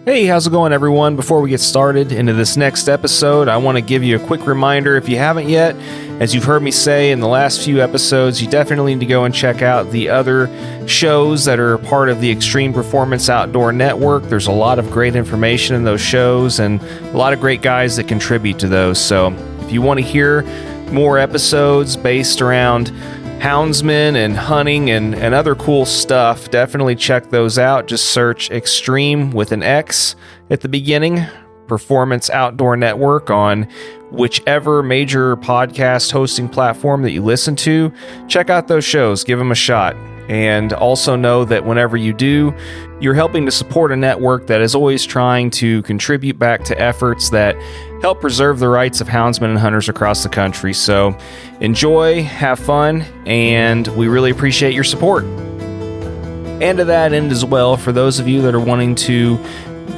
Hey, how's it going, everyone? Before we get started into this next episode, I want to give you a quick reminder, if you haven't yet, as you've heard me say in the last few episodes, you definitely need to go and check out the other shows that are part of the Extreme Performance Outdoor Network. There's a lot of great information in those shows and a lot of great guys that contribute to those. So if you want to hear more episodes based around houndsmen and hunting and other cool stuff, definitely check those out. Just search Extreme with an X at the beginning, Performance Outdoor Network, on whichever major podcast hosting platform that you listen to. Check out those shows, give them a shot. And also know that whenever you do, you're helping to support a network that is always trying to contribute back to efforts that help preserve the rights of houndsmen and hunters across the country. So enjoy, have fun, and we really appreciate your support. And to that end as well, for those of you that are wanting to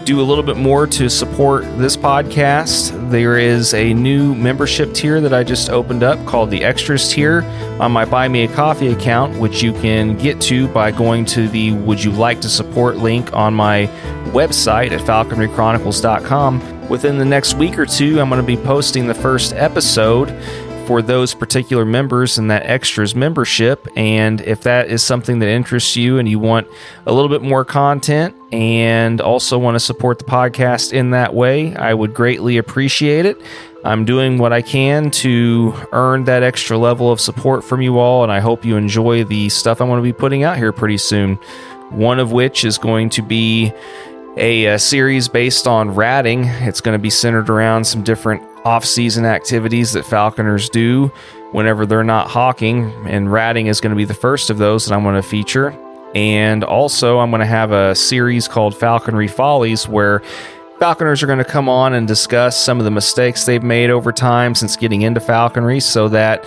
do a little bit more to support this podcast, there is a new membership tier that I just opened up called the Extras tier on my Buy Me a Coffee account, which you can get to by going to the Would You Like to Support link on my website at falconrychronicles.com. Within the next week or two, I'm going to be posting the first episode for those particular members in that Extras membership. And if that is something that interests you and you want a little bit more content and also want to support the podcast in that way, I would greatly appreciate it. I'm doing what I can to earn that extra level of support from you all, and I hope you enjoy the stuff I'm going to be putting out here pretty soon. One of which is going to be a series based on ratting. It's going to be centered around some different off-season activities that falconers do whenever they're not hawking, and ratting is going to be the first of those that I'm going to feature. And also I'm going to have a series called Falconry Follies, where falconers are going to come on and discuss some of the mistakes they've made over time since getting into falconry, so that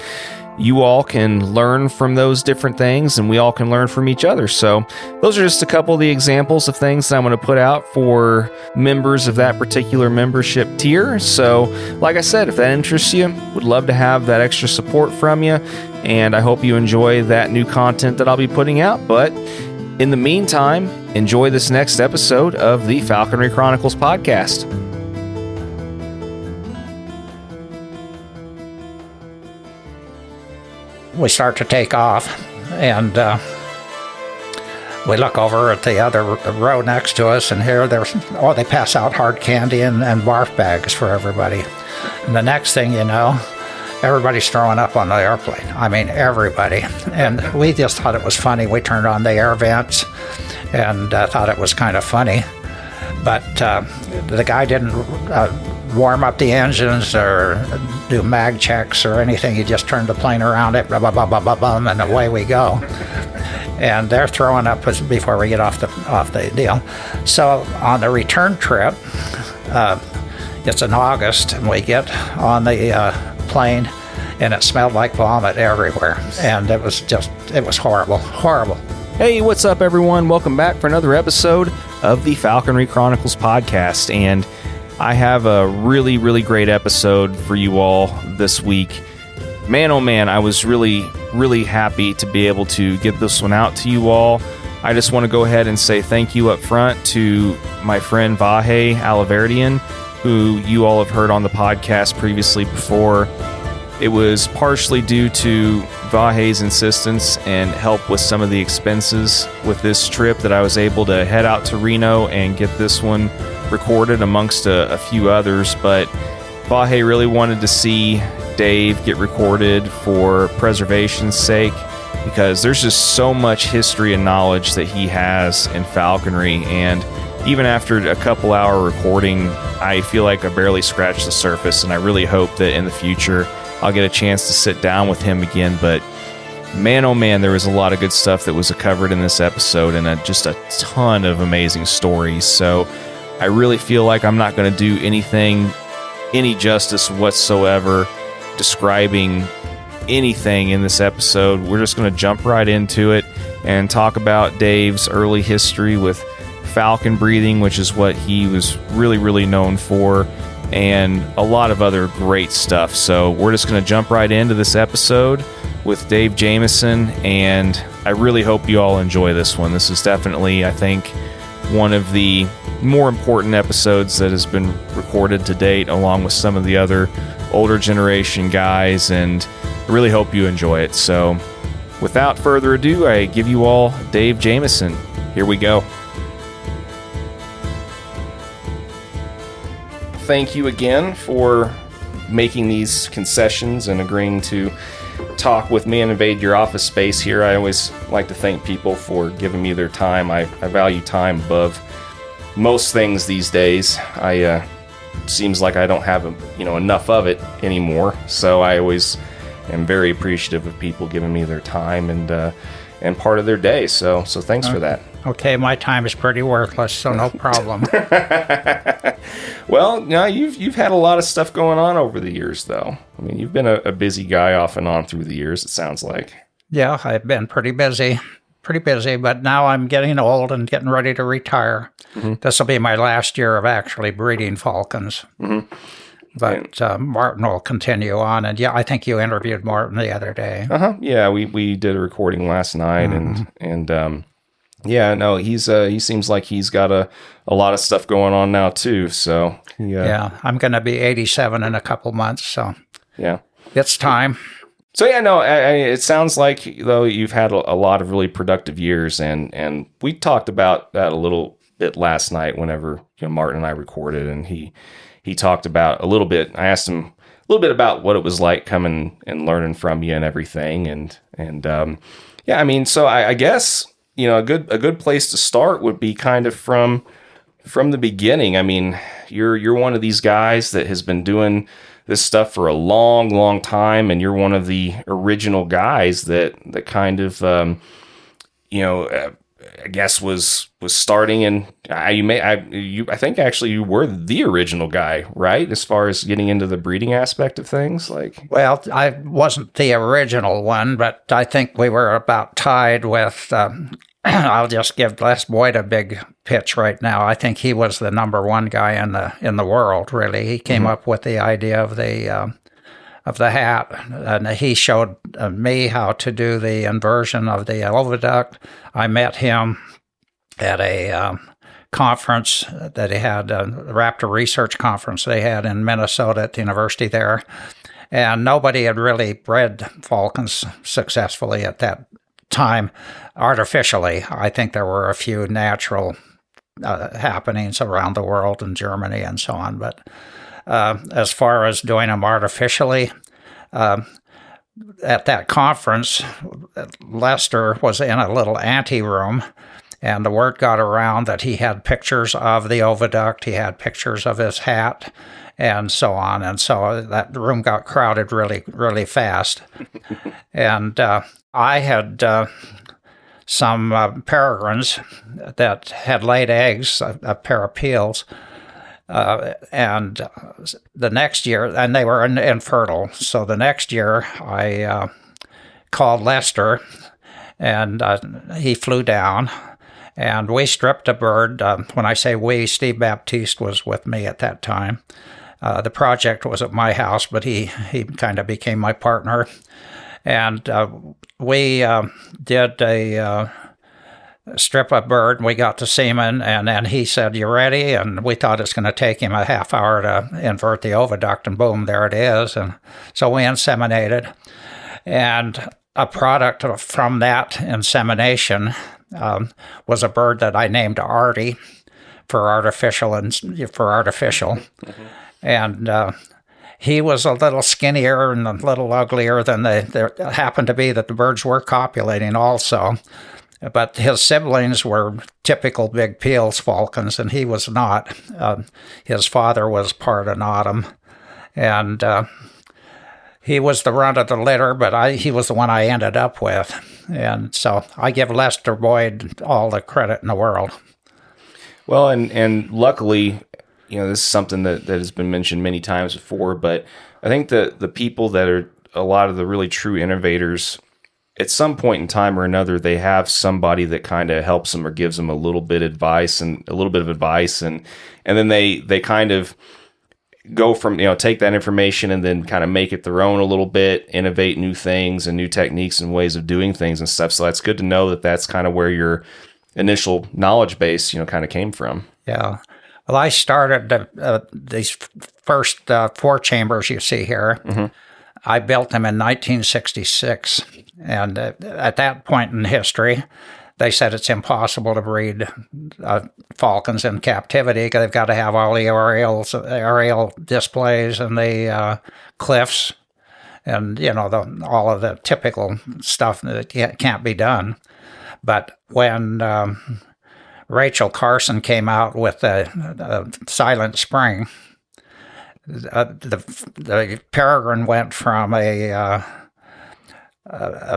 you all can learn from those different things and we all can learn from each other. So those are just a couple of the examples of things that I'm going to put out for members of that particular membership tier. So like I said, if that interests you, would love to have that extra support from you, and I hope you enjoy that new content that I'll be putting out. But in the meantime, enjoy this next episode of the Falconry Chronicles Podcast. We start to take off, and we look over at the other row next to us, and here they pass out hard candy and barf bags for everybody. And the next thing you know, everybody's throwing up on the airplane. I mean, everybody. And we just thought it was funny. We turned on the air vents and thought it was kind of funny. But the guy didn't warm up the engines or do mag checks or anything. He just turned the plane around it, blah, blah, blah, blah, blah, blah, and away we go. And they're throwing up before we get off the deal. So on the return trip, it's in August, and we get on the plane, and it smelled like vomit everywhere. And it was horrible, horrible. Hey, what's up, everyone? Welcome back for another episode of the Falconry Chronicles Podcast. And I have a really, really great episode for you all this week. Man, oh man, I was really, really happy to be able to get this one out to you all. I just want to go ahead and say thank you up front to my friend Vahe Alaverdian, who you all have heard on the podcast previously before. It was partially due to Vahe's insistence and help with some of the expenses with this trip that I was able to head out to Reno and get this one recorded amongst a few others. But Vahe really wanted to see Dave get recorded for preservation's sake, because there's just so much history and knowledge that he has in falconry. And even after a couple hour recording, I feel like I barely scratched the surface, and I really hope that in the future I'll get a chance to sit down with him again. But man, oh man, there was a lot of good stuff that was covered in this episode, and just a ton of amazing stories. So I really feel like I'm not going to do any justice whatsoever describing anything in this episode. We're just going to jump right into it and talk about Dave's early history with falcon breeding, which is what he was really, really known for, and a lot of other great stuff. So we're just going to jump right into this episode with Dave Jamieson, and I really hope you all enjoy this one. This is definitely, I think, one of the more important episodes that has been recorded to date, along with some of the other older generation guys, and I really hope you enjoy it. So without further ado, I give you all Dave Jamieson. Here we go. Thank you again for making these concessions and agreeing to talk with me and invade your office space here. I always like to thank people for giving me their time. I value time above most things these days. Seems like I don't have enough of it anymore, so I always am very appreciative of people giving me their time and part of their day. So thanks for that. Okay, my time is pretty worthless, so no problem. Well, now you've had a lot of stuff going on over the years, though. I mean, you've been a busy guy off and on through the years, it sounds like. Yeah, I've been pretty busy, but now I'm getting old and getting ready to retire. Mm-hmm. This will be my last year of actually breeding falcons. Mm-hmm. But Martin will continue on, and yeah, I think you interviewed Martin the other day. Yeah, we did a recording last night, mm-hmm. and yeah, no, he seems like he's got a lot of stuff going on now too. So yeah, I'm going to be 87 in a couple months, so yeah, it's time. So yeah, no, it sounds like though you've had a lot of really productive years, and we talked about that a little bit last night whenever Martin and I recorded, and he talked about a little bit. I asked him a little bit about what it was like coming and learning from you and everything, and yeah, I mean, so I guess. A good place to start would be kind of from the beginning. I mean, you're one of these guys that has been doing this stuff for a long, long time, and you're one of the original guys that kind of I guess was starting. And I think actually you were the original guy, right? As far as getting into the breeding aspect of things, like. Well, I wasn't the original one, but I think we were about tied with. I'll just give Les Boyd a big pitch right now. I think he was the number one guy in the world. Really, he came up with the idea of the hat, and he showed me how to do the inversion of the oviduct. I met him at a conference that he had, a Raptor Research Conference they had in Minnesota at the university there, and nobody had really bred falcons successfully at that time artificially. I think there were a few natural happenings around the world in Germany and so on, but as far as doing them artificially, at that conference, Lester was in a little anteroom, and the word got around that he had pictures of the oviduct, he had pictures of his hat, and so on. And so that room got crowded really, really fast. And I had some peregrines that had laid eggs, a pair of peals, and the next year, and they were infertile. So the next year, I called Lester, and he flew down, and we stripped a bird. When I say we, Steve Baptiste was with me at that time. The project was at my house, but he kind of became my partner. And we did a strip a bird, and we got the semen, and then he said, "You ready?" And we thought it's going to take him a half hour to invert the oviduct, and boom, there it is. And so we inseminated. And a product from that insemination was a bird that I named Artie for artificial. Mm-hmm. And he was a little skinnier and a little uglier than there happened to be that the birds were copulating also. But his siblings were typical big Peel's falcons, and he was not. His father was Pardonautum, and he was the runt of the litter, but he was the one I ended up with. And so I give Lester Boyd all the credit in the world. Well, and luckily, this is something that has been mentioned many times before, but I think that the people that are a lot of the really true innovators, at some point in time or another, they have somebody that kind of helps them or gives them a little bit of advice, and then they kind of go from, take that information and then kind of make it their own a little bit, innovate new things and new techniques and ways of doing things and stuff. So that's good to know that that's kind of where your initial knowledge base, kind of came from. Yeah. Well, I started these first 4 chambers you see here. Mm-hmm. I built them in 1966. And at that point in history, they said it's impossible to breed falcons in captivity because they've got to have all the aerial displays and the cliffs and, all of the typical stuff that can't be done. But when Rachel Carson came out with a Silent Spring, the peregrine went from a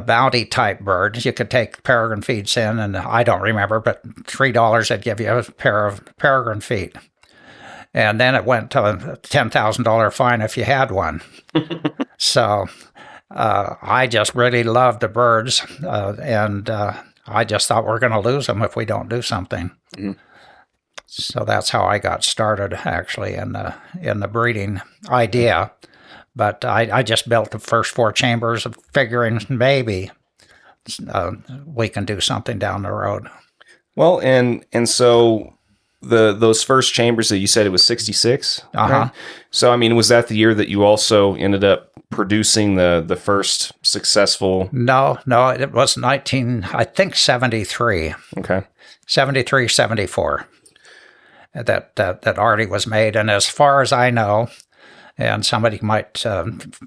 bounty type bird. You could take peregrine feet in, and I don't remember, but $3 they'd give you a pair of peregrine feet. And then it went to a $10,000 fine if you had one. So I just really loved the birds, and I just thought we're going to lose them if we don't do something. Mm-hmm. So that's how I got started, actually, in the breeding idea. But I just built the first 4 chambers, figuring maybe we can do something down the road. Well, and so those first chambers that you said, it was 66? Uh-huh. Right? So, was that the year that you also ended up producing the first successful? No, it was 73. Okay. 73, 74. That Artie was made. And as far as I know, and somebody might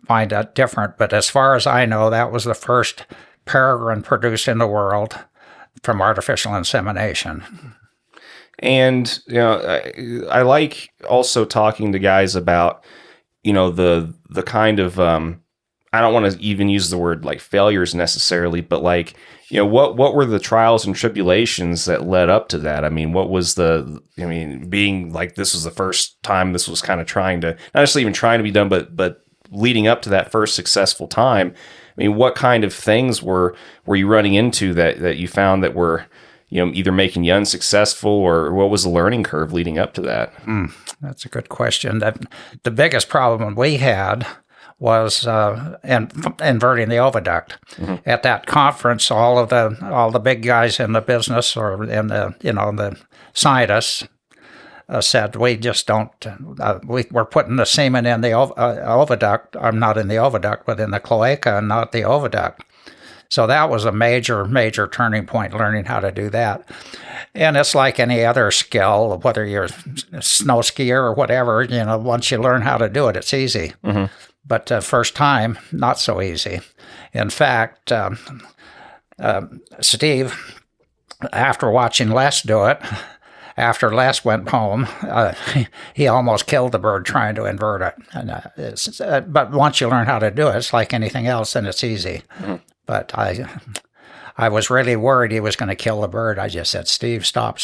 find that different, but as far as I know, that was the first peregrine produced in the world from artificial insemination. And, I like also talking to guys about, the kind of, I don't want to even use the word like failures necessarily, but like, what were the trials and tribulations that led up to that? What was being like, this was the first time this was kind of trying to, not necessarily even trying to be done, but leading up to that first successful time. What kind of things were you running into that you found that were, either making you unsuccessful, or what was the learning curve leading up to that? That's a good question. The biggest problem we had was inverting the oviduct. Mm-hmm. At that conference, all the big guys in the business or in the scientists said, we just don't. We're putting the semen in the oviduct. I'm not in the oviduct, but in the cloaca, and not the oviduct. So that was a major turning point, learning how to do that. And it's like any other skill, whether you're a snow skier or whatever, once you learn how to do it, it's easy. Mm-hmm. But first time, not so easy. In fact, Steve, after watching Les do it, after Les went home, he almost killed the bird trying to invert it. And, but once you learn how to do it, it's like anything else, and it's easy. Mm-hmm. But I was really worried he was going to kill the bird. I just said, Steve, stop.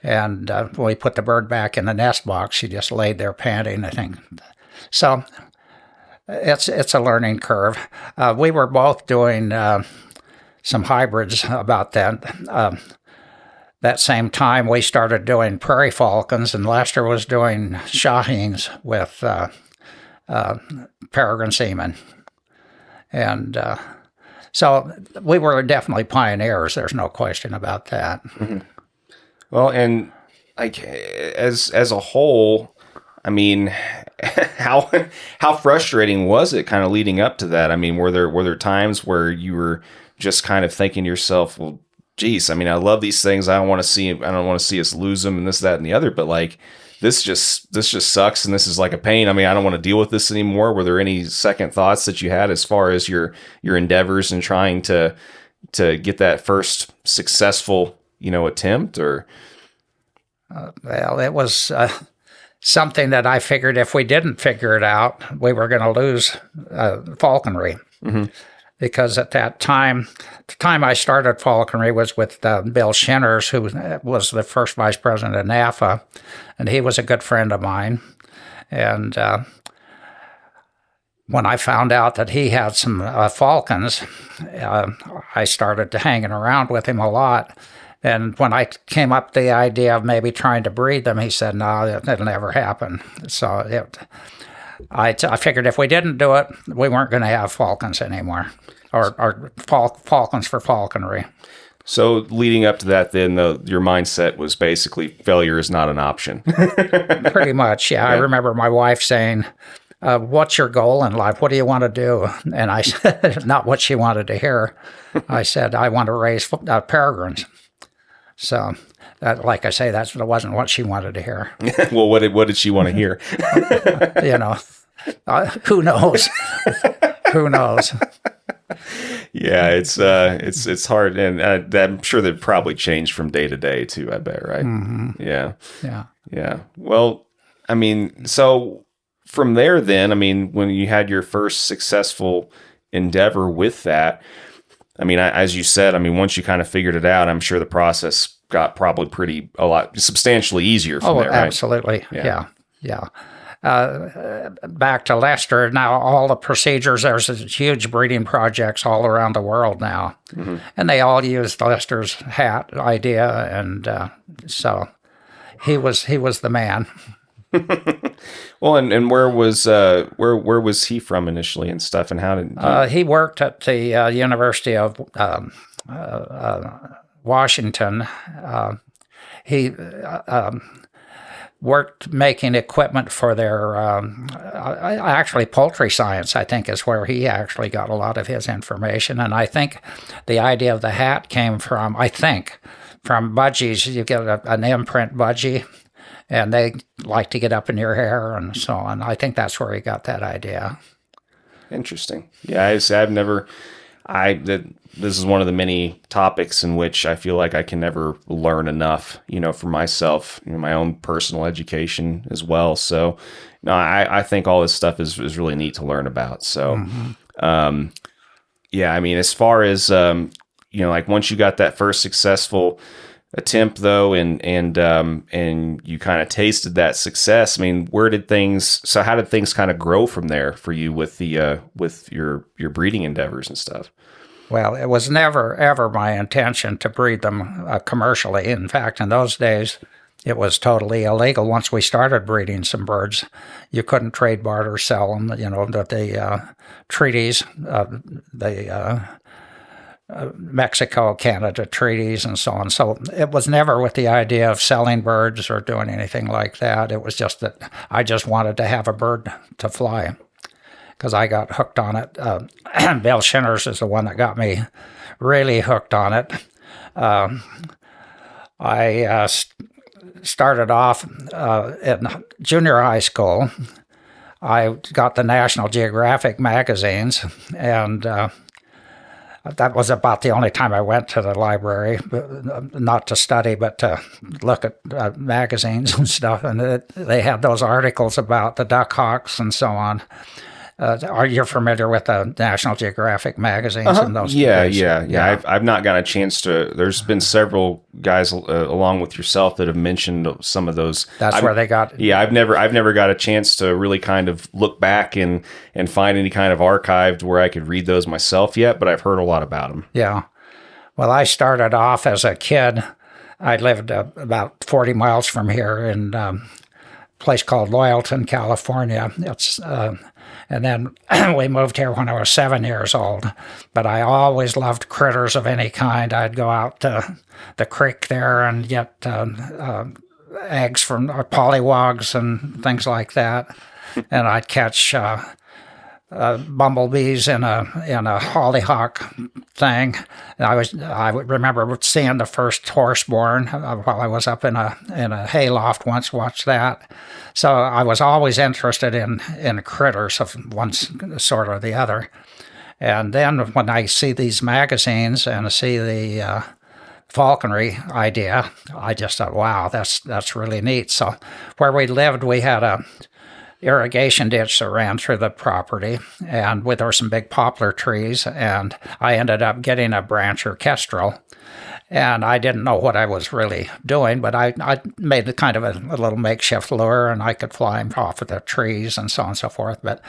And when we put the bird back in the nest box, she just laid there panting, I think. So it's a learning curve. We were both doing some hybrids about that. That same time, we started doing prairie falcons, and Lester was doing Shaheens with peregrine semen. And so we were definitely pioneers. There's no question about that. Mm-hmm. Well, and like as a whole, how frustrating was it kind of leading up to that? Were there times where you were just kind of thinking to yourself, well, geez, I love these things. I don't want to see us lose them and this, that, and the other, but like, this just sucks, and this is like a pain. I don't want to deal with this anymore. Were there any second thoughts that you had as far as your endeavors in trying to get that first successful, attempt? Or well, it was something that I figured if we didn't figure it out, we were going to lose falconry. Mm-hmm. Because at that time, the time I started falconry was with Bill Shinners, who was the first vice president of NAFA, and he was a good friend of mine. And when I found out that he had some falcons, I started hanging around with him a lot. And when I came up with the idea of maybe trying to breed them, he said, no, that'll never happen. So I figured if we didn't do it, we weren't going to have falcons anymore, or falcons for falconry. So leading up to that, then your mindset was basically failure is not an option. Pretty much, yeah. I remember my wife saying, what's your goal in life? What do you want to do? And I said, not what she wanted to hear. I said, I want to raise peregrines. So, like I say, that wasn't what she wanted to hear. Well, what did she want to hear? Who knows? Who knows? Yeah, it's hard, and I'm sure that probably changed from day to day too. I bet, right? Mm-hmm. Yeah. Well, I mean, so from there, then, I mean, when you had your first successful endeavor with that, I mean, as you said, I mean, once you kind of figured it out, I'm sure the process got probably substantially easier from there, right? Absolutely. Yeah. Back to Leicester, now all the procedures, there's huge breeding projects all around the world now. Mm-hmm. And they all use Leicester's hat idea. And so he was the man. Well, and where was he from initially and stuff, and how did he worked at the University of Washington. He worked making equipment for their actually poultry science, I think, is where he actually got a lot of his information. And I think the idea of the hat came from budgies. You get an imprint budgie, and they like to get up in your hair and so on. I think that's where he got that idea. Interesting. Yeah, I've never. This is one of the many topics in which I feel like I can never learn enough, for myself, my own personal education as well. So, no, I think all this stuff is really neat to learn about. So, mm-hmm. Yeah, I mean, as far as, like once you got that first successful attempt though, and you kind of tasted that success, I mean, how did things kind of grow from there for you with with your breeding endeavors and stuff? Well, it was never, ever my intention to breed them commercially. In fact, in those days, it was totally illegal. Once we started breeding some birds, you couldn't trade, barter, sell them. The treaties, Mexico-Canada treaties and so on. So it was never with the idea of selling birds or doing anything like that. It was just that I just wanted to have a bird to fly, because I got hooked on it. Bill Shinners is the one that got me really hooked on it. I started off in junior high school. I got the National Geographic magazines, and that was about the only time I went to the library, not to study, but to look at magazines and stuff. And they had those articles about the duck hawks and so on. Are you familiar with the National Geographic magazines? And those Yeah. I've not got a chance to. There's been several guys along with yourself that have mentioned some of those. That's where they got. Yeah, I've never got a chance to really kind of look back and find any kind of archived where I could read those myself yet, but I've heard a lot about them. Yeah. Well, I started off as a kid. I lived about 40 miles from here in a place called Loyalton, California. It's and then we moved here when I was 7 years old. But I always loved critters of any kind. I'd go out to the creek there and get eggs from pollywogs and things like that. And I'd catch bumblebees in a hollyhock thing. And I would remember seeing the first horse born while I was up in a hayloft once. Watched that. So I was always interested in critters of one sort or the other. And then when I see these magazines and I see the falconry idea, I just thought, wow, that's really neat. So where we lived, we had a irrigation ditch that ran through the property, and there were some big poplar trees, and I ended up getting a brancher kestrel. And I didn't know what I was really doing, but I made kind of a little makeshift lure, and I could fly him off of the trees and so on and so forth. But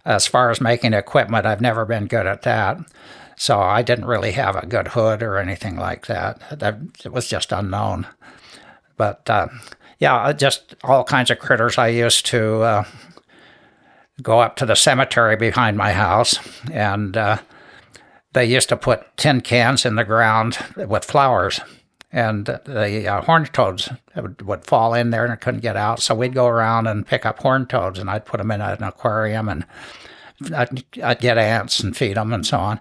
as far as making equipment, I've never been good at that. So I didn't really have a good hood or anything like that. It was just unknown. But yeah, just all kinds of critters. I used to go up to the cemetery behind my house and they used to put tin cans in the ground with flowers, and the horned toads would fall in there and couldn't get out. So we'd go around and pick up horned toads, and I'd put them in an aquarium, and I'd get ants and feed them and so on.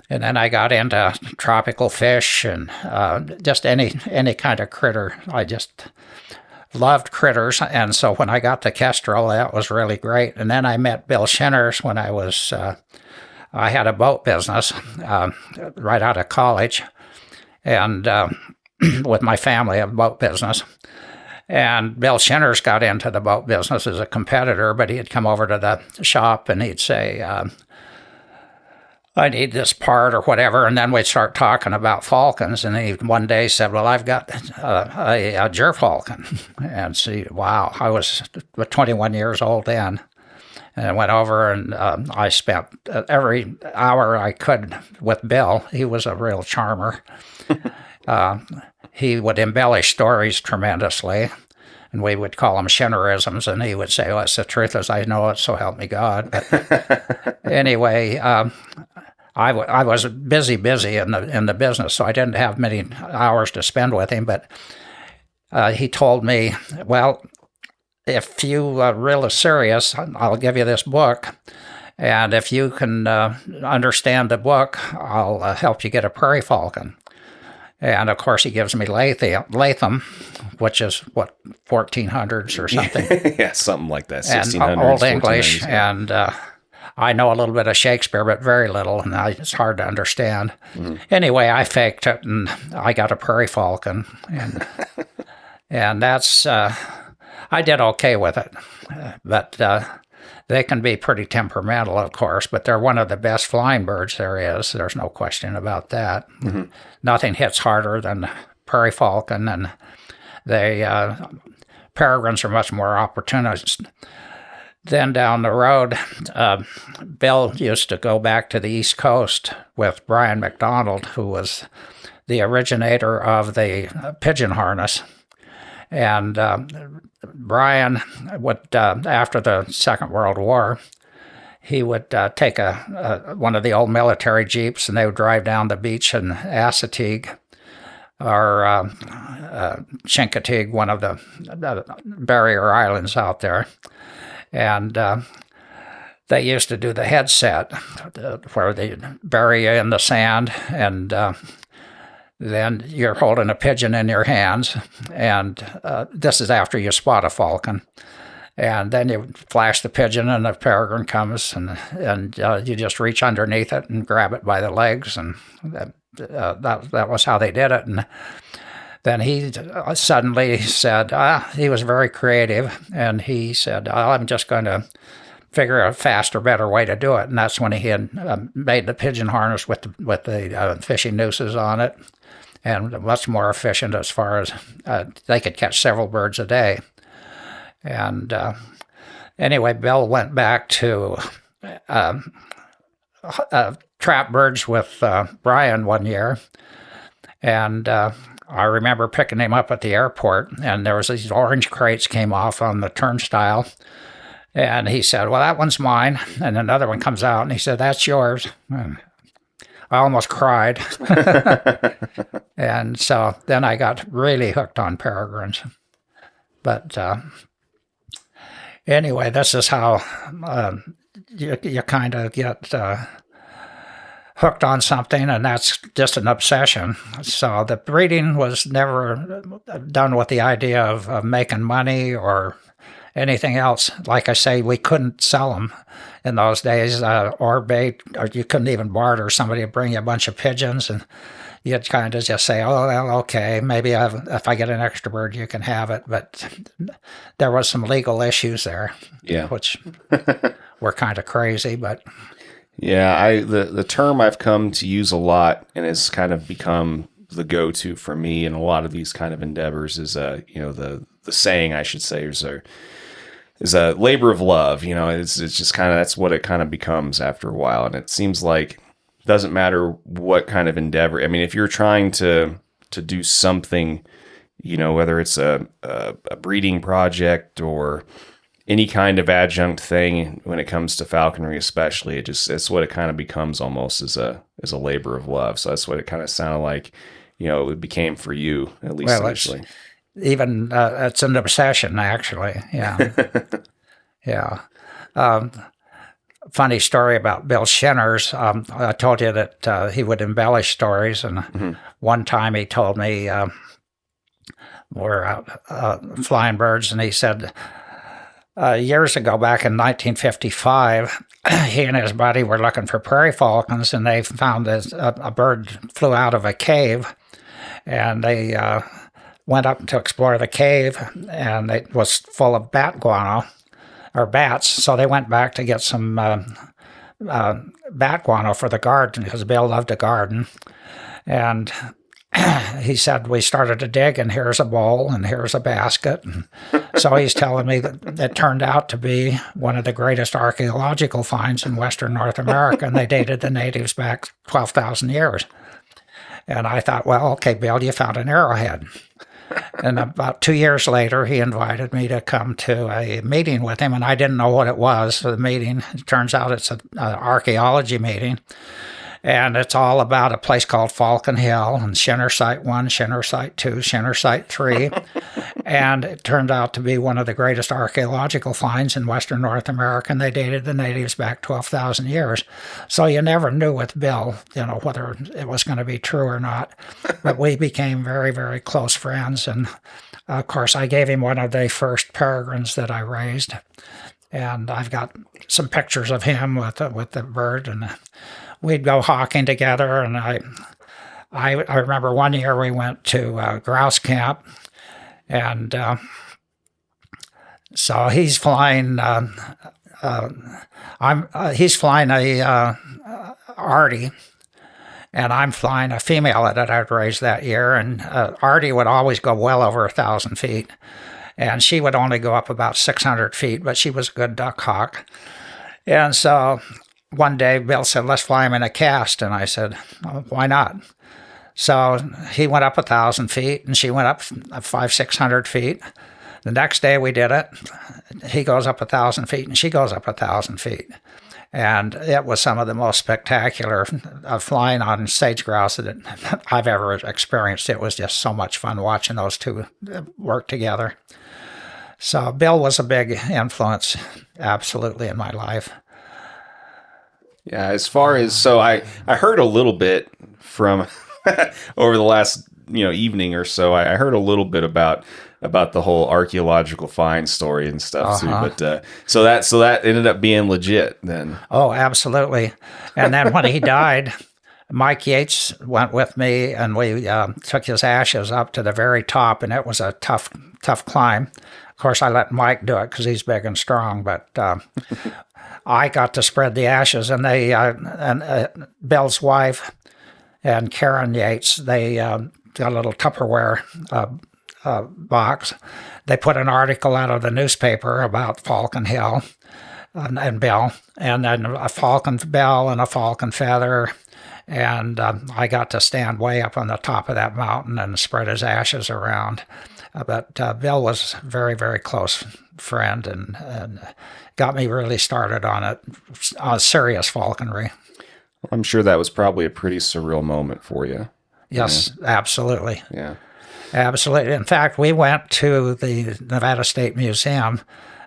And then I got into tropical fish and just any kind of critter. I just loved critters, and so when I got to Kestrel, that was really great. And then I met Bill Shinners when I had a boat business right out of college, and with my family, a boat business. And Bill Shinners got into the boat business as a competitor, but he'd come over to the shop and he'd say, I need this part or whatever, and then we'd start talking about falcons, and he one day said, well, I've got a gerfalcon. And see, wow, I was 21 years old then. And I went over and I spent every hour I could with Bill. He was a real charmer. He would embellish stories tremendously, and we would call them Shinnerisms, and he would say, well, it's the truth as I know it, so help me God. But anyway, I was busy in the business, so I didn't have many hours to spend with him, but he told me, well, if you are really serious, I'll give you this book, and if you can understand the book, I'll help you get a prairie falcon. And, of course, he gives me Latham, which is, 1400s or something. Yeah, something like that, 1600s. And Old English, and I know a little bit of Shakespeare, but very little, and it's hard to understand. Mm-hmm. Anyway, I faked it, and I got a prairie falcon, and that's... I did okay with it, but they can be pretty temperamental, of course, but they're one of the best flying birds there is. There's no question about that. Mm-hmm. Nothing hits harder than prairie falcon, and peregrines are much more opportunist. Then down the road, Bill used to go back to the East Coast with Brian McDonald, who was the originator of the pigeon harness. And Brian would, after the Second World War, he would take one of the old military jeeps, and they would drive down the beach in Assateague or Chincoteague, one of the barrier islands out there. And they used to do the headset where they bury you in the sand, and then you're holding a pigeon in your hands, and this is after you spot a falcon. And then you flash the pigeon, and the peregrine comes, and you just reach underneath it and grab it by the legs, and that was how they did it. And then he suddenly said, he was very creative, and he said, I'm just going to figure a faster, better way to do it. And that's when he had made the pigeon harness with the fishing nooses on it, and much more efficient as far as they could catch several birds a day. And anyway, Bill went back to trap birds with Brian one year, and I remember picking him up at the airport, and there was these orange crates came off on the turnstile, and he said, well, that one's mine, and another one comes out, and he said, that's yours. And I almost cried. And so then I got really hooked on peregrines. But anyway, this is how you kind of get hooked on something, and that's just an obsession. So the breeding was never done with the idea of making money or anything else. Like I say, we couldn't sell them in those days, or bait, or you couldn't even barter. Somebody would bring you a bunch of pigeons, and you'd kind of just say, oh, well, okay, maybe if I get an extra bird, you can have it. But there was some legal issues there, which were kind of crazy. But yeah, the term I've come to use a lot, and it's kind of become the go-to for me in a lot of these kind of endeavors, is the saying, I should say, is a labor of love. It's just kind of, that's what it kind of becomes after a while. And it seems like it doesn't matter what kind of endeavor. I mean, if you're trying to do something, whether it's a breeding project or, any kind of adjunct thing when it comes to falconry, especially, it's what it kind of becomes almost as a labor of love. So that's what it kind of sounded like, it became for you, at least initially. It's an obsession, actually. Yeah. Yeah. Funny story about Bill Shinners. I told you that he would embellish stories, and one time he told me we're out flying birds, and he said years ago, back in 1955, he and his buddy were looking for prairie falcons, and they found that a bird flew out of a cave, and they went up to explore the cave, and it was full of bat guano, or bats, so they went back to get some bat guano for the garden, because Bill loved to garden. And he said, we started to dig, and here's a bowl, and here's a basket. And so he's telling me that it turned out to be one of the greatest archaeological finds in Western North America, and they dated the natives back 12,000 years. And I thought, well, okay, Bill, you found an arrowhead. And about 2 years later, he invited me to come to a meeting with him, and I didn't know what it was for the meeting. It turns out it's an archaeology meeting, and it's all about a place called Falcon Hill, and Shinner Site 1, Shinner Site 2, Shinner Site 3, and it turned out to be one of the greatest archaeological finds in Western North America, and they dated the natives back 12,000 years. So you never knew with Bill, whether it was going to be true or not, but we became very, very close friends, and of course I gave him one of the first peregrines that I raised, and I've got some pictures of him with the bird, and we'd go hawking together, and I remember one year we went to grouse camp, and so he's flying. He's flying a Artie, and I'm flying a female that I'd raised that year, and Artie would always go well over 1,000 feet, and she would only go up about 600 feet, but she was a good duck hawk, and so one day, Bill said, let's fly him in a cast. And I said, oh, why not? So he went up 1,000 feet, and she went up 500-600 feet. The next day we did it. He goes up 1,000 feet, and she goes up 1,000 feet. And it was some of the most spectacular flying on sage grouse that I've ever experienced. It was just so much fun watching those two work together. So Bill was a big influence, absolutely, in my life. Yeah, as far as, so I heard a little bit from over the last evening or so. I heard a little bit about the whole archaeological find story and stuff too. But so that ended up being legit then. Oh, absolutely. And then when he died, Mike Yates went with me, and we took his ashes up to the very top, and it was a tough climb. Of course, I let Mike do it because he's big and strong, but I got to spread the ashes, and Bill's wife and Karen Yates, they got a little Tupperware box. They put an article out of the newspaper about Falcon Hill and Bill, and then a falcon bell and a falcon feather, and I got to stand way up on the top of that mountain and spread his ashes around. But Bill was a very, very close friend, and got me really started on serious falconry. I'm sure that was probably a pretty surreal moment for you. Yes, absolutely. Yeah. Absolutely. In fact, we went to the Nevada State Museum,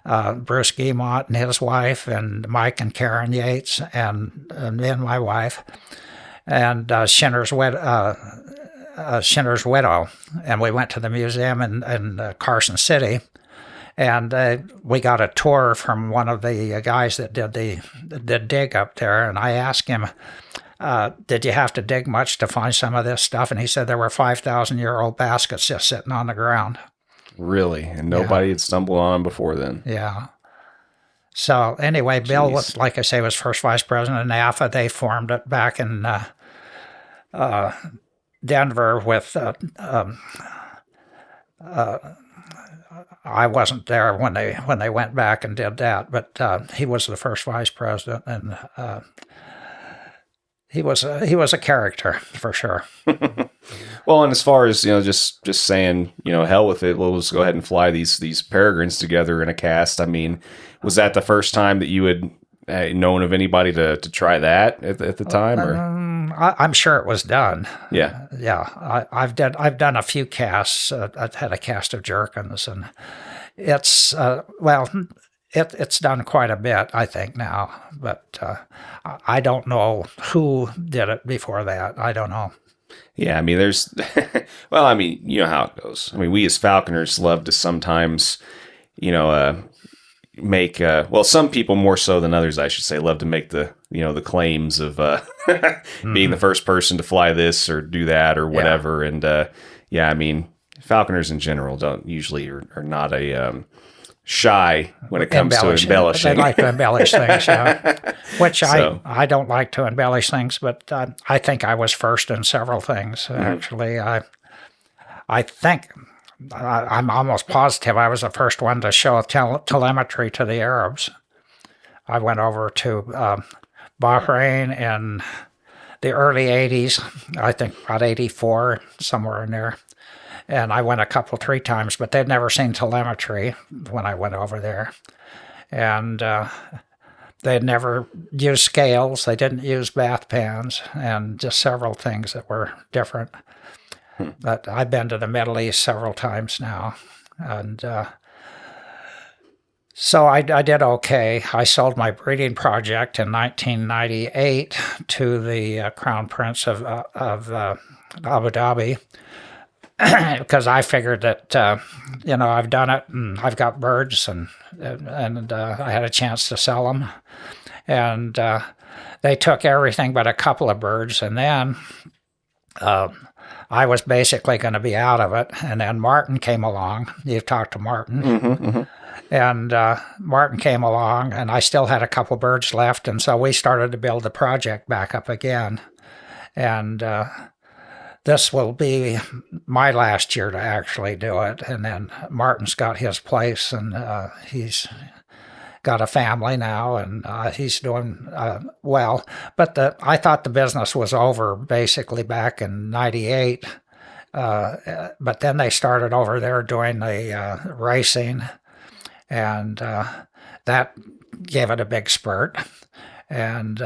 Bruce Guimont and his wife, and Mike and Karen Yates, and me and my wife, and Shinner's widow. And we went to the museum in Carson City, and we got a tour from one of the guys that did the dig up there, and I asked him, did you have to dig much to find some of this stuff? And he said there were 5,000-year-old baskets just sitting on the ground. Really? And nobody had stumbled on them before then? Yeah. So anyway, Bill was, like I say, was first vice president of NAFA. They formed it back in Denver with... I wasn't there when they went back and did that, but he was the first vice president, and he was a character for sure. Well, and as far as, just saying, hell with it, let's go ahead and fly these peregrines together in a cast. I mean, was that the first time that you had known of anybody to try that at the time? Or I'm sure it was done. Yeah. Yeah. I've done a few casts. I've had a cast of Jerkins, and it's, it's done quite a bit, I think, now. But I don't know who did it before that. I don't know. Yeah, I mean, there's, well, I mean, you know how it goes. I mean, we as falconers love to sometimes, make, some people more so than others, I should say, love to make the claims of being the first person to fly this or do that or whatever. Yeah. And I mean, falconers in general don't usually are not a shy when it comes to embellishing. They like to embellish things, yeah. Which I don't like to embellish things, but I think I was first in several things. Actually, I think I'm almost positive I was the first one to show telemetry to the Arabs. I went over to Bahrain in the early 80s, I think about 84, somewhere in there. And I went three times, but they'd never seen telemetry when I went over there. And they'd never used scales. They didn't use bath pans, and just several things that were different. But I've been to the Middle East several times now. And so I did okay. I sold my breeding project in 1998 to the Crown Prince of Abu Dhabi, because I figured that, I've done it and I've got birds and I had a chance to sell them. And they took everything but a couple of birds. And then I was basically going to be out of it. And then Martin came along. You've talked to Martin. Mm-hmm, mm-hmm. And Martin came along, and I still had a couple birds left. And so we started to build the project back up again. And this will be my last year to actually do it. And then Martin's got his place, and he's got a family now, and he's doing well. But I thought the business was over basically back in 98. But then they started over there doing the racing, and that gave it a big spurt. And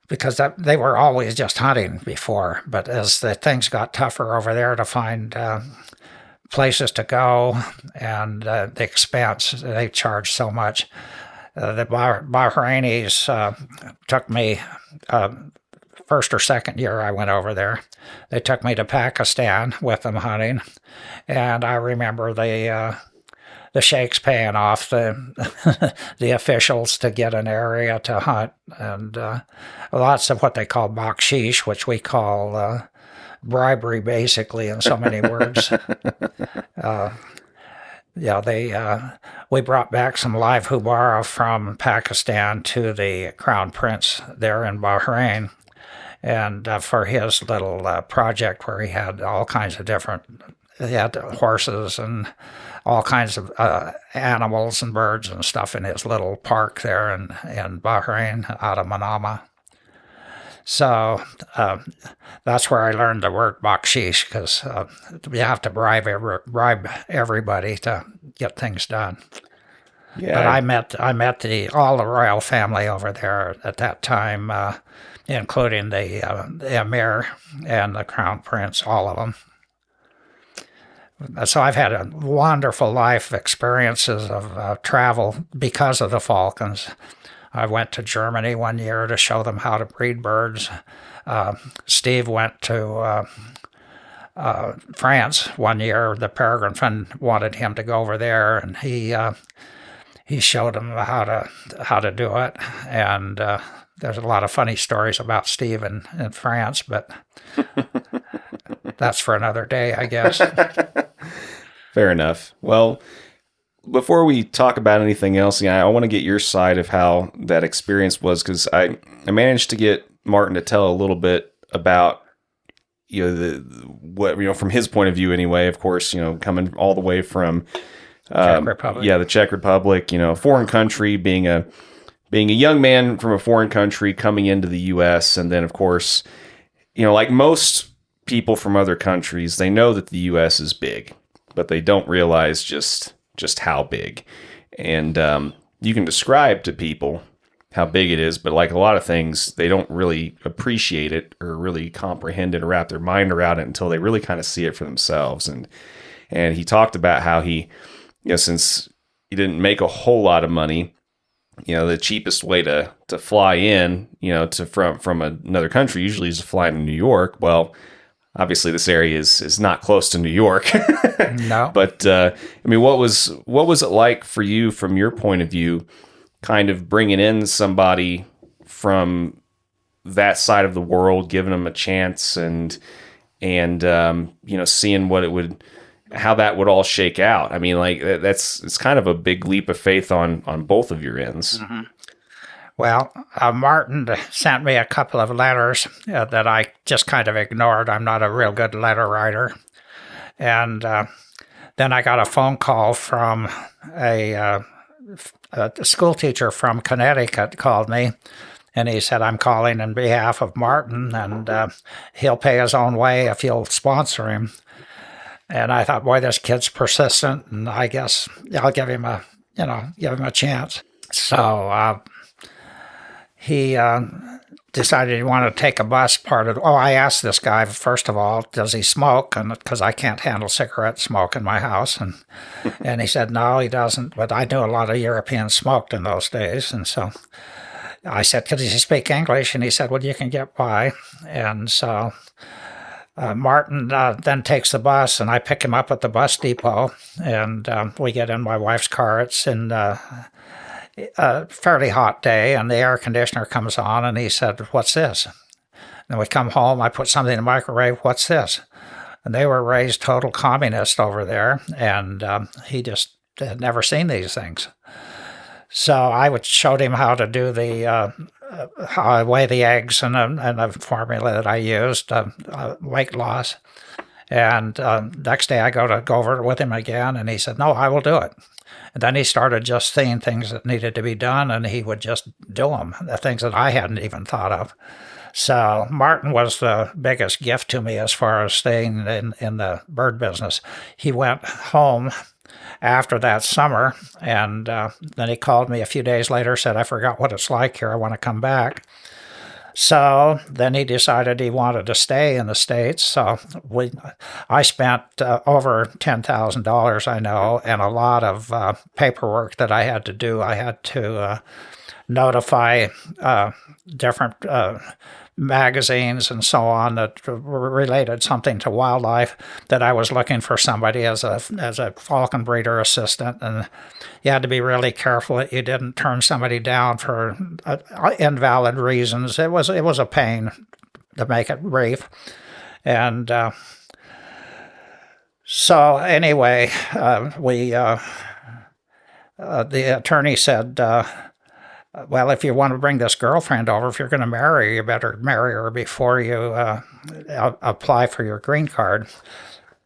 because they were always just hunting before, but as the things got tougher over there to find places to go and the expense, they charged so much. The Bahrainis took me, first or second year I went over there, they took me to Pakistan with them hunting, and I remember the sheikhs paying off the the officials to get an area to hunt, and lots of what they call bakshish, which we call bribery, basically, in so many words. We brought back some live hubara from Pakistan to the Crown Prince there in Bahrain, and for his little project where he had all kinds of he had horses and all kinds of animals and birds and stuff in his little park there in Bahrain, out of Manama. So that's where I learned the word bakshish, because you have to bribe everybody to get things done. Yeah. But I met all the royal family over there at that time, including the emir and the crown prince, all of them. So I've had a wonderful life experiences of travel because of the falcons. I went to Germany one year to show them how to breed birds. Steve went to France one year. The Peregrine Fund wanted him to go over there, and he showed them how to do it. And there's a lot of funny stories about Steve in France, but that's for another day, I guess. Fair enough. Well, before we talk about anything else, I want to get your side of how that experience was, because I managed to get Martin to tell a little bit about from his point of view anyway. Of course, coming all the way from Czech Republic. The Czech Republic, foreign country, being a young man from a foreign country coming into the U.S., and then of course, like most people from other countries, they know that the U.S. is big, but they don't realize just how big. And you can describe to people how big it is, but like a lot of things, they don't really appreciate it or really comprehend it or wrap their mind around it until they really kind of see it for themselves. And he talked about how he, since he didn't make a whole lot of money, the cheapest way to fly in, from another country usually is to fly into New York. Well, obviously this area is not close to New York. No. But what was it like for you from your point of view, kind of bringing in somebody from that side of the world, giving them a chance and seeing how that would all shake out? I mean, like it's kind of a big leap of faith on both of your ends. Mm-hmm. Well, Martin sent me a couple of letters that I just kind of ignored. I'm not a real good letter writer. And then I got a phone call from a school teacher from Connecticut called me, and he said, I'm calling on behalf of Martin, and he'll pay his own way if you'll sponsor him. And I thought, boy, this kid's persistent, and I guess I'll give him a chance. So he decided he wanted to take a bus I asked this guy, first of all, does he smoke? And because I can't handle cigarette smoke in my house. And he said, no, he doesn't. But I knew a lot of Europeans smoked in those days. And so I said, could he speak English? And he said, well, you can get by. And so Martin then takes the bus, and I pick him up at the bus depot. And we get in my wife's car. It's in a fairly hot day, and the air conditioner comes on, and he said, what's this? And we come home, I put something in the microwave, what's this? And they were raised total communists over there, and he just had never seen these things. So I showed him how to do how I weigh the eggs and a formula that I used, weight loss. And next day I go over it with him again, and he said, no, I will do it. And then he started just seeing things that needed to be done, and he would just do them, the things that I hadn't even thought of. So Martin was the biggest gift to me as far as staying in the bird business. He went home after that summer, and then he called me a few days later, said, I forgot what it's like here, I want to come back. So then he decided he wanted to stay in the States. So I spent over $10,000, I know, and a lot of paperwork that I had to do. I had to notify different magazines and so on that related something to wildlife, that I was looking for somebody as a falcon breeder assistant, and you had to be really careful that you didn't turn somebody down for invalid reasons. It was a pain to make it brief, and so anyway, the attorney said, well, if you want to bring this girlfriend over, if you're going to marry her, you better marry her before you apply for your green card.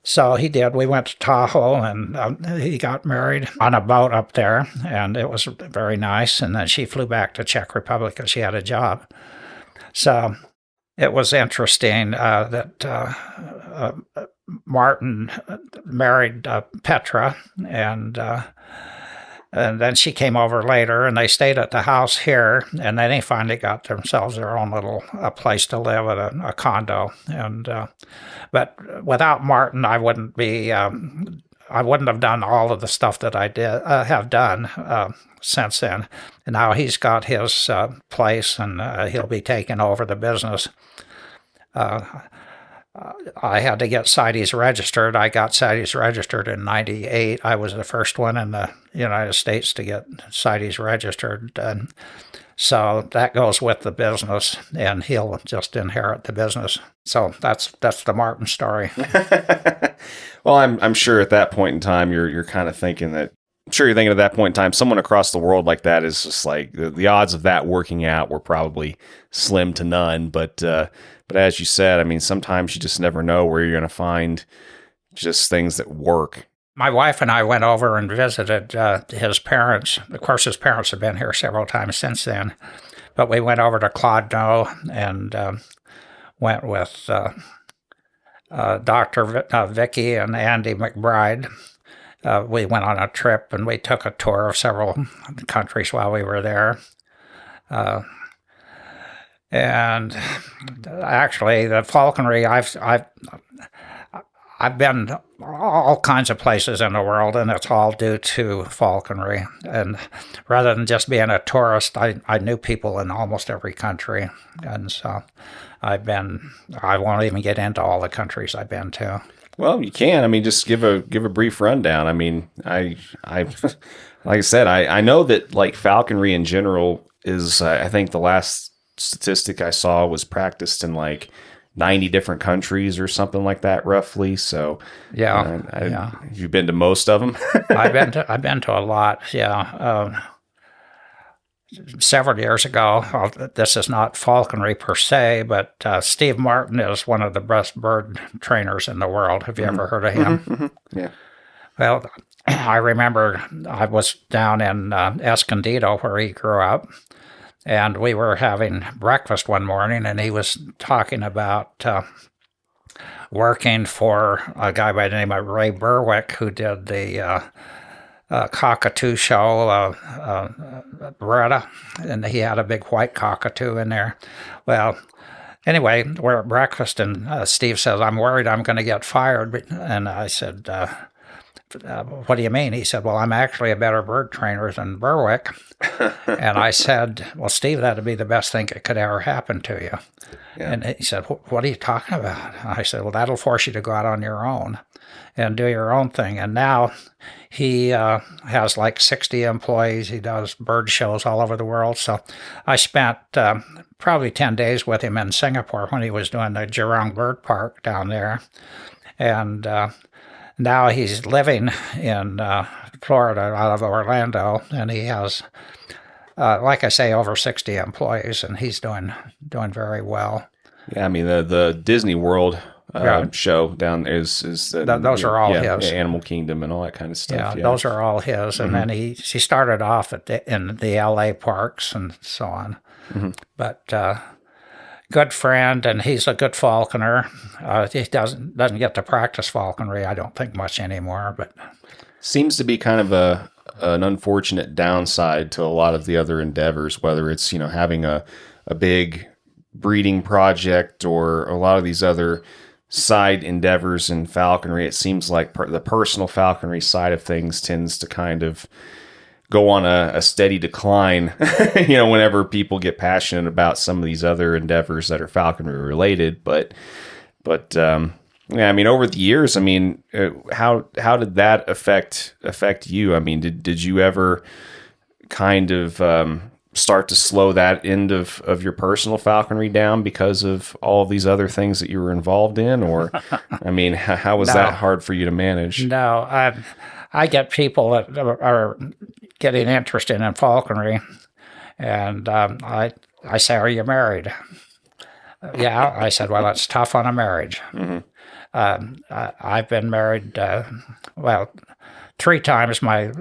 So he did. We went to Tahoe, and he got married on a boat up there, and it was very nice. And then she flew back to Czech Republic because she had a job. So it was interesting that Martin married Petra, and then she came over later, and they stayed at the house here, and then they finally got themselves their own little place to live at a condo. And but without Martin, I wouldn't have done all of the stuff that I have done since then. And now he's got his place, and he'll be taking over the business. I had to get CITES registered. I got CITES registered in '98. I was the first one in the United States to get CITES registered. And so that goes with the business, and he'll just inherit the business. So that's the Martin story. Well, I'm sure at that point in time, you're kind of thinking that. I'm sure you're thinking at that point in time, someone across the world like that is just like the odds of that working out were probably slim to none. But as you said, I mean, sometimes you just never know where you're going to find just things that work. My wife and I went over and visited his parents. Of course, his parents have been here several times since then. But we went over to Clodno and went with Dr. Vicky and Andy McBride. We went on a trip and we took a tour of several countries while we were there. And actually, the falconry, I've been all kinds of places in the world, and it's all due to falconry. And rather than just being a tourist, I knew people in almost every country. And so I won't even get into all the countries I've been to. Well, you can. I mean, just give a brief rundown. I mean, I like I said, I know that like falconry in general is, I think the last statistic I saw was practiced in like 90 different countries or something like that, roughly. So yeah, you've been to most of them. I've been to a lot. Yeah. Several years ago, this is not falconry per se, but Steve Martin is one of the best bird trainers in the world. Have you ever heard of him? Mm-hmm. Yeah. Well, I remember I was down in Escondido where he grew up, and we were having breakfast one morning, and he was talking about working for a guy by the name of Ray Berwick, who did the cockatoo show, Beretta, and he had a big white cockatoo in there. Well, anyway, we're at breakfast, and Steve says, "I'm worried I'm going to get fired." And I said, "What do you mean?" He said, "Well, I'm actually a better bird trainer than Berwick." And I said, "Well, Steve, that'd be the best thing that could ever happen to you." Yeah. And he said, "What are you talking about?" I said, "Well, that'll force you to go out on your own and do your own thing." And now he has like 60 employees. He does bird shows all over the world. So I spent probably 10 days with him in Singapore when he was doing the Jurong Bird Park down there. And now he's living in Florida out of Orlando, and he has, like I say, over 60 employees, and he's doing very well. Yeah, I mean, the Disney World show down there is those are all his. Animal Kingdom and all that kind of stuff. Yeah, those are all his. And then he started off in the LA parks and so on. Mm-hmm. But good friend, and he's a good falconer. He doesn't get to practice falconry, I don't think, much anymore. But seems to be kind of an unfortunate downside to a lot of the other endeavors, whether it's having a big breeding project or a lot of these other side endeavors in falconry. It seems like the personal falconry side of things tends to kind of go on a steady decline, whenever people get passionate about some of these other endeavors that are falconry related. But yeah, I mean, over the years, I mean, how did that affect you? I mean, did you ever kind of start to slow that end of your personal falconry down because of all of these other things that you were involved in? Or, I mean, how was that hard for you to manage? No, I get people that are getting interested in falconry, and I say, "Are you married?" Yeah, I said, "Well, it's tough on a marriage." Mm-hmm. I've been married, 3 times. My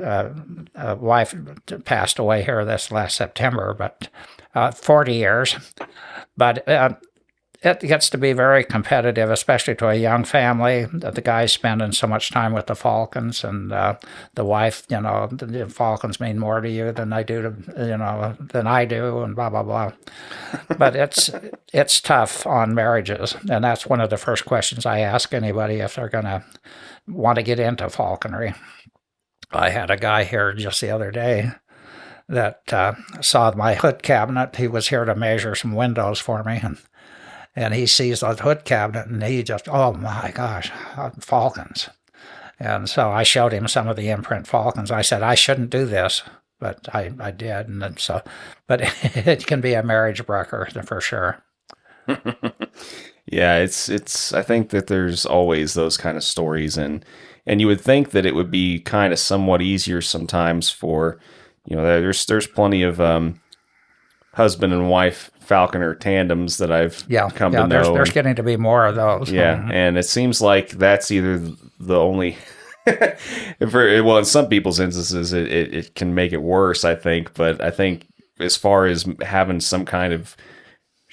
wife passed away here this last September, but 40 years. But it gets to be very competitive, especially to a young family. The guy's spending so much time with the falcons, and the wife, the falcons mean more to you than I do than I do, and blah blah blah. But it's tough on marriages, and that's one of the first questions I ask anybody if they're going to want to get into falconry. I had a guy here just the other day that saw my hood cabinet. He was here to measure some windows for me, and he sees the hood cabinet, and he just, "Oh my gosh, falcons." And so I showed him some of the imprint falcons. I said, "I shouldn't do this," but I did. And then but it can be a marriage breaker for sure. Yeah, it's. I think that there's always those kind of stories, and you would think that it would be kind of somewhat easier sometimes for, there's plenty of husband and wife falconer tandems that I've come to know. There's getting to be more of those. Yeah, and it seems like that's either the only. Well, in some people's instances, it can make it worse, I think. But I think as far as having some kind of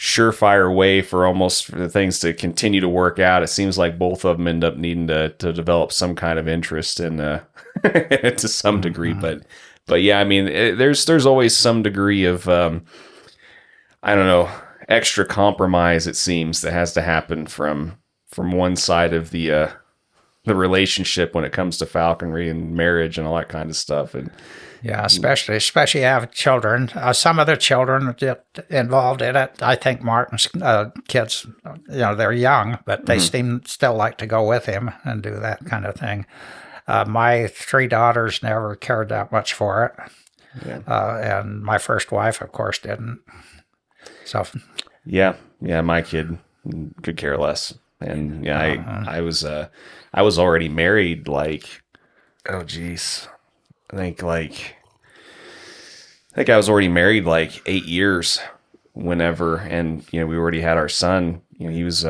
surefire way for the things to continue to work out. It seems like both of them end up needing to develop some kind of interest in to some degree. But yeah, I mean, there's always some degree of I don't know, extra compromise, it seems, that has to happen from one side of the relationship when it comes to falconry and marriage and all that kind of stuff. And yeah, especially have children. Some of the children get involved in it. I think Martin's kids, they're young, but they still like to go with him and do that kind of thing. My 3 daughters never cared that much for it. Yeah. And my first wife, of course, didn't. So, yeah, my kid could care less. And yeah, I was already married, like, oh geez, I think I was already married like 8 years whenever, and we already had our son. He was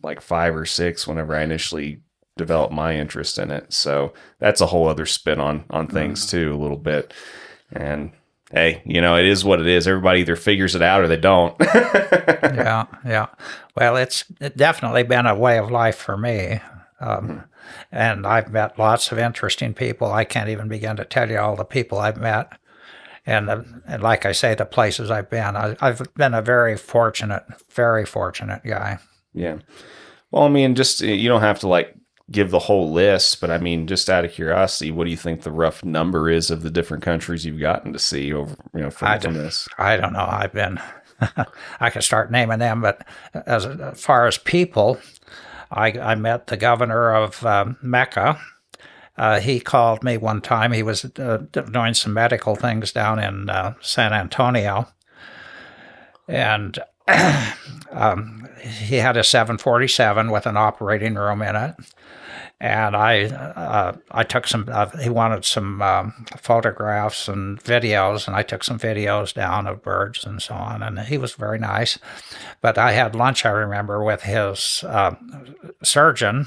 like 5 or 6 whenever I initially developed my interest in it. So that's a whole other spin on things too, a little bit. And hey, it is what it is. Everybody either figures it out or they don't. Yeah. Well, it's definitely been a way of life for me. And I've met lots of interesting people. I can't even begin to tell you all the people I've met. And like I say, the places I've been. I've been a very fortunate guy. Yeah. Well, I mean, just, you don't have to like give the whole list, but I mean, just out of curiosity, what do you think the rough number is of the different countries you've gotten to see over, from this? I don't know. I've been, I could start naming them, but as far as people, I met the governor of Mecca. He called me one time. He was doing some medical things down in San Antonio, and he had a 747 with an operating room in it. And I took some. He wanted some photographs and videos, and I took some videos down of birds and so on. And he was very nice. But I had lunch, I remember, with his surgeon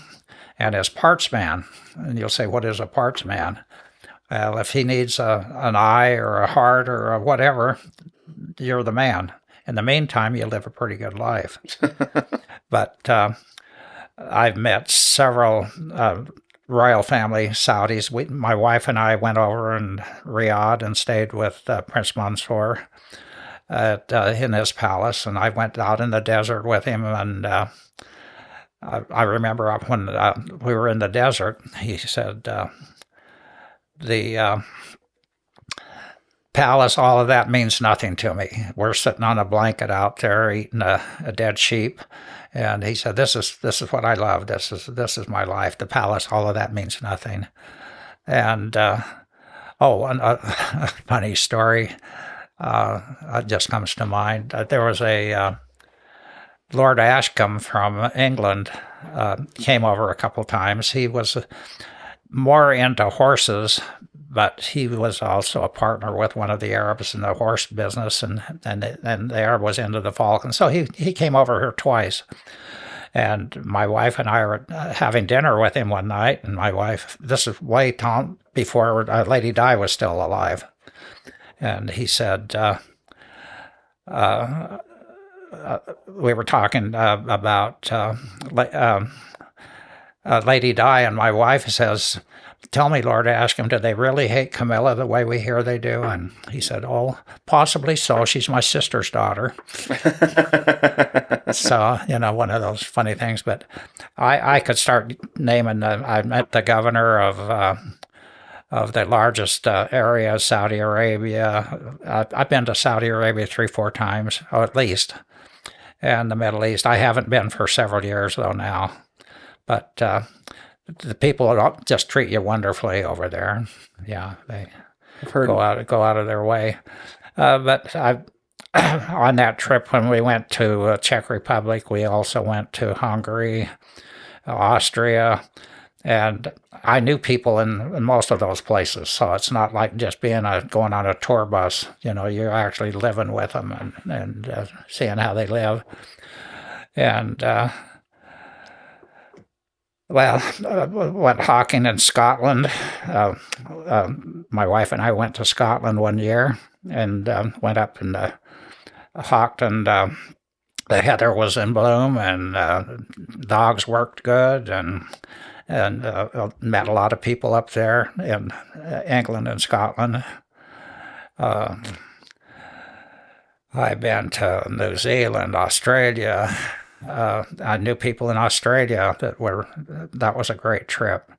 and his parts man. And you'll say, what is a parts man? Well, if he needs an eye or a heart or a whatever, you're the man. In the meantime, you live a pretty good life. But I've met several royal family Saudis. My wife and I went over in Riyadh and stayed with Prince Mansour in his palace, and I went out in the desert with him. And I remember when we were in the desert, he said, the palace, all of that means nothing to me. We're sitting on a blanket out there eating a dead sheep. And he said, "This is what I love. This is my life. The palace, all of that means nothing." And a funny story just comes to mind. There was a Lord Ashcombe from England came over a couple times. He was more into horses, but he was also a partner with one of the Arabs in the horse business, and the Arab was into the falcons. So he came over here twice. And my wife and I were having dinner with him one night, and my wife, this is way before Lady Di was still alive. And he said, we were talking about Lady Di, and my wife says, "Tell me, Lord Ashcombe, do they really hate Camilla the way we hear they do?" And he said, "Oh, possibly so. She's my sister's daughter." So, one of those funny things. But I could start naming. I met the governor of the largest area, Saudi Arabia. I've been to Saudi Arabia 3-4 times, or at least, and the Middle East. I haven't been for several years, though, now. But the people just treat you wonderfully over there. Yeah, they go out of their way. But on that trip when we went to Czech Republic, we also went to Hungary, Austria, and I knew people in most of those places. So it's not like just going on a tour bus. You're actually living with them and seeing how they live. And went hawking in Scotland. My wife and I went to Scotland one year and went up and hawked and the heather was in bloom, and dogs worked good, and met a lot of people up there in England and Scotland. I've been to New Zealand, Australia. I knew people in Australia that was a great trip.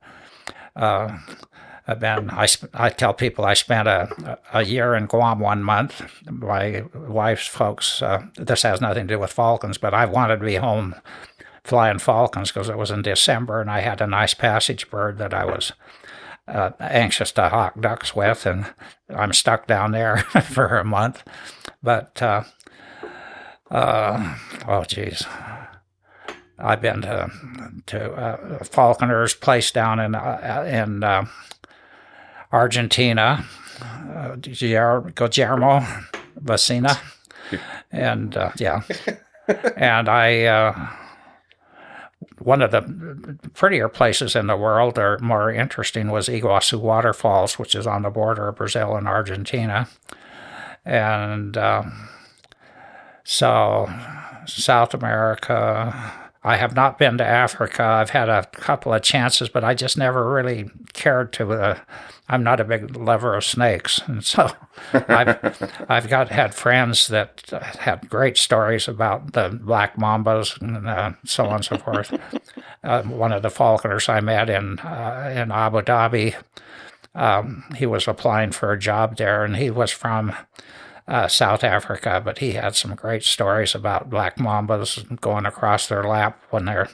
I tell people I spent a year in Guam 1 month. My wife's folks, this has nothing to do with falcons, but I wanted to be home flying falcons because it was in December, and I had a nice passage bird that I was anxious to hawk ducks with, and I'm stuck down there for a month. But, oh geez. I've been to Falconer's place down in Argentina, Guillermo Vecina, and yeah, and one of the prettier places in the world, or more interesting, was Iguazu Waterfalls, which is on the border of Brazil and Argentina, and so South America. I have not been to Africa. I've had a couple of chances, but I just never really cared to. I'm not a big lover of snakes, and so I've had friends that had great stories about the black mambas and so on and so forth. One of the falconers I met in Abu Dhabi, he was applying for a job there, and he was from South Africa, but he had some great stories about black mambas going across their lap when they're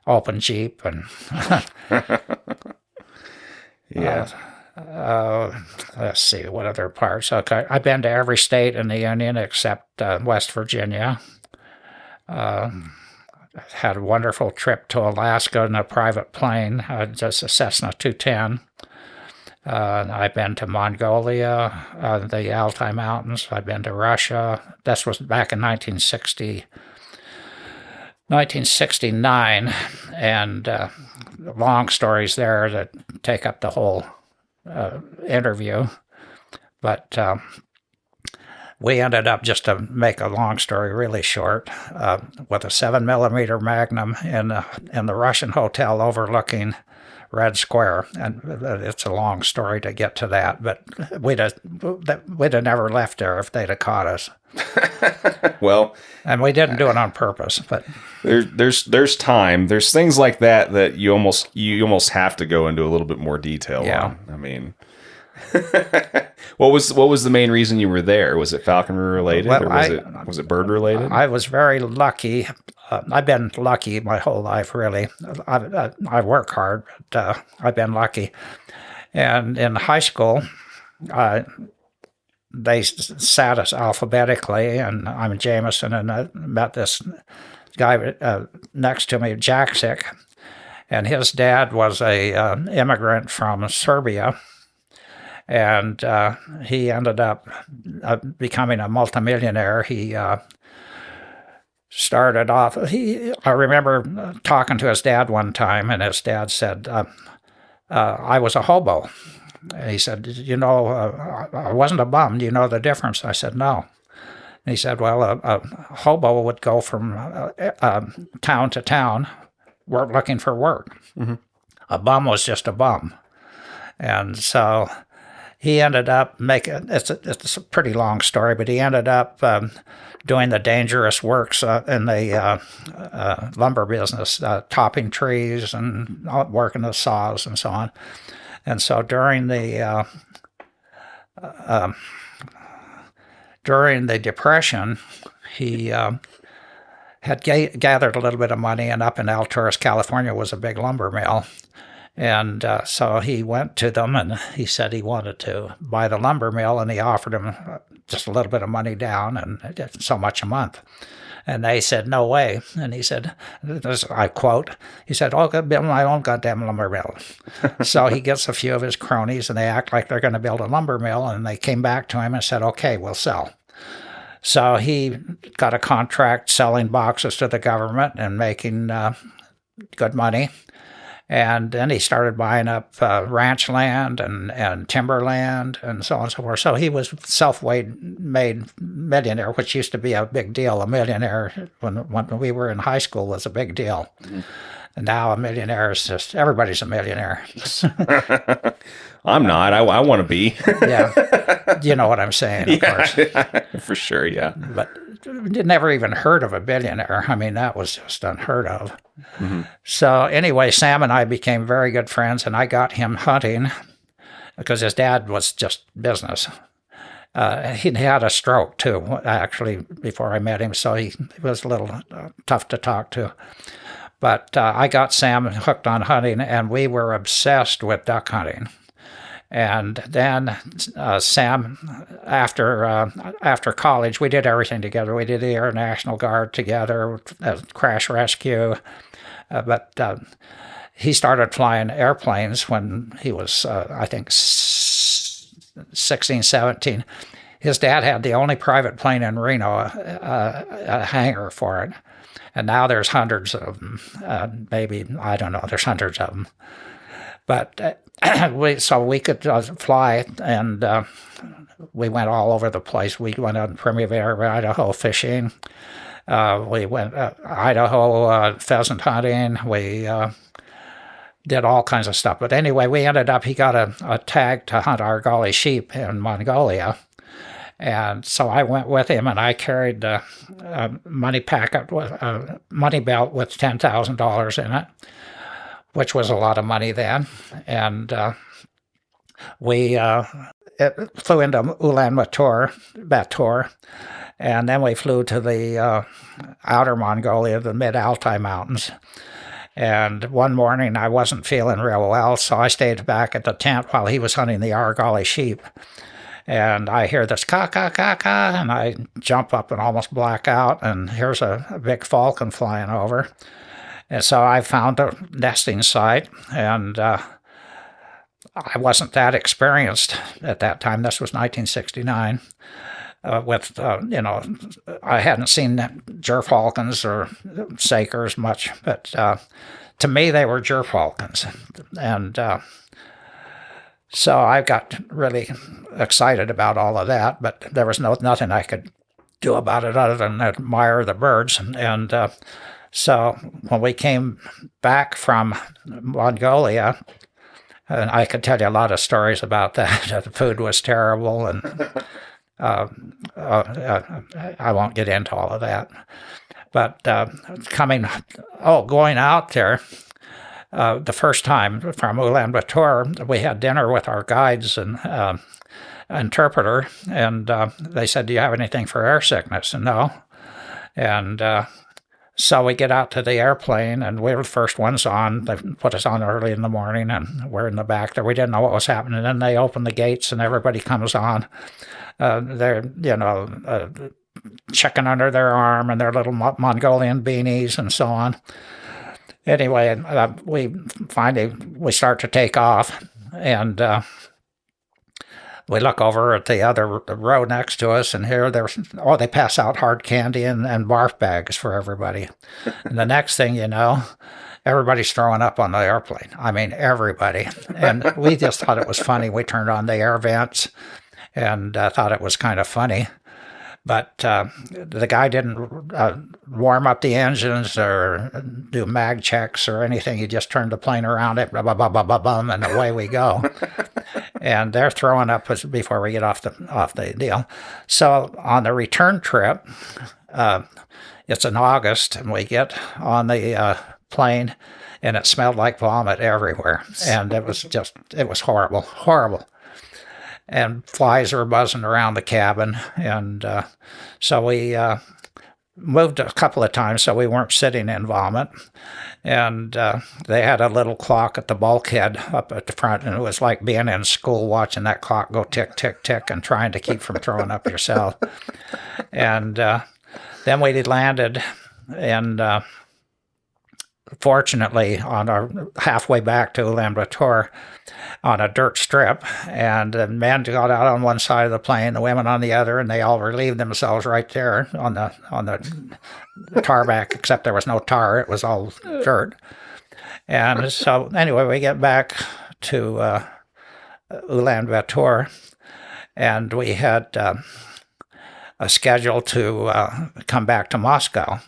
open jeep, and yeah. Let's see, what other parts? Okay, I've been to every state in the Union except West Virginia. Had a wonderful trip to Alaska in a private plane, just a Cessna 210. I've been to Mongolia, the Altai Mountains. I've been to Russia. This was back in 1969, and long stories there that take up the whole interview. But we ended up, just to make a long story really short, with a 7mm Magnum in the Russian hotel overlooking Red Square, and it's a long story to get to that, but we'd have never left there if they'd have caught us. Well, and we didn't do it on purpose, but there's time. There's things like that you almost have to go into a little bit more detail on. I mean, what was the main reason you were there? Was it falconry related, or was it bird related? I was very lucky. I've been lucky my whole life, really. I work hard, but I've been lucky. And in high school, they sat us alphabetically, and I'm Jamieson, and I met this guy next to me, Jaksic, and his dad was a immigrant from Serbia, and he ended up becoming a multimillionaire. He started off, I remember talking to his dad one time, and his dad said, I was a hobo. He said, I wasn't a bum. Do you know the difference? I said, no. And he said, well, a hobo would go from town to town looking for work. Mm-hmm. A bum was just a bum. And so he ended up making, it's a pretty long story, but he ended up doing the dangerous works in the lumber business, topping trees and working the saws and so on. And so during the Depression, he had gathered a little bit of money, and up in Alturas, California, was a big lumber mill. And so he went to them, and he said he wanted to buy the lumber mill, and he offered him just a little bit of money down and so much a month. And they said, no way. And he said, I quote, he said, I'll build my own goddamn lumber mill. So he gets a few of his cronies, and they act like they're going to build a lumber mill, and they came back to him and said, okay, we'll sell. So he got a contract selling boxes to the government and making good money. And then he started buying up ranch land and timberland and so on and so forth. So he was self-made millionaire, which used to be a big deal. A millionaire when we were in high school was a big deal. Mm-hmm. And now a millionaire is just, everybody's a millionaire. I'm not. I want to be. Yeah. You know what I'm saying, of course. For sure, yeah. But never even heard of a billionaire. I mean, that was just unheard of. Mm-hmm. So anyway, Sam and I became very good friends, and I got him hunting because his dad was just business. He had a stroke, too, actually, before I met him, so he was a little tough to talk to. But I got Sam hooked on hunting, and we were obsessed with duck hunting. And then Sam, after college, we did everything together. We did the Air National Guard together, crash rescue. But he started flying airplanes when he was, I think, 16, 17. His dad had the only private plane in Reno, a hangar for it. And now there's hundreds of them. Maybe, I don't know, there's hundreds of them. But so we could fly, and we went all over the place. We went on Primavera, Idaho fishing. We went Idaho pheasant hunting. We did all kinds of stuff. But anyway, we ended up, he got a tag to hunt argali sheep in Mongolia. And so I went with him, and I carried a money belt with $10,000 in it, which was a lot of money then. And we flew into Ulaanbaatar, and then we flew to the outer Mongolia, the mid-Altai Mountains. And one morning I wasn't feeling real well, so I stayed back at the tent while he was hunting the argali sheep. And I hear this caw, and I jump up and almost black out, and here's a big falcon flying over. And so I found a nesting site, and I wasn't that experienced at that time. This was 1969. I hadn't seen gerfalcons or sakers much, but to me they were gerfalcons. And so I got really excited about all of that, but there was nothing I could do about it other than admire the birds. And so when we came back from Mongolia, and I could tell you a lot of stories about that. The food was terrible, and I won't get into all of that. But going out there, the first time from Ulaanbaatar, we had dinner with our guides and interpreter, and they said, "Do you have anything for air sickness?" And no. And so we get out to the airplane, and we were the first ones on. They put us on early in the morning, and we're in the back there. We didn't know what was happening. And then they open the gates, and everybody comes on. They're, checking under their arm and their little Mongolian beanies and so on. Anyway, we start to take off, and we look over at the other row next to us, and here they pass out hard candy and barf bags for everybody. And the next thing you know, everybody's throwing up on the airplane. I mean, everybody. And we just thought it was funny. We turned on the air vents and thought it was kind of funny. But the guy didn't warm up the engines or do mag checks or anything. He just turned the plane around, and away we go. And they're throwing up before we get off the deal. So on the return trip, it's in August, and we get on the plane, and it smelled like vomit everywhere. And it was horrible. And flies were buzzing around the cabin. And so we moved a couple of times so we weren't sitting in vomit. And they had a little clock at the bulkhead up at the front, and it was like being in school watching that clock go tick, tick, tick, and trying to keep from throwing up yourself. And then we landed, and fortunately, on our halfway back to Ulaanbaatar, on a dirt strip, and the men got out on one side of the plane, the women on the other, and they all relieved themselves right there on the tarmac, except there was no tar, it was all dirt. And so anyway, we get back to Ulaanbaatar, and we had a schedule to come back to Moscow.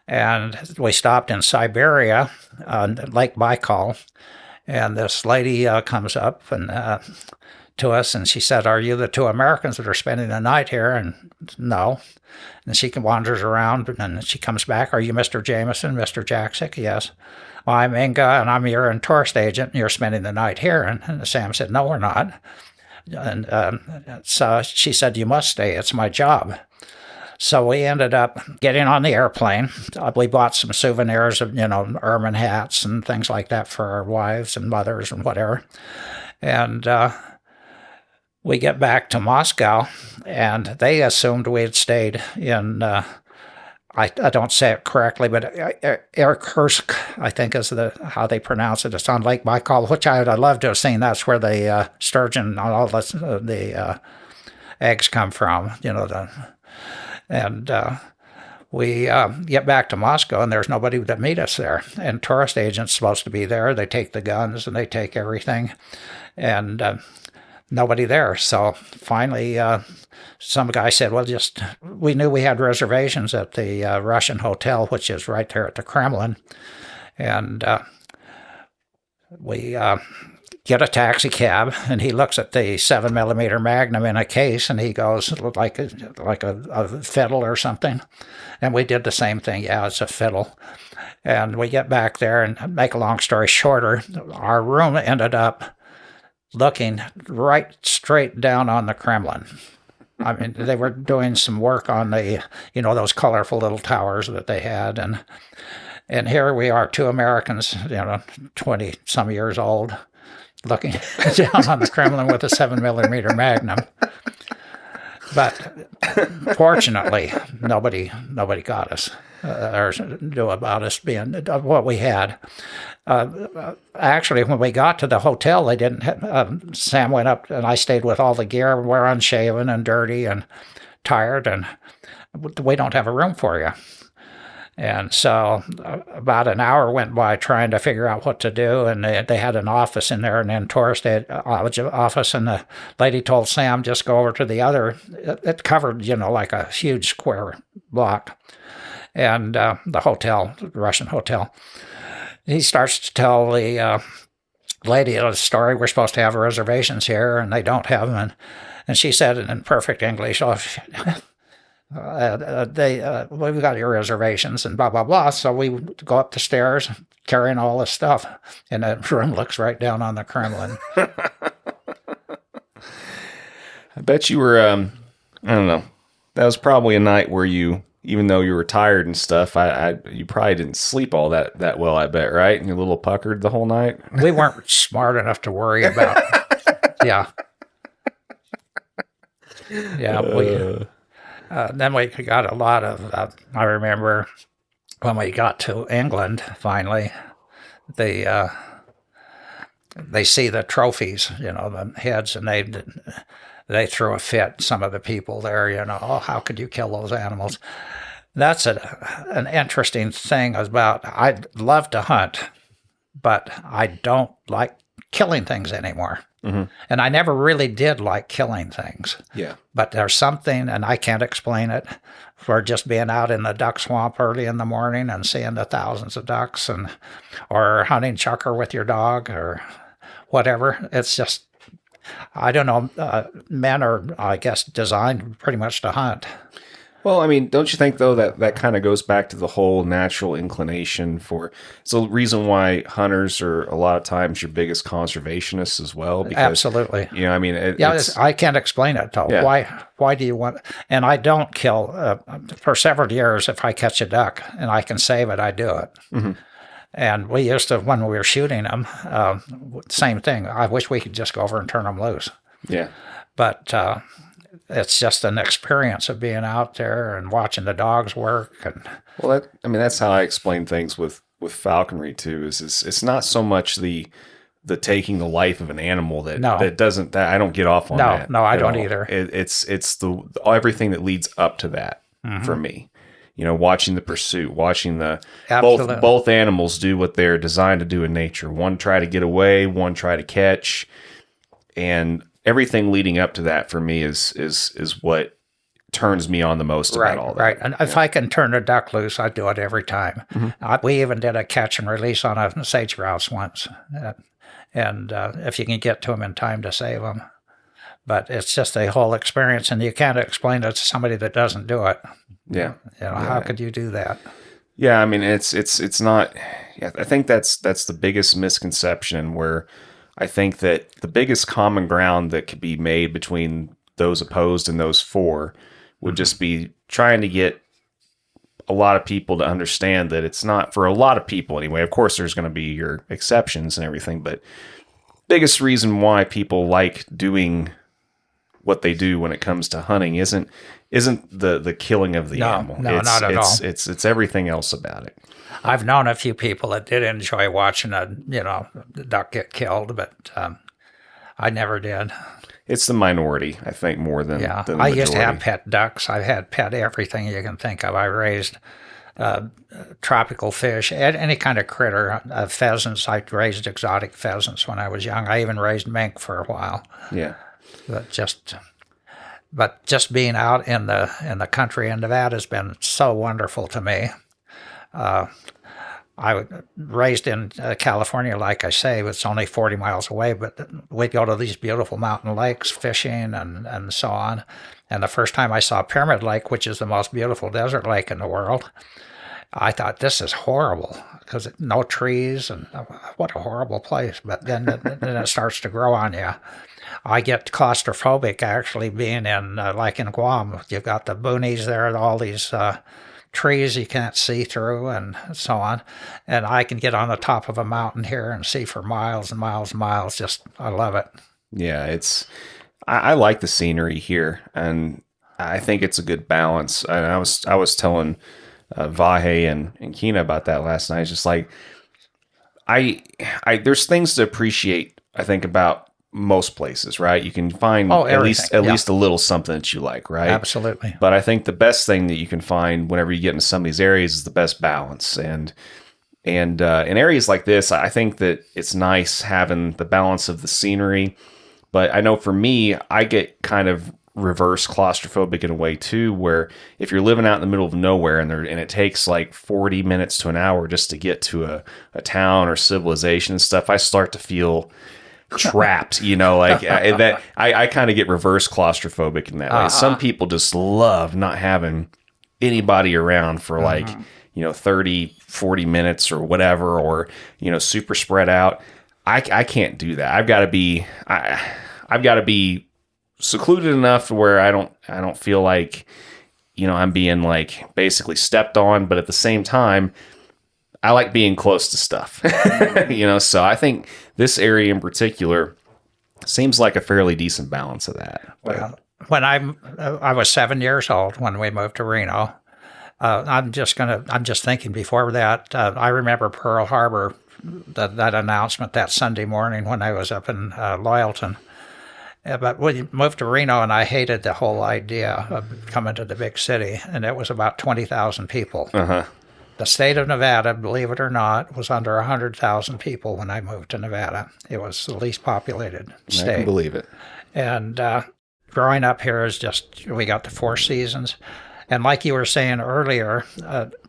And we stopped in Siberia on Lake Baikal, and this lady comes up and to us, and she said, "Are you the two Americans that are spending the night here?" And no. And she wanders around, and she comes back. "Are you Mr. Jamieson, Mr. Jaksic?" "Yes." "Well, I'm Inga, and I'm your tourist agent, and you're spending the night here." And Sam said, "No, we're not." And so she said, "You must stay. It's my job." So we ended up getting on the airplane. We bought some souvenirs of, ermine hats and things like that for our wives and mothers and whatever. And we get back to Moscow, and they assumed we had stayed in, I don't say it correctly, but Irkutsk, I think is how they pronounce it. It's on Lake Baikal, which I'd love to have seen. That's where the sturgeon and all the eggs come from, And we get back to Moscow, and there's nobody to meet us there. And tourist agents supposed to be there. They take the guns and they take everything, and nobody there. So finally, some guy said, "Well, we knew we had reservations at the Russian hotel, which is right there at the Kremlin." And we get a taxi cab, and he looks at the 7mm Magnum in a case, and he goes, like a fiddle or something. And we did the same thing. "Yeah, it's a fiddle." And we get back there, and make a long story shorter, our room ended up looking right straight down on the Kremlin. I mean, they were doing some work on the, those colorful little towers that they had. And here we are, two Americans, 20-some years old, looking down on the Kremlin with a 7mm Magnum. But fortunately, nobody got us or knew about us being what we had. Actually, when we got to the hotel, they didn't. Sam went up, and I stayed with all the gear. We're unshaven and dirty and tired, and we don't have a room for you. And so about an hour went by trying to figure out what to do, and they had an office in there, and then tourist office, and the lady told Sam, "Just go over to the other." It covered, like a huge square block, and the hotel, the Russian hotel. He starts to tell the lady a story. "We're supposed to have reservations here, and they don't have them." And she said in perfect English, "Oh, we've got your reservations," and blah, blah, blah. So we go up the stairs carrying all this stuff, and the room looks right down on the Kremlin. I bet you were, I don't know, that was probably a night where you, even though you were tired and stuff, you probably didn't sleep all that well, I bet, right? And you're a little puckered the whole night? We weren't smart enough to worry about. Yeah. Yeah, then we got a lot of, I remember when we got to England, finally, they see the trophies, the heads, and they threw a fit, some of the people there, "Oh, how could you kill those animals?" That's an interesting thing about, I love to hunt, but I don't like killing things anymore. Mm-hmm. And I never really did like killing things. Yeah. But there's something, and I can't explain it, for just being out in the duck swamp early in the morning and seeing the thousands of ducks, or hunting chukar with your dog or whatever. It's just, I don't know, men are, I guess, designed pretty much to hunt. Well, I mean, don't you think, though, that kind of goes back to the whole natural inclination for... It's the reason why hunters are a lot of times your biggest conservationists as well. Because, absolutely. I mean... I can't explain it, though. Yeah. Why do you want... And I don't kill... for several years, if I catch a duck and I can save it, I do it. Mm-hmm. And we used to, when we were shooting them, same thing. I wish we could just go over and turn them loose. Yeah. But... it's just an experience of being out there and watching the dogs work. And well, that's how I explain things with falconry too. Is it's not so much the taking the life of an animal that I don't get off on that. No, I don't either. It's the everything that leads up to that for me. watching the pursuit, watching the both animals do what they're designed to do in nature. One try to get away, one try to catch, and everything leading up to that for me is what turns me on the most about all that. Right. And if I can turn a duck loose, I do it every time. We even did a catch and release on a sage grouse once, and if you can get to them in time to save them. But it's just a whole experience, and you can't explain it to somebody that doesn't do it. Yeah. How could you do that? Yeah, I mean, it's not. Yeah, I think that's the biggest misconception, where I think that the biggest common ground that could be made between those opposed and those for would just be trying to get a lot of people to understand that it's not, for a lot of people anyway. Of course, there's going to be your exceptions and everything, but biggest reason why people like doing what they do when it comes to hunting isn't the killing of the animal. No, not at all. It's everything else about it. I've known a few people that did enjoy watching a duck get killed, but I never did. It's the minority, I think, more than the majority. I used to have pet ducks. I've had pet everything you can think of. I raised tropical fish, any kind of critter, pheasants. I raised exotic pheasants when I was young. I even raised mink for a while. Yeah. But just being out in the country in Nevada has been so wonderful to me. I was raised in California, like I say, it's only 40 miles away, but we'd go to these beautiful mountain lakes fishing and so on. And the first time I saw Pyramid Lake, which is the most beautiful desert lake in the world, I thought, this is horrible, because no trees, and what a horrible place. But then it starts to grow on you. I get claustrophobic actually being in, like in Guam. You've got the boonies there, all these trees you can't see through and so on. And I can get on the top of a mountain here and see for miles and miles and miles. Just, I love it. Yeah, I like the scenery here, and I think it's a good balance. And I was telling Vahe and Kina about that last night. It's just like, there's things to appreciate, I think, about most places, right? You can find at least a little something that you like, right? Absolutely. But I think the best thing that you can find whenever you get into some of these areas is the best balance. And in areas like this, I think that it's nice having the balance of the scenery. But I know for me, I get kind of reverse claustrophobic in a way too, where if you're living out in the middle of nowhere and it takes like 40 minutes to an hour just to get to a town or civilization and stuff, I start to feel trapped, like I kind of get reverse claustrophobic in that way. Some people just love not having anybody around for 30, 40 minutes or whatever, or, super spread out. I can't do that. I've got to be secluded enough where I don't feel like, I'm being like basically stepped on, but at the same time, I like being close to stuff, so I think this area in particular seems like a fairly decent balance of that. Well, when I was 7 years old when we moved to Reno, I'm just thinking before that, I remember Pearl Harbor, that announcement that Sunday morning when I was up in Loyalton. But we moved to Reno, and I hated the whole idea of coming to the big city, and it was about 20,000 people. The state of Nevada, believe it or not, was under 100,000 people when I moved to Nevada. It was the least populated state. I can believe it. And growing up here is just, we got the four seasons. And like you were saying earlier,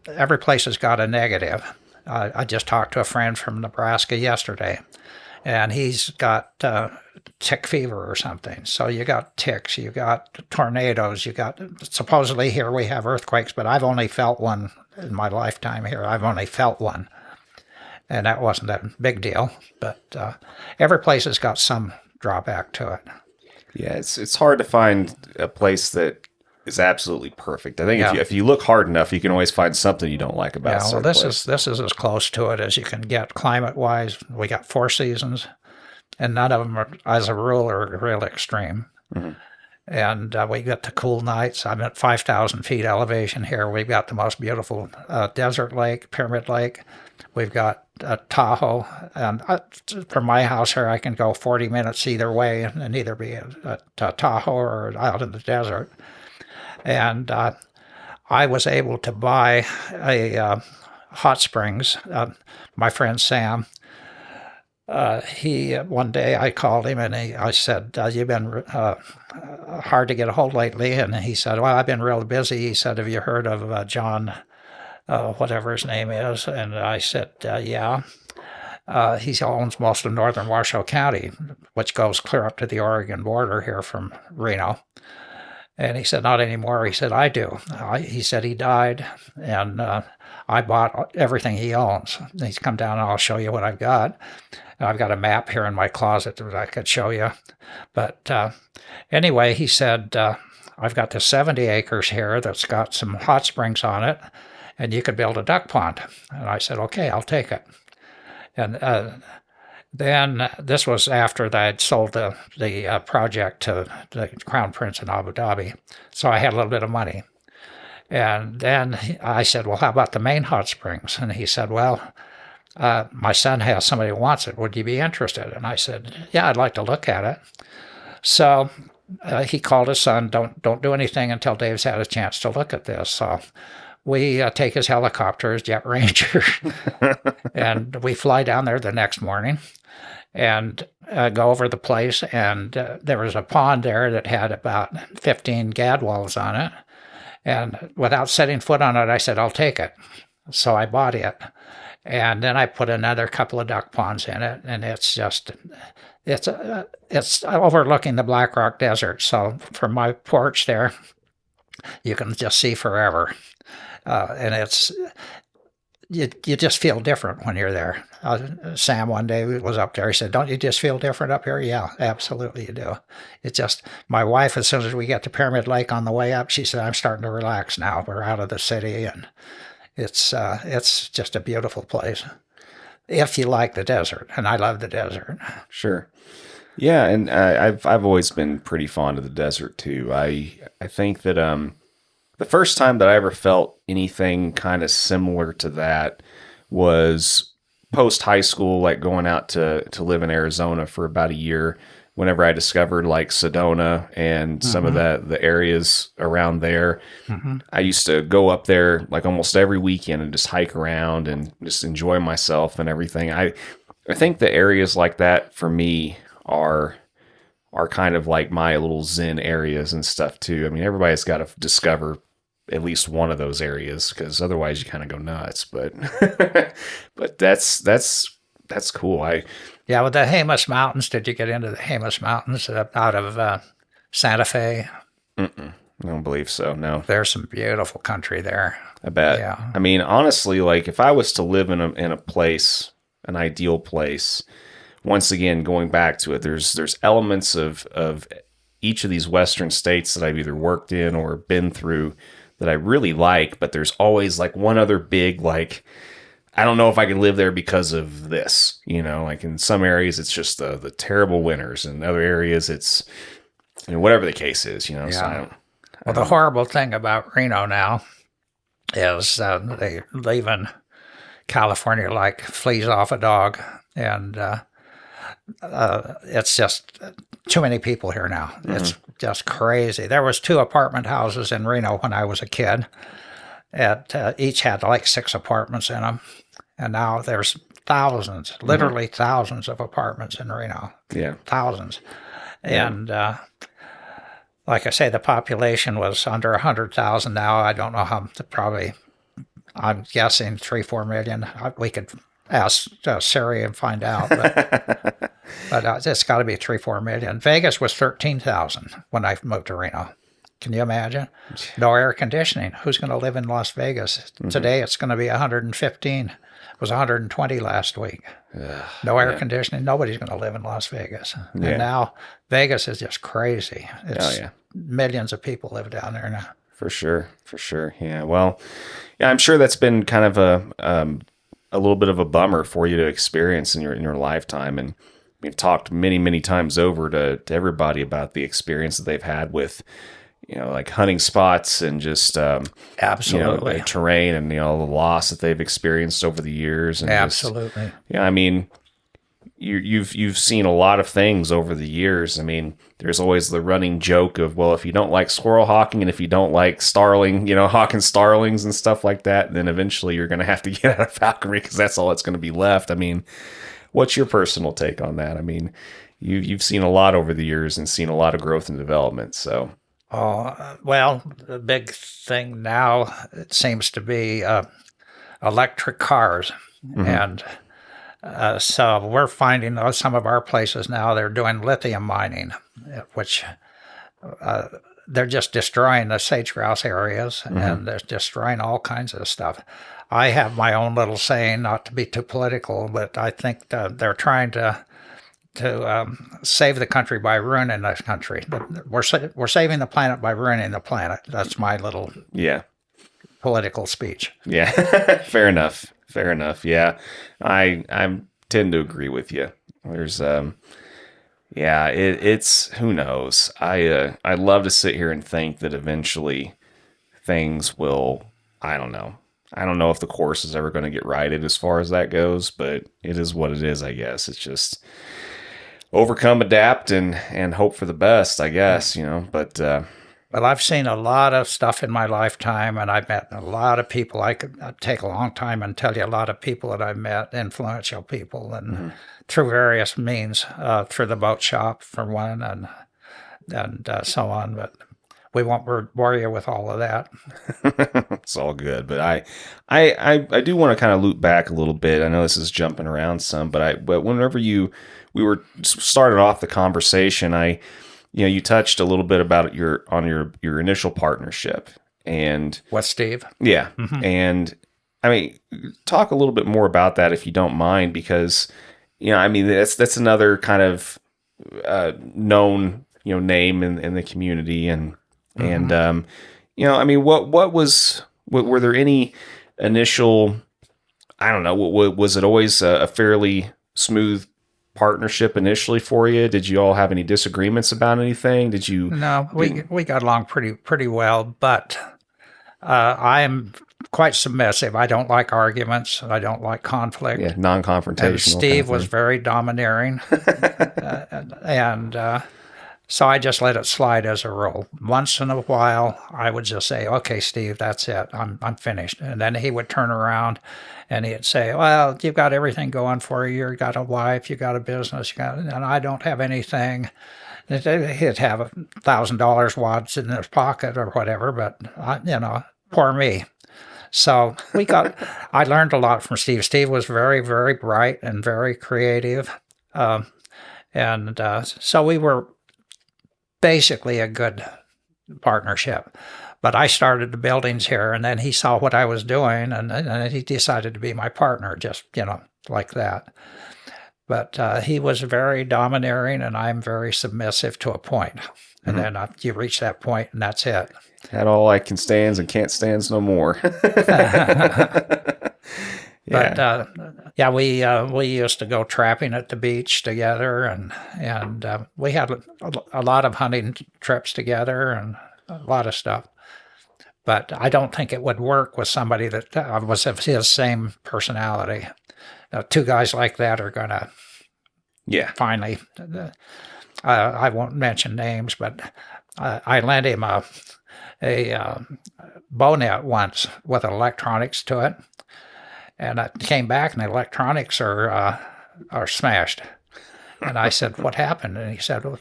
every place has got a negative. I just talked to a friend from Nebraska yesterday, and he's got tick fever or something. So you got ticks, you got tornadoes, supposedly here we have earthquakes, but I've only felt one in my lifetime here. I've only felt one, and that wasn't a big deal. But every place has got some drawback to it. Yeah, it's hard to find a place that is absolutely perfect. I think if you look hard enough, you can always find something you don't like about. Yeah, well, this is as close to it as you can get climate-wise. We got four seasons, and none of them, as a rule, are real extreme. And we get the cool nights. I'm at 5,000 feet elevation here. We've got the most beautiful desert lake, Pyramid Lake. We've got Tahoe. And from my house here, I can go 40 minutes either way and either be at Tahoe or out in the desert. And I was able to buy a hot springs. My friend Sam, he one day I called him and I said, "You've been hard to get a hold lately." And he said, "Well, I've been real busy." He said, "Have you heard of John, whatever his name is?" And I said, "Yeah." He owns most of northern Washoe County, which goes clear up to the Oregon border here from Reno. And he said, "Not anymore." He said, "I do." He said he died, and I bought everything he owns. And he's come down, and I'll show you what I've got. And I've got a map here in my closet that I could show you. But anyway, he said, "I've got this 70 acres here that's got some hot springs on it, and you could build a duck pond." And I said, "Okay, I'll take it." And then this was after I'd sold the project to the Crown Prince in Abu Dhabi. So I had a little bit of money. And then I said, "Well, how about the main hot springs?" And he said, "Well, my son has somebody who wants it. Would you be interested?" And I said, "Yeah, I'd like to look at it." So he called his son, don't do anything until Dave's had a chance to look at this. So we take his helicopter, his Jet Ranger, and we fly down there the next morning and go over the place. And there was a pond there that had about 15 gadwalls on it. And without setting foot on it, I said, "I'll take it." So I bought it. And then I put another couple of duck ponds in it. And it's overlooking the Black Rock Desert. So from my porch there, you can just see forever. And it's, you just feel different when you're there. Sam one day was up there. He said, "Don't you just feel different up here?" Yeah, absolutely you do. It's just, my wife, as soon as we get to Pyramid Lake on the way up, she said, "I'm starting to relax now. We're out of the city." And it's just a beautiful place if you like the desert. And I love the desert. Sure. Yeah, and I've always been pretty fond of the desert too. I think that the first time that I ever felt anything kind of similar to that was post high school, like going out to live in Arizona for about a year. Whenever I discovered like Sedona and some of the areas around there, I used to go up there like almost every weekend and just hike around and just enjoy myself and everything. I think the areas like that for me are kind of like my little zen areas and stuff too. I mean, everybody's got to discover at least one of those areas, because otherwise you kind of go nuts. But but that's cool. Yeah, with the Jemez Mountains, did you get into the Jemez Mountains out of Santa Fe? I don't believe so, no. There's some beautiful country there. I bet. Yeah. I mean, honestly, like if I was to live in a place, an ideal place, once again, going back to it, there's elements of each of these Western states that I've either worked in or been through that I really like, but there's always like one other big, like, I don't know if I could live there because of this, like in some areas it's just the terrible winters, and other areas it's, whatever the case is, Yeah. So Well, the horrible thing about Reno now is they leaving California like fleas off a dog, and it's just too many people here now. It's just crazy. There was 2 apartment houses in Reno when I was a kid. Each had like 6 apartments in them, and now there's thousands, literally thousands of apartments in Reno. Yeah, thousands. Yeah. And like I say, the population was under 100,000 now. I don't know how. Probably, I'm guessing 3-4 million. We could ask Siri and find out, but it's got to be 3-4 million. Vegas was 13,000 when I moved to Reno. Can you imagine? No air conditioning. Who's going to live in Las Vegas? Today it's going to be 115. It was 120 last week. No air conditioning. Nobody's going to live in Las Vegas. And now Vegas is just crazy. It's millions of people live down there now. For sure. Yeah. Well, yeah, I'm sure that's been kind of a little bit of a bummer for you to experience in your lifetime. And we've talked many times over to everybody about the experience that they've had with, like hunting spots and just absolutely the terrain and the loss that they've experienced over the years. And absolutely. I mean, you've seen a lot of things over the years. I mean, there's always the running joke of, well, if you don't like squirrel hawking and if you don't like starling, hawking starlings and stuff like that, then eventually you're going to have to get out of falconry because that's all that's going to be left. I mean, what's your personal take on that? I mean, you've seen a lot over the years and seen a lot of growth and development. So, well, the big thing now, it seems to be electric cars, and so we're finding some of our places now, they're doing lithium mining, which they're just destroying the sage-grouse areas, and they're destroying all kinds of stuff. I have my own little saying, not to be too political, but I think they're trying to save the country by ruining the country. We're saving the planet by ruining the planet. That's my little political speech. Yeah, fair enough. Yeah, I tend to agree with you. There's it's who knows. I love to sit here and think that eventually things will. I don't know. I don't know if the course is ever going to get righted as far as that goes, but it is what it is. I guess it's just overcome, adapt, and hope for the best. I guess but. Well, I've seen a lot of stuff in my lifetime, and I've met a lot of people. I could take a long time and tell you a lot of people that I've met, influential people, and through various means, through the boat shop, for one, and so on. But we won't bore you with all of that. It's all good. But I do want to kind of loop back a little bit. I know this is jumping around some, but whenever we were started off the conversation, you touched a little bit about your initial partnership and with Steve. Yeah. And I mean, talk a little bit more about that if you don't mind, because, I mean, that's another kind of known, name in the community. And I mean, were there any initial, I don't know, was it always a fairly smooth partnership initially for you? Did you all have any disagreements about anything? Did you? No, we got along pretty well, but I am quite submissive. I don't like arguments. I don't like conflict. Yeah, non-confrontational. And Steve was very domineering, and so I just let it slide as a rule. Once in a while, I would just say, "Okay, Steve, that's it. I'm finished." And then he would turn around and he'd say, "Well, you've got everything going for you. You've got a wife, you got a business, and I don't have anything." He'd have $1,000 wads in his pocket or whatever, but poor me. So I learned a lot from Steve. Steve was very, very bright and very creative, and so we were basically a good partnership. But I started the buildings here, and then he saw what I was doing, and he decided to be my partner, just, like that. But he was very domineering, and I'm very submissive to a point. And then you reach that point, and that's it. Had all I can stands and can't stands no more. But we used to go trapping at the beach together, and we had a lot of hunting trips together and a lot of stuff. But I don't think it would work with somebody that was of his same personality. Two guys like that are going to finally, I won't mention names, but I lent him a bow net once with electronics to it. And I came back and the electronics are smashed. And I said, "What happened?" And he said, "Well,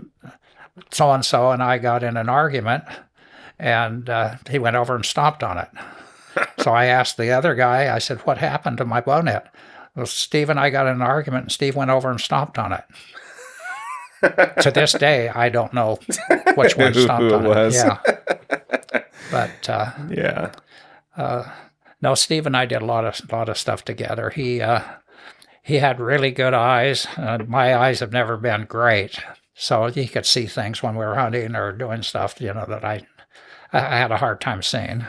so-and-so and I got in an argument, and he went over and stomped on it." So I asked the other guy, I said, "What happened to my bow net?" "Well, Steve and I got in an argument, and Steve went over and stomped on it." To this day, I don't know which one stomped on it. Yeah. But no, Steve and I did a lot of stuff together. He had really good eyes. My eyes have never been great, so he could see things when we were hunting or doing stuff, that I had a hard time seeing.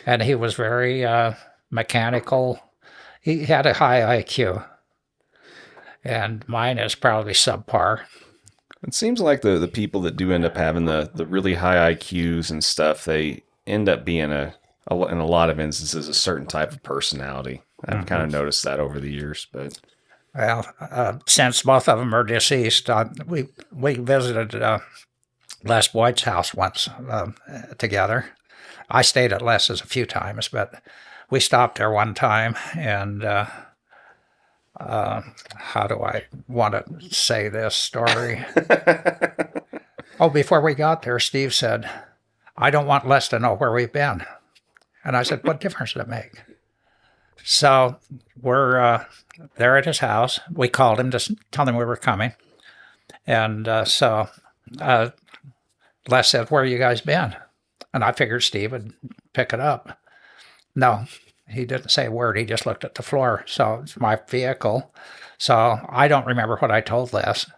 And he was very mechanical. He had a high IQ, and mine is probably subpar. It seems like the people that do end up having the really high IQs and stuff, they end up being in a lot of instances a certain type of personality. I've kind of noticed that over the years, but Well, since both of them are deceased, we visited Les Boyd's house once together. I stayed at Les's a few times, but we stopped there one time, and how do I want to say this story? Before we got there, Steve said, "I don't want Les to know where we've been." And I said, "What difference does it make?" So we're there at his house. We called him to tell him we were coming. And so Les said, "Where you guys been?" And I figured Steve would pick it up. No, he didn't say a word. He just looked at the floor. So it's my vehicle. So I don't remember what I told Les.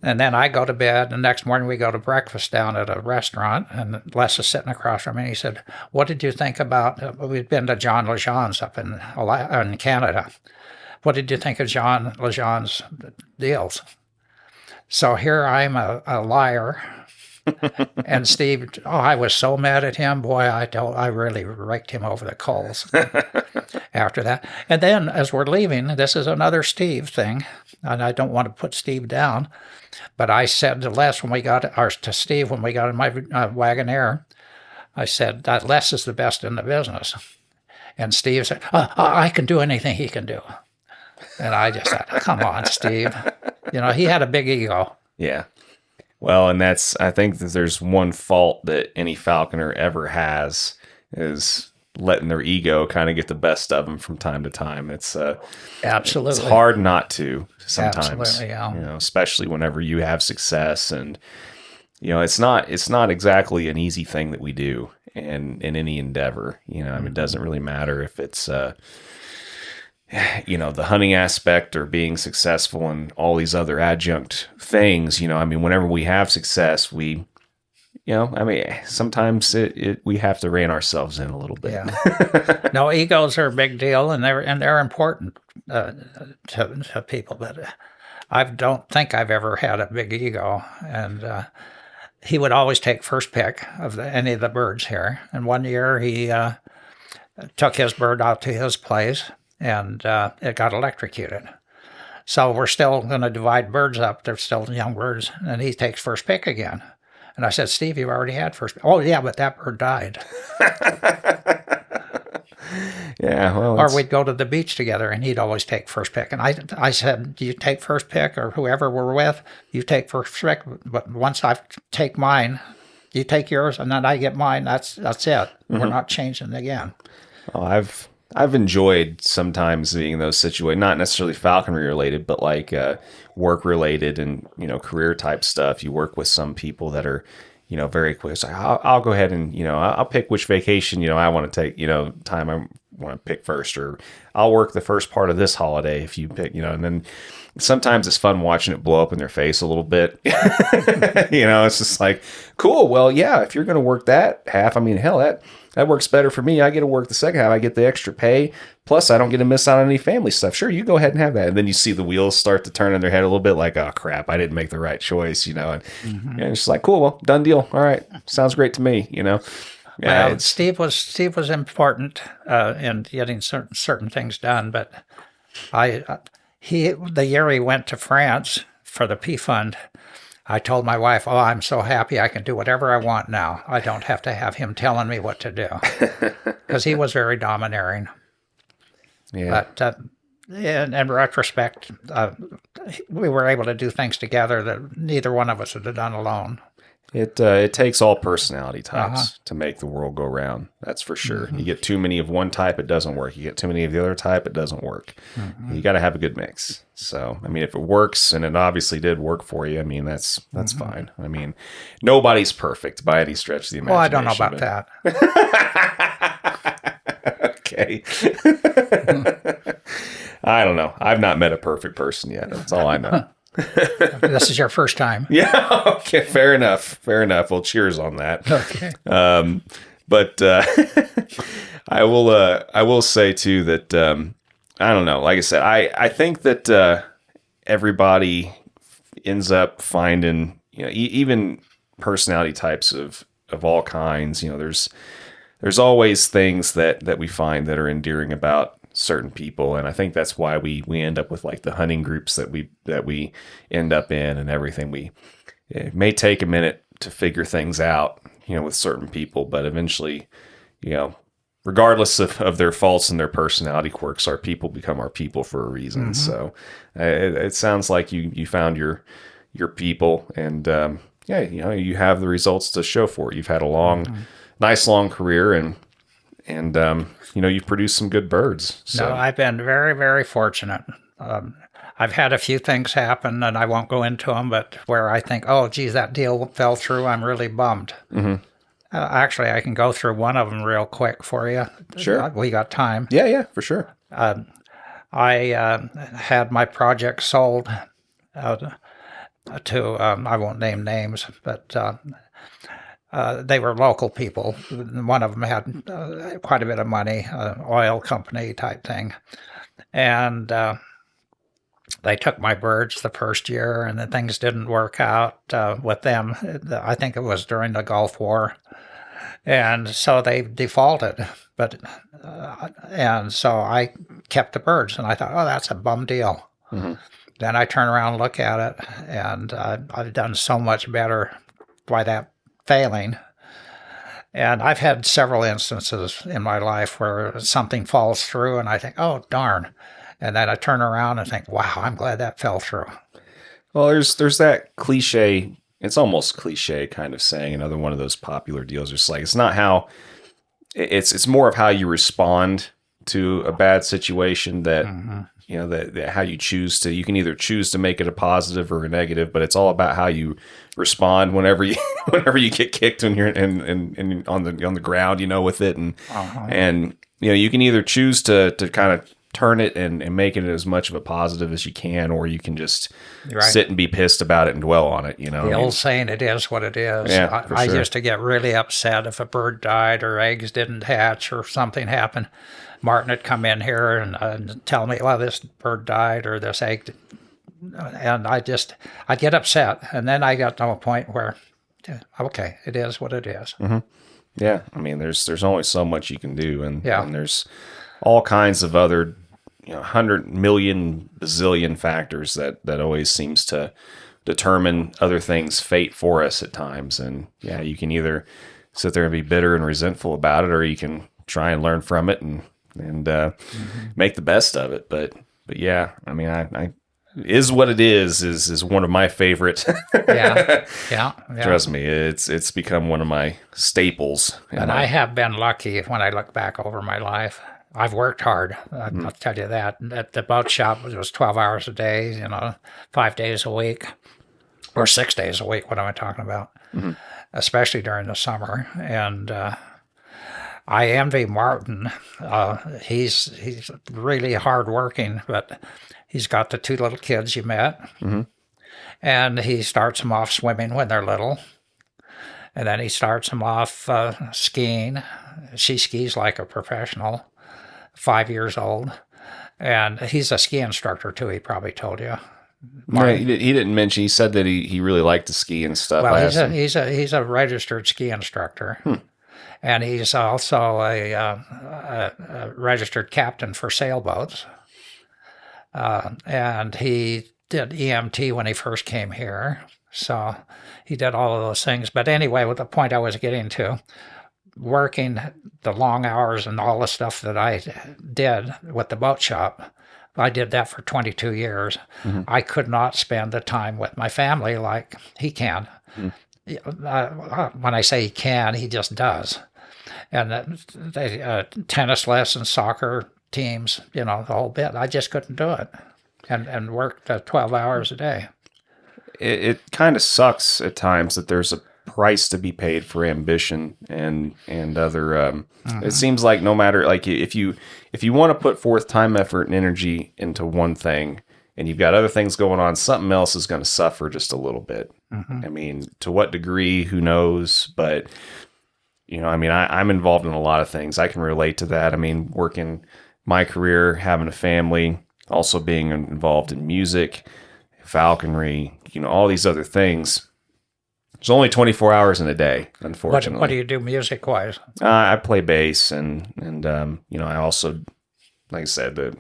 And then I go to bed. The next morning we go to breakfast down at a restaurant. And Les is sitting across from me. And he said, "What did you think about, we've been to John Lejean's up in Canada. What did you think of John Lejean's deals?" So here I'm a liar. And Steve, I was so mad at him. Boy, I really raked him over the coals after that. And then as we're leaving, this is another Steve thing, and I don't want to put Steve down, but I said to Les to Steve when we got in my Wagoneer, I said, "That Les is the best in the business." And Steve said, "I can do anything he can do." And I just said, "Come on, Steve." He had a big ego. Yeah. Well, and I think that there's one fault that any falconer ever has is letting their ego kind of get the best of them from time to time. It's absolutely, it's hard not to sometimes, absolutely, yeah. Especially whenever you have success, and it's not exactly an easy thing that we do in any endeavor. It doesn't really matter if it's the hunting aspect or being successful and all these other adjunct things. Whenever we have success, we sometimes we have to rein ourselves in a little bit. Yeah. No, egos are a big deal, and they're important to people. But I don't think I've ever had a big ego. And he would always take first pick of any of the birds here. And one year he took his bird out to his place, and it got electrocuted. So we're still going to divide birds up. They're still young birds, and he takes first pick again. And I said, "Steve, you already had first pick." "Oh, yeah, but that bird died." Yeah, well, or we'd go to the beach together, and he'd always take first pick. And I said, "Do you take first pick, or whoever we're with, you take first pick. But once I take mine, you take yours, and then I get mine. That's it. Mm-hmm. We're not changing again." Oh, I've enjoyed sometimes being in those situations, not necessarily falconry related, but like work related and career type stuff. You work with some people that are very quick. It's like, I'll go ahead and I'll pick which vacation I want to take. Time I want to pick first, or I'll work the first part of this holiday if you pick. And then sometimes it's fun watching it blow up in their face a little bit. It's just like, cool. Well, yeah, if you're going to work that half, hell, that works better for me. I get to work the second half. I get the extra pay. Plus, I don't get to miss out on any family stuff. Sure, you go ahead and have that. And then you see the wheels start to turn in their head a little bit like, oh, crap, I didn't make the right choice, And, and it's just like, cool, well, done deal. All right. Sounds great to me, Yeah, well, Steve was important in getting certain things done. But the year he went to France for the P Fund, I told my wife, "Oh, I'm so happy I can do whatever I want now. I don't have to have him telling me what to do," because he was very domineering. Yeah. But in retrospect, we were able to do things together that neither one of us would have done alone. It takes all personality types to make the world go round. That's for sure. Mm-hmm. You get too many of one type, it doesn't work. You get too many of the other type, it doesn't work. Mm-hmm. You got to have a good mix. So, if it works, and it obviously did work for you, that's fine. Nobody's perfect by any stretch of the imagination. Well, I don't know about that. Okay. I don't know. I've not met a perfect person yet. That's all I know. This is your first time. Yeah. Okay. Fair enough. Well, cheers on that. Okay. But I will say too that I don't know. Like I said, I think that everybody ends up finding even personality types of all kinds. There's always things that we find that are endearing about certain people. And I think that's why we end up with like the hunting groups that we end up in and everything. It may take a minute to figure things out, with certain people, but eventually, regardless of their faults and their personality quirks, our people become our people for a reason. So it sounds like you found your people, and you have the results to show for it. You've had a nice long career, and you've produced some good birds. So. No, I've been very, very fortunate. I've had a few things happen, and I won't go into them, but where I think, oh, geez, that deal fell through, I'm really bummed. Actually, I can go through one of them real quick for you. Sure. We got time. Yeah, for sure. I had my project sold to, I won't name names, but they were local people. One of them had quite a bit of money, oil company type thing. And they took my birds the first year, and then things didn't work out with them. I think it was during the Gulf War. And so they defaulted. And so I kept the birds, and I thought, oh, that's a bum deal. Then I turn around and look at it, and I've done so much better by that failing. And I've had several instances in my life where something falls through, and I think, oh, darn. And then I turn around and think, wow, I'm glad that fell through. Well, there's that cliche, it's almost cliche kind of saying, another one of those popular deals, just like, it's not how, it's more of how you respond to a bad situation that, that how you choose to, you can either choose to make it a positive or a negative, but it's all about how you respond whenever you get kicked when you're on the ground, with it. And you can either choose to kind of turn it and make it as much of a positive as you can, or you can just sit and be pissed about it and dwell on it, The old saying, it is what it is. Yeah, I used to get really upset if a bird died or eggs didn't hatch or something happened. Martin would come in here and tell me, well, this bird died or this egg, and I'd get upset. And then I got to a point where, okay, it is what it is. Yeah, I mean, there's only so much you can do, and there's all kinds of other 100 million bazillion factors that always seems to determine other things' fate for us at times. And you can either sit there and be bitter and resentful about it, or you can try and learn from it and make the best of it. But yeah, I mean, I is what it is one of my favorite. Yeah. Trust me, it's become one of my staples. And I have been lucky when I look back over my life. I've worked hard. I'll tell you that. At the boat shop, it was 12 hours a day, 5 days a week, or 6 days a week. What am I talking about? Especially during the summer. And I envy Martin. He's really hardworking, but he's got the 2 little kids you met. And he starts them off swimming when they're little. And then he starts them off skiing. She skis like a professional. 5 years old, and he's a ski instructor too. He probably told you. Right, he didn't mention. He said that he really liked to ski and stuff. Well, he's a registered ski instructor, and he's also a registered captain for sailboats. And he did EMT when he first came here, so he did all of those things. But anyway, with the point I was getting to, working the long hours and all the stuff that I did with the boat shop, I did that for 22 years. I could not spend the time with my family like he can. When I say he can, he just does. And tennis lessons, soccer teams, the whole bit. I just couldn't do it, and worked 12 hours a day. It kind of sucks at times that there's a price to be paid for ambition and other it seems like no matter, like, if you want to put forth time, effort, and energy into one thing and you've got other things going on, something else is going to suffer just a little bit. I mean, to what degree, who knows? But I'm involved in a lot of things. I can relate to that. I mean, working my career, having a family, also being involved in music, falconry, all these other things. There's only 24 hours in a day, unfortunately. What do you do music-wise? I play bass, and I also like I said,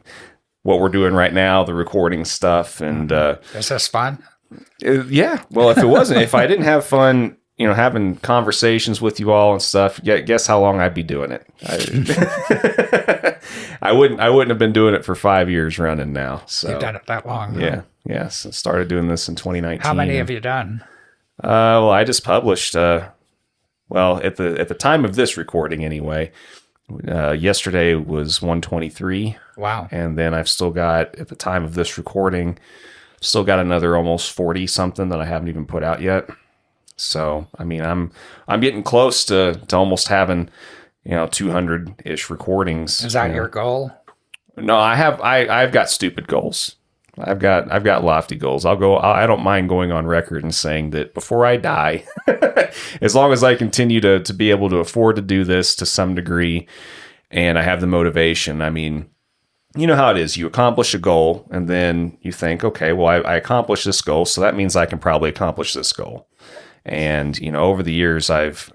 what we're doing right now, the recording stuff. And is this fun? Yeah. Well, if I didn't have fun, having conversations with you all and stuff, guess how long I'd be doing it. I wouldn't have been doing it for 5 years running now. So You've done it that long. yeah. Yeah. So started doing this in 2019. How many have you done? Well, I just published, at the time of this recording anyway, yesterday was 123. Wow. And then I've still got, at the time of this recording, still got another almost 40 something that I haven't even put out yet. So, I mean, I'm getting close to almost having, 200-ish recordings. Is that your goal? No, I've got stupid goals. I've got lofty goals. I don't mind going on record and saying that before I die, as long as I continue to be able to afford to do this to some degree, and I have the motivation. I mean, you know how it is. You accomplish a goal, and then you think, okay, well, I accomplished this goal, so that means I can probably accomplish this goal. And over the years, I've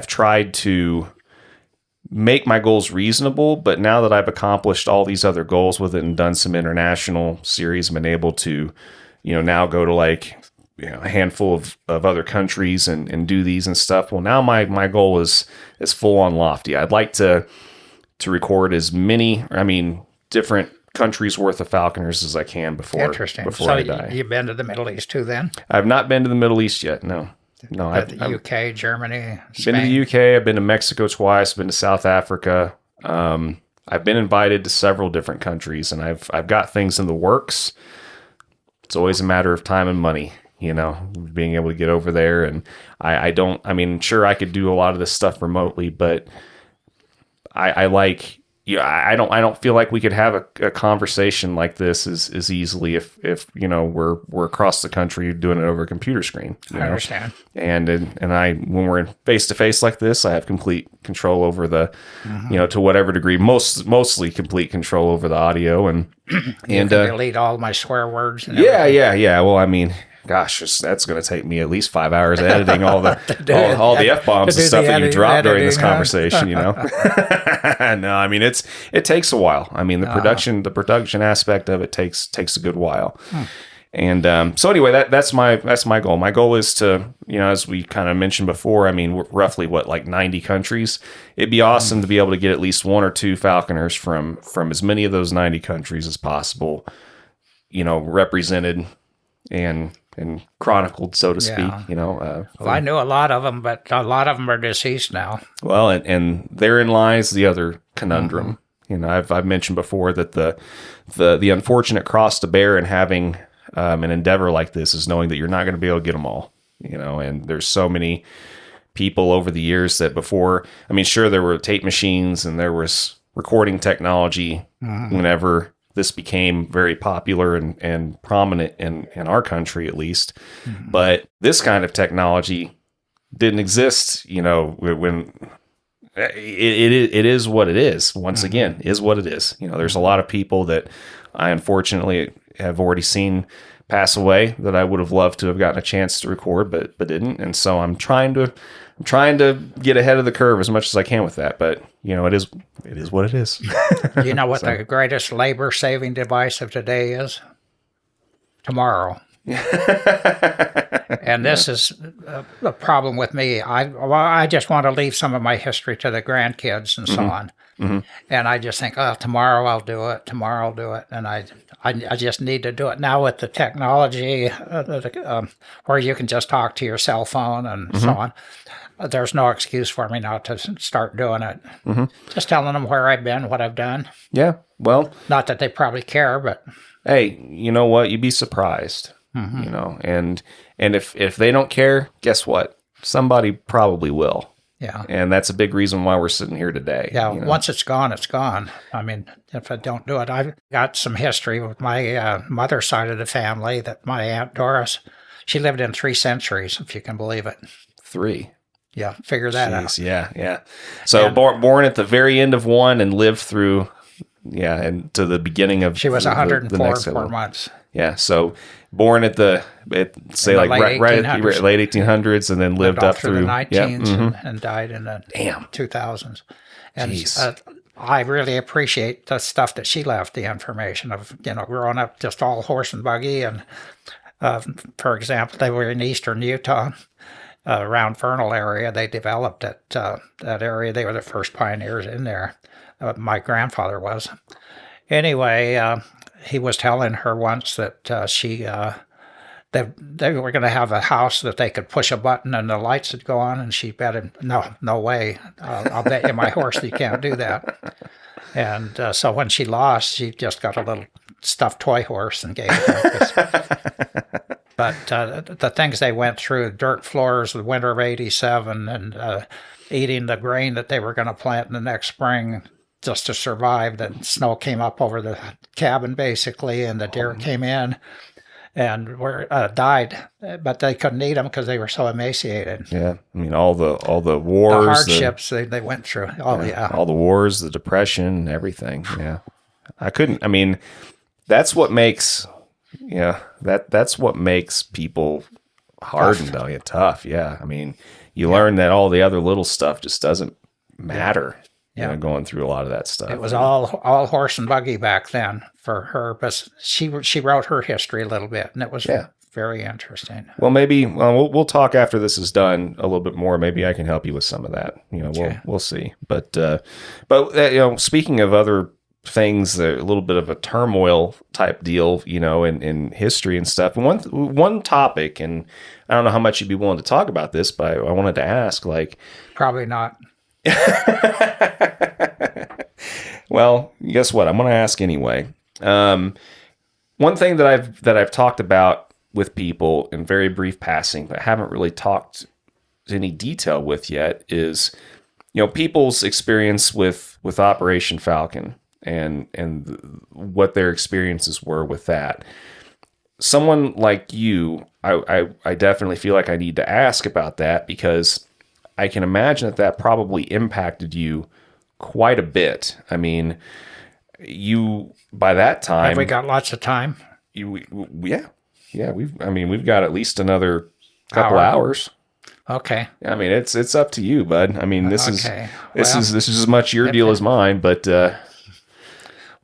tried to make my goals reasonable, but now that I've accomplished all these other goals with it and done some international series, been able to, now go to a handful of other countries and do these and stuff. Well, now my goal is full on lofty. I'd like to record as many, different countries worth of falconers as I can before I die. You've been to the Middle East too then? I've not been to the Middle East yet. No. I've UK, Germany, Been Spain. to the UK. I've been to Mexico twice. Been to South Africa. I've been invited to several different countries, and I've got things in the works. It's always a matter of time and money, being able to get over there. And sure, I could do a lot of this stuff remotely, but I don't feel like we could have a conversation like this as easily if we're across the country doing it over a computer screen. I understand. And when we're face to face like this, I have complete control over the, to whatever degree, mostly complete control over the audio and delete all my swear words. And yeah. Well, gosh, that's going to take me at least 5 hours editing all the F-bombs and stuff that you drop during this conversation, No, it takes a while. The production aspect of it takes a good while. And so anyway, that's my goal. My goal is to, as we kind of mentioned before, we're roughly 90 countries. It'd be awesome to be able to get at least one or two falconers from as many of those 90 countries as possible, represented and chronicled, so to speak. Well, I knew a lot of them, but a lot of them are deceased now. Well, and therein lies the other conundrum. I've mentioned before that the unfortunate cross to bear in having an endeavor like this is knowing that you're not going to be able to get them all. And there's so many people over the years that before. Sure, there were tape machines and there was recording technology whenever this became very popular and prominent in our country, at least. But this kind of technology didn't exist, when it is what it is. Once again, is what it is. There's a lot of people that I unfortunately have already seen pass away that I would have loved to have gotten a chance to record, but didn't. And so I'm trying to get ahead of the curve as much as I can with that. But it is what it is. You know what the greatest labor saving device of today is? Tomorrow. And this is a problem with me. I just want to leave some of my history to the grandkids and so on. And I just think, tomorrow I'll do it. Tomorrow I'll do it. And I just need to do it now with the technology where you can just talk to your cell phone and so on. There's no excuse for me not to start doing it. Just telling them where I've been, what I've done. Yeah, well. Not that they probably care, but. Hey, you know what? You'd be surprised. And if they don't care, guess what? Somebody probably will. Yeah. And that's a big reason why we're sitting here today. Yeah, once it's gone, it's gone. If I don't do it, I've got some history with my mother's side of the family that my Aunt Doris, she lived in 3 centuries, if you can believe it. 3? Yeah, figure that out. Yeah. So born at the very end of one and lived through, and to the beginning of. She was 104 4 months. Yeah, so born at late 1800s, and then lived up through the 19s and died in the 2000s. And I really appreciate the stuff that she left, the information of, growing up just all horse and buggy. And for example, they were in eastern Utah, around Vernal area. They developed that area. They were the first pioneers in there. My grandfather was. Anyway, he was telling her once that they were going to have a house that they could push a button and the lights would go on, and she bet him, no way. I'll bet you my horse that you can't do that. And so when she lost, she just got a little stuffed toy horse and gave it to But the things they went through, dirt floors, the winter of '87, and eating the grain that they were going to plant in the next spring just to survive. The snow came up over the cabin, basically, and the deer came in and died, but they couldn't eat them because they were so emaciated. Yeah, I mean all the wars, the hardships they went through. Oh yeah, all the wars, the depression, everything. Yeah, I couldn't. I mean, that's what makes that's what makes people hardened on you, tough. Yeah, I mean, you learn that all the other little stuff just doesn't matter. Yeah. Going through a lot of that stuff. It was all horse and buggy back then for her, but she wrote her history a little bit, and it was very interesting. Well, maybe we'll talk after this is done a little bit more. Maybe I can help you with some of that. We'll see. But speaking of other things, a little bit of a turmoil type deal, in history and stuff. One topic, and I don't know how much you'd be willing to talk about this, but I wanted to ask, probably not. Well, guess what? I'm going to ask anyway. One thing that I've talked about with people in very brief passing, but haven't really talked in any detail with yet, is people's experience with Operation Falcon and what their experiences were with that. Someone like you, I definitely feel like I need to ask about that, because I can imagine that probably impacted you quite a bit. I mean, you, by that time... Have we got lots of time? Yeah. We've got at least another couple hours. Okay. I mean, it's up to you, bud. I mean, this is as much your deal as mine, but...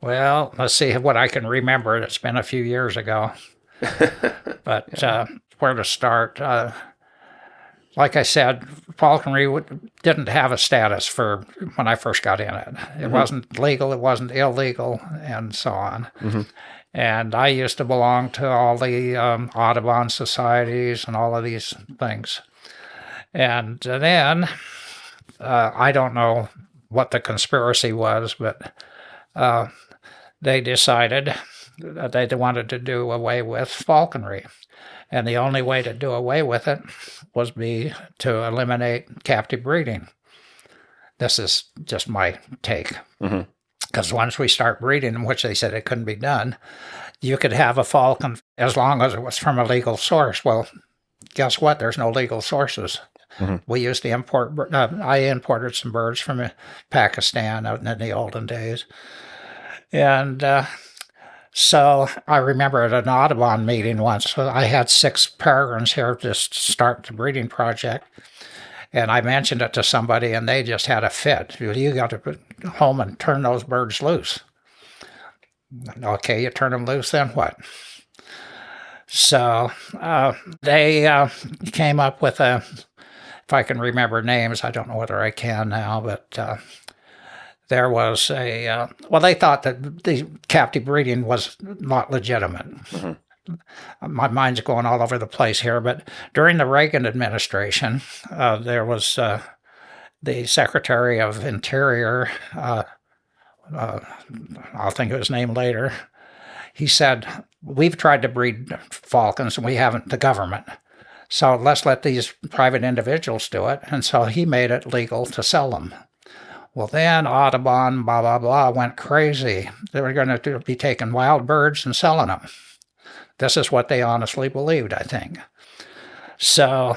Well, let's see what I can remember. It's been a few years ago. But where to start? Like I said, falconry didn't have a status for when I first got in it. It wasn't legal, it wasn't illegal, and so on. Mm-hmm. And I used to belong to all the Audubon societies and all of these things. And then, I don't know what the conspiracy was, but they decided that they wanted to do away with falconry. And the only way to do away with it was to eliminate captive breeding. This is just my take. Because once we start breeding them, which they said it couldn't be done, you could have a falcon as long as it was from a legal source. Well, guess what? There's no legal sources. We used to import, I imported some birds from Pakistan out in the olden days. And so I remember at an Audubon meeting once, I had 6 peregrines here to start the breeding project. And I mentioned it to somebody, and they just had a fit. You got to go home and turn those birds loose. Okay, you turn them loose, then what? So they came up with if I can remember names, I don't know whether I can now, but there was they thought that the captive breeding was not legitimate. My mind's going all over the place here, but during the Reagan administration, there was the Secretary of Interior, I'll think of his name later. He said, we've tried to breed falcons and we haven't, the government. So let's let these private individuals do it. And so he made it legal to sell them. Well, then Audubon, blah, blah, blah, went crazy. They were going to be taking wild birds and selling them. This is what they honestly believed, I think. So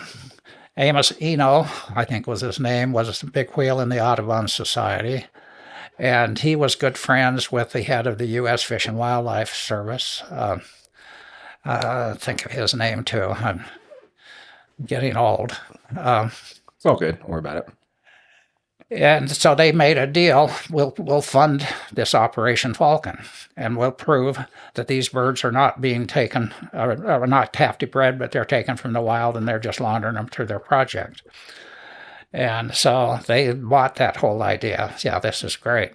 Amos Eno, I think was his name, was a big wheel in the Audubon Society. And he was good friends with the head of the U.S. Fish and Wildlife Service. Think of his name, too. I'm getting old. It's all good. Don't worry about it. And so they made a deal. We'll fund this Operation Falcon, and we'll prove that these birds are not being taken, are not captive bred, but they're taken from the wild, and they're just laundering them through their project. And so they bought that whole idea. Yeah, this is great.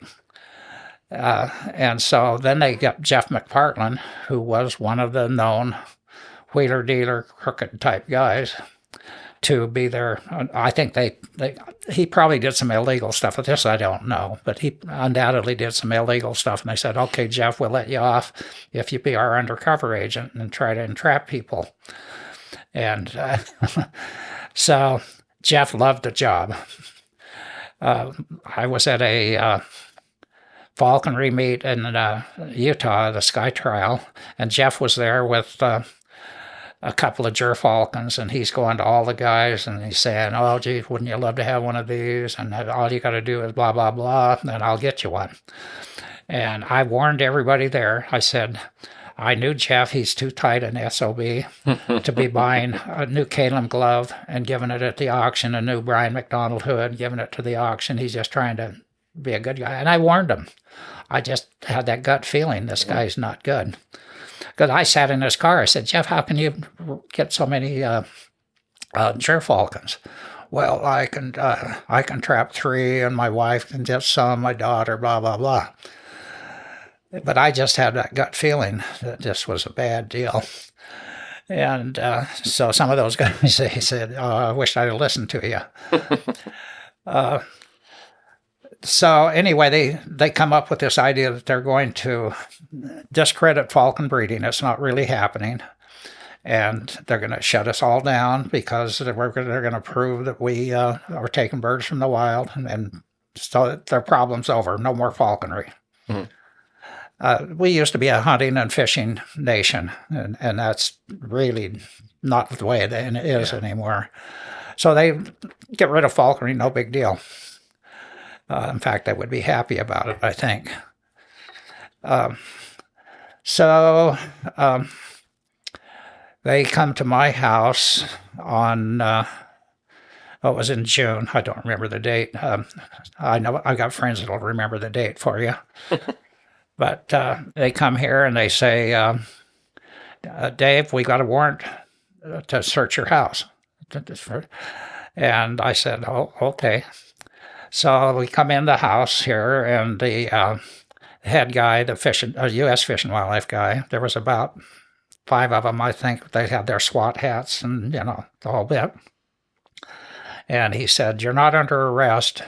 And so then they got Jeff McPartland, who was one of the known wheeler-dealer, crooked-type guys, to be there. I think he probably did some illegal stuff with this. I don't know, but he undoubtedly did some illegal stuff. And they said, "Okay, Jeff, we'll let you off if you be our undercover agent and try to entrap people." And so Jeff loved the job. I was at a falconry meet in Utah, the Sky Trial, and Jeff was there with a couple of gerfalcons, and he's going to all the guys, and he's saying, "Oh, gee, wouldn't you love to have one of these? And all you got to do is blah, blah, blah, and I'll get you one." And I warned everybody there. I said, I knew Jeff, he's too tight an SOB to be buying a new Calum glove and giving it at the auction, a new Brian McDonald hood, giving it to the auction. He's just trying to be a good guy. And I warned him. I just had that gut feeling this guy's not good. Because I sat in his car. I said, "Jeff, how can you get so many gerfalcons?" "Well, I can trap 3, and my wife can get some, my daughter, blah, blah, blah." But I just had that gut feeling that this was a bad deal. And so some of those guys, they said, "Oh, I wish I'd have listened to you." So anyway, they come up with this idea that they're going to discredit falcon breeding. It's not really happening. And they're going to shut us all down because they're going to prove that we are taking birds from the wild. And so their problem's over. No more falconry. Mm-hmm. We used to be a hunting and fishing nation, and that's really not the way it is anymore. So they get rid of falconry, no big deal. In fact, I would be happy about it, I think. So they come to my house on, it was in June. I don't remember the date. I know I got friends that'll remember the date for you. But they come here and they say, "Dave, we got a warrant to search your house." And I said, "Oh, okay." So we come in the house here, and the head guy, the U.S. Fish and Wildlife guy, there was about 5 of them, I think. They had their SWAT hats and, the whole bit. And he said, "You're not under arrest,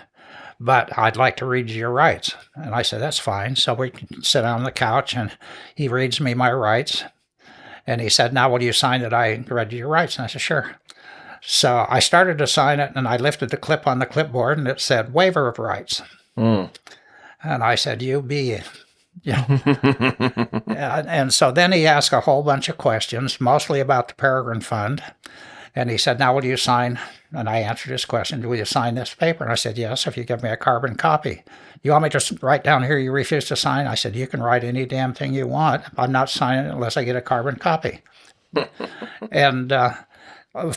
but I'd like to read you your rights." And I said, "That's fine." So we sit on the couch, and he reads me my rights. And he said, "Now, will you sign that I read you your rights?" And I said, "Sure." So I started to sign it, and I lifted the clip on the clipboard, and it said, "Waiver of rights." Mm. And I said, "You be." And so then he asked a whole bunch of questions, mostly about the Peregrine Fund. And he said, "Now, will you sign?" And I answered his question, "Will you sign this paper?" And I said, "Yes, if you give me a carbon copy." "You want me to write down here you refuse to sign?" I said, "You can write any damn thing you want. I'm not signing it unless I get a carbon copy." And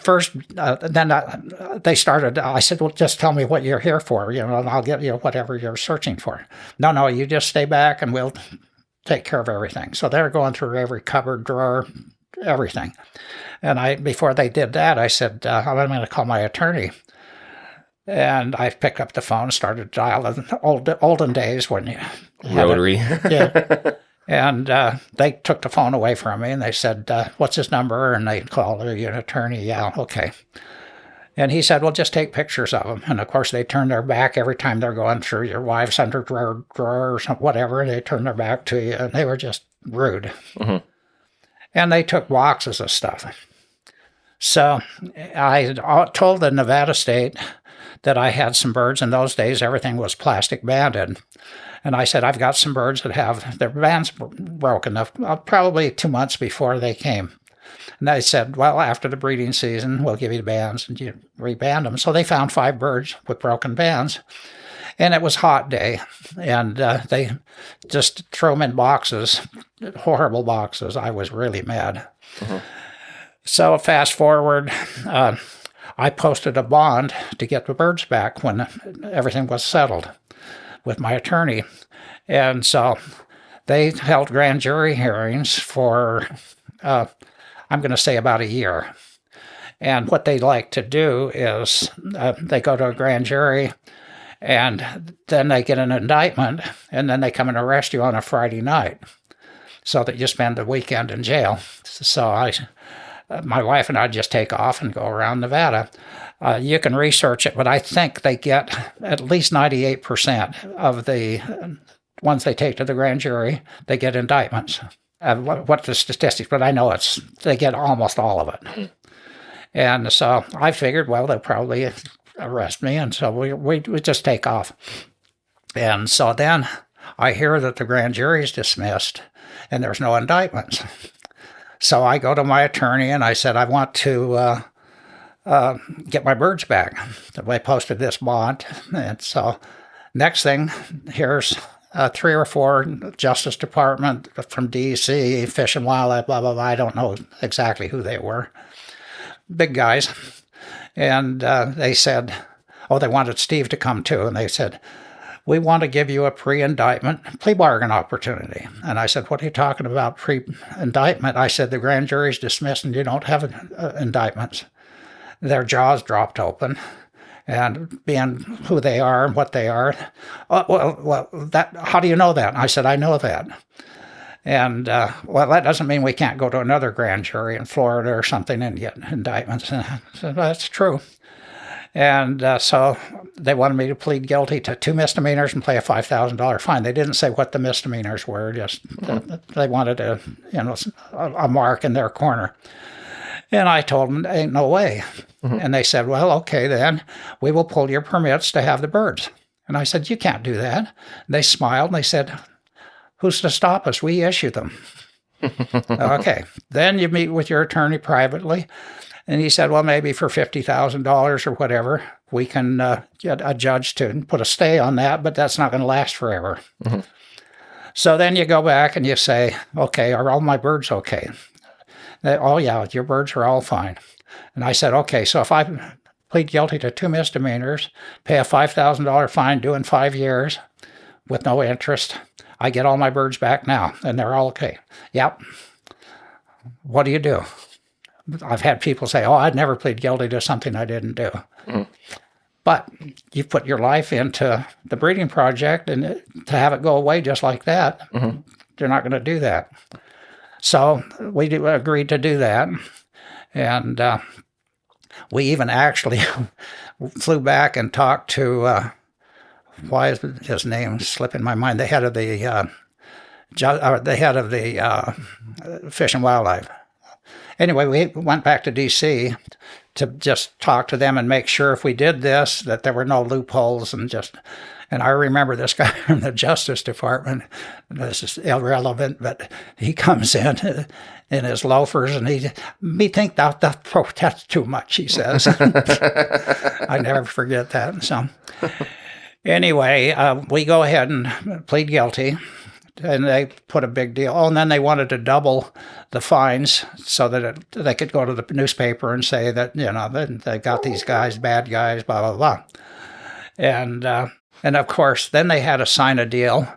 first, then they started, I said, "Well, just tell me what you're here for, and I'll get you whatever you're searching for." No, you just stay back and we'll take care of everything." So they're going through every cupboard, drawer, everything. And before they did that, I said, "I'm going to call my attorney." And I picked up the phone and started dialing, olden days when you Rotary. Yeah. And they took the phone away from me, and they said, "What's his number?" And they called, "Are you an attorney?" "Yeah, okay." And he said, "Well, just take pictures of them." And, of course, they turn their back every time they're going through your wife's underwear drawer or something, whatever. They turn their back to you, and they were just rude. Mm-hmm. And they took boxes of stuff. So I told the Nevada state that I had some birds. In those days, everything was plastic banded. And I said, "I've got some birds that have their bands broken up probably 2 months before they came." And they said, "Well, after the breeding season, we'll give you the bands and you reband them." So they found 5 birds with broken bands. And it was a hot day. And they just threw them in boxes, horrible boxes. I was really mad. Mm-hmm. So fast forward, I posted a bond to get the birds back when everything was settled with my attorney. And so they held grand jury hearings for, I'm going to say about a year. And what they like to do is they go to a grand jury, and then they get an indictment, and then they come and arrest you on a Friday night so that you spend the weekend in jail. So my wife and I just take off and go around Nevada. You can research it, but I think they get at least 98% of the ones they take to the grand jury, they get indictments. What the statistics, but I know they get almost all of it. And so I figured, well, they'll probably arrest me, and so we just take off. And so then I hear that the grand jury is dismissed and there's no indictments. So I go to my attorney and I said, I want to get my birds back. So I posted this bond. And so next thing, here's 3 or 4 Justice Department from D.C., Fish and Wildlife, blah, blah, blah. I don't know exactly who they were. Big guys. And they said, they wanted Steve to come too. And they said, we want to give you a pre-indictment plea bargain opportunity. And I said, what are you talking about, pre-indictment? I said, the grand jury's dismissed and you don't have indictments. Their jaws dropped open. And being who they are and what they are, how do you know that? And I said, I know that. And, that doesn't mean we can't go to another grand jury in Florida or something and get indictments. And I said, that's true. And so they wanted me to plead guilty to 2 misdemeanors and pay a $5,000 fine. They didn't say what the misdemeanors were, just they wanted a mark in their corner. And I told them, ain't no way. And they said, well, okay, then we will pull your permits to have the birds. And I said, you can't do that. And they smiled and they said, who's to stop us? We issue them. Okay. Then you meet with your attorney privately. And he said, well, maybe for $50,000 or whatever, we can get a judge to put a stay on that, but that's not going to last forever. So then you go back and you say, okay, are all my birds okay? Oh, yeah, your birds are all fine. And I said, okay, so if I plead guilty to 2 misdemeanors, pay a $5,000 fine, due in 5 years with no interest, I get all my birds back now, and they're all okay. Yep. What do you do? I've had people say, I'd never plead guilty to something I didn't do. But you put your life into the breeding project, and to have it go away just like that, they're not going to do that. So we agreed to do that. And we even actually flew back and talked to, why is his name slipping my mind? The head of the Fish and Wildlife. Anyway, we went back to D.C. to just talk to them and make sure if we did this, that there were no loopholes and I remember this guy from the Justice Department, this is irrelevant, but he comes in his loafers and me think that's too much, he says. I never forget that. So anyway, we go ahead and plead guilty. And they put a big deal. And then they wanted to double the fines so that they could go to the newspaper and say that, they got these guys, bad guys, blah, blah, blah. And of course, then they had to sign a deal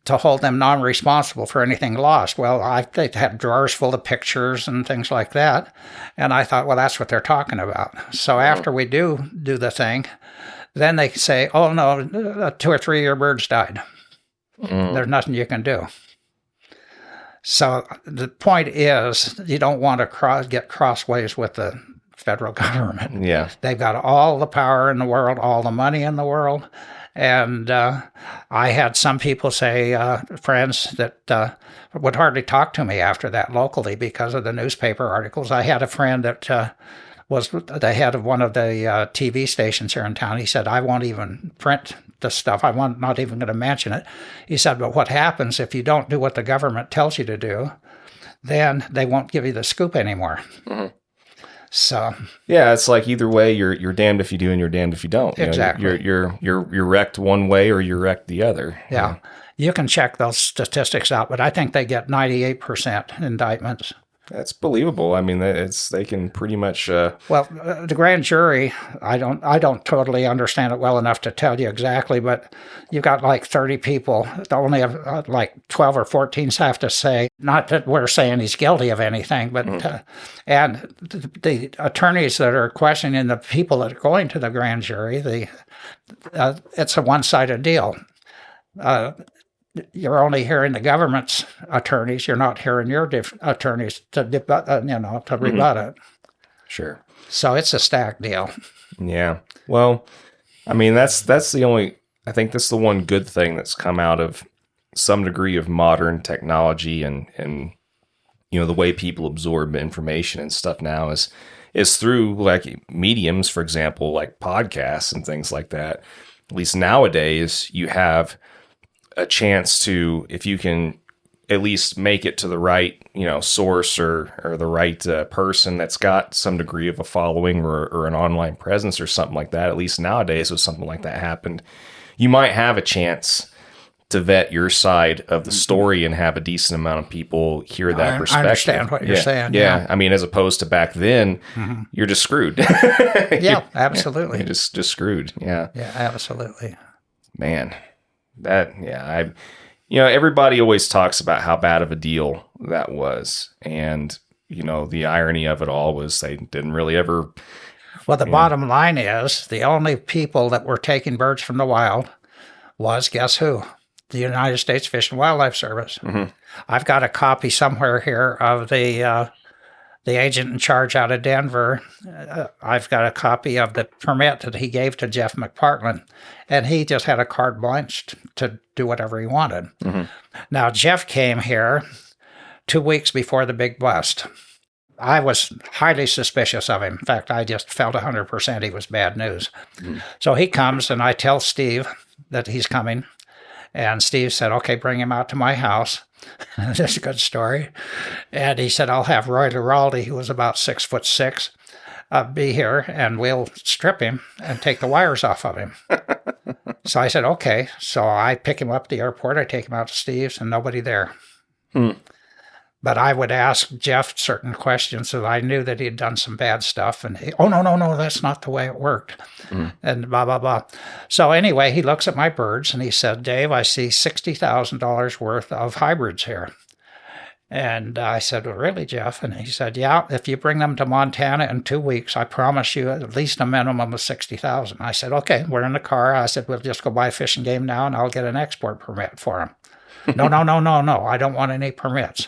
to hold them non-responsible for anything lost. Well, they had drawers full of pictures and things like that. And I thought, well, that's what they're talking about. So after we do the thing, then they say, oh, no, 2 or 3 of your birds died. There's nothing you can do. So the point is, you don't want to get crossways with the federal government. Yeah, they've got all the power in the world, all the money in the world. And I had some people say, friends that would hardly talk to me after that locally because of the newspaper articles. I had a friend that was the head of one of the TV stations here in town. He said, I won't even print the stuff. I'm not even going to mention it. He said, but what happens if you don't do what the government tells you to do, then they won't give you the scoop anymore. So yeah, it's like either way, you're damned if you do and you're damned if you don't. Exactly. You're wrecked one way or you're wrecked the other. Yeah. You can check those statistics out, but I think they get 98% indictments. That's believable. I mean, they can pretty much. Well, the grand jury, I don't totally understand it well enough to tell you exactly, but you've got like 30 people. Only have, like 12 or 14 have to say, not that we're saying he's guilty of anything, but and the attorneys that are questioning the people that are going to the grand jury, it's a one-sided deal. You're only hearing the government's attorneys. You're not hearing your attorneys to rebut it. Sure. So it's a stacked deal. Yeah. Well, I mean, that's the only. I think that's the one good thing that's come out of some degree of modern technology and the way people absorb information and stuff now is through like mediums, for example, like podcasts and things like that. At least nowadays, you have a chance to, if you can at least make it to the right, source or the right person that's got some degree of a following or an online presence or something like that. At least nowadays, if something like that happened, you might have a chance to vet your side of the story and have a decent amount of people hear that perspective. I understand what you're saying. Yeah. I mean, as opposed to back then, you're just screwed. Yeah, absolutely. You're just screwed. Yeah. Yeah, absolutely. Man. Everybody always talks about how bad of a deal that was. And, the irony of it all was they didn't really ever. Well, the bottom line is the only people that were taking birds from the wild was, guess who? The United States Fish and Wildlife Service. Mm-hmm. I've got a copy somewhere here of the agent in charge out of Denver. I've got a copy of the permit that he gave to Jeff McPartland, and he just had a carte blanche to do whatever he wanted. Mm-hmm. Now, Jeff came here 2 weeks before the big bust. I was highly suspicious of him. In fact, I just felt 100% he was bad news. Mm-hmm. So he comes, and I tell Steve that he's coming, and Steve said, okay, bring him out to my house. That's a good story. And he said, I'll have Roy Liraldi, who was about 6'6", be here, and we'll strip him and take the wires off of him. So I said, okay. So I pick him up at the airport. I take him out to Steve's, and nobody there. But I would ask Jeff certain questions so that I knew that he'd done some bad stuff. And he, no, that's not the way it worked. And blah, blah, blah. So anyway, he looks at my birds and he said, Dave, I see $60,000 worth of hybrids here. And I said, well, really, Jeff? And he said, yeah, if you bring them to Montana in 2 weeks, I promise you at least a minimum of $60,000. I said, okay, we're in the car. I said, we'll just go buy Fish and Game now and I'll get an export permit for them. No, I don't want any permits.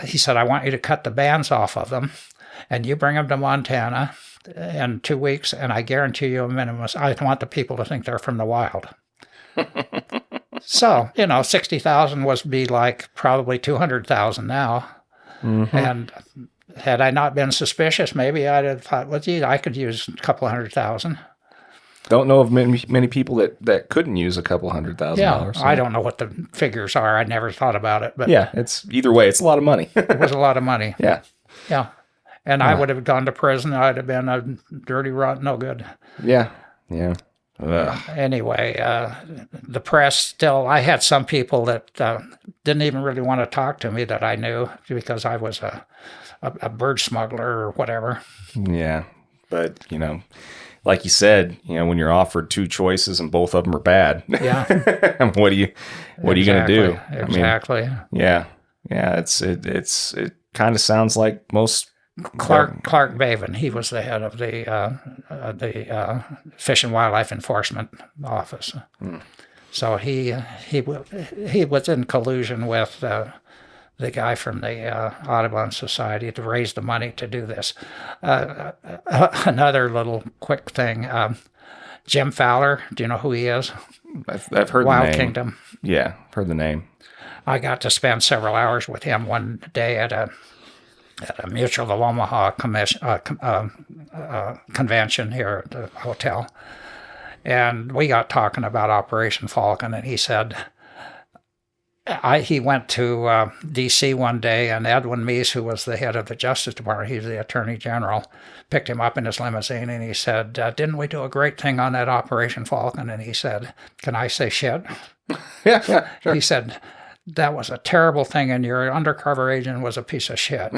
He said, I want you to cut the bands off of them, and you bring them to Montana in 2 weeks, and I guarantee you a minimum. I want the people to think they're from the wild. So, 60,000 was be like probably 200,000 now. Mm-hmm. And had I not been suspicious, maybe I'd have thought, well, gee, I could use a couple $100,000. Don't know of many people that couldn't use a couple $100,000. Yeah, I don't know what the figures are. I never thought about it. But yeah, it's either way, it's a lot of money. It was a lot of money. Yeah. And I would have gone to prison. I'd have been a dirty, rotten, no good. Yeah. Anyway, the press still, I had some people that didn't even really want to talk to me that I knew because I was a bird smuggler or whatever. Yeah. But, like you said, when you're offered two choices and both of them are bad. Yeah. what are you going to do? Exactly. I mean, it kind of sounds like most. Clark Baven, he was the head of the Fish and Wildlife Enforcement Office. So he was in collusion with the guy from the Audubon Society to raise the money to do this. Another little quick thing, Jim Fowler, do you know who he is? I've heard Wild the name. Kingdom. Yeah, I've heard the name. I got to spend several hours with him one day at a Mutual of Omaha convention here at the hotel. And we got talking about Operation Falcon, and he said, he went to D.C. one day, and Edwin Meese, who was the head of the Justice Department, he's the Attorney General, picked him up in his limousine, and he said, didn't we do a great thing on that Operation Falcon? And he said, can I say shit? Yeah, sure. He said, that was a terrible thing, and your undercover agent was a piece of shit.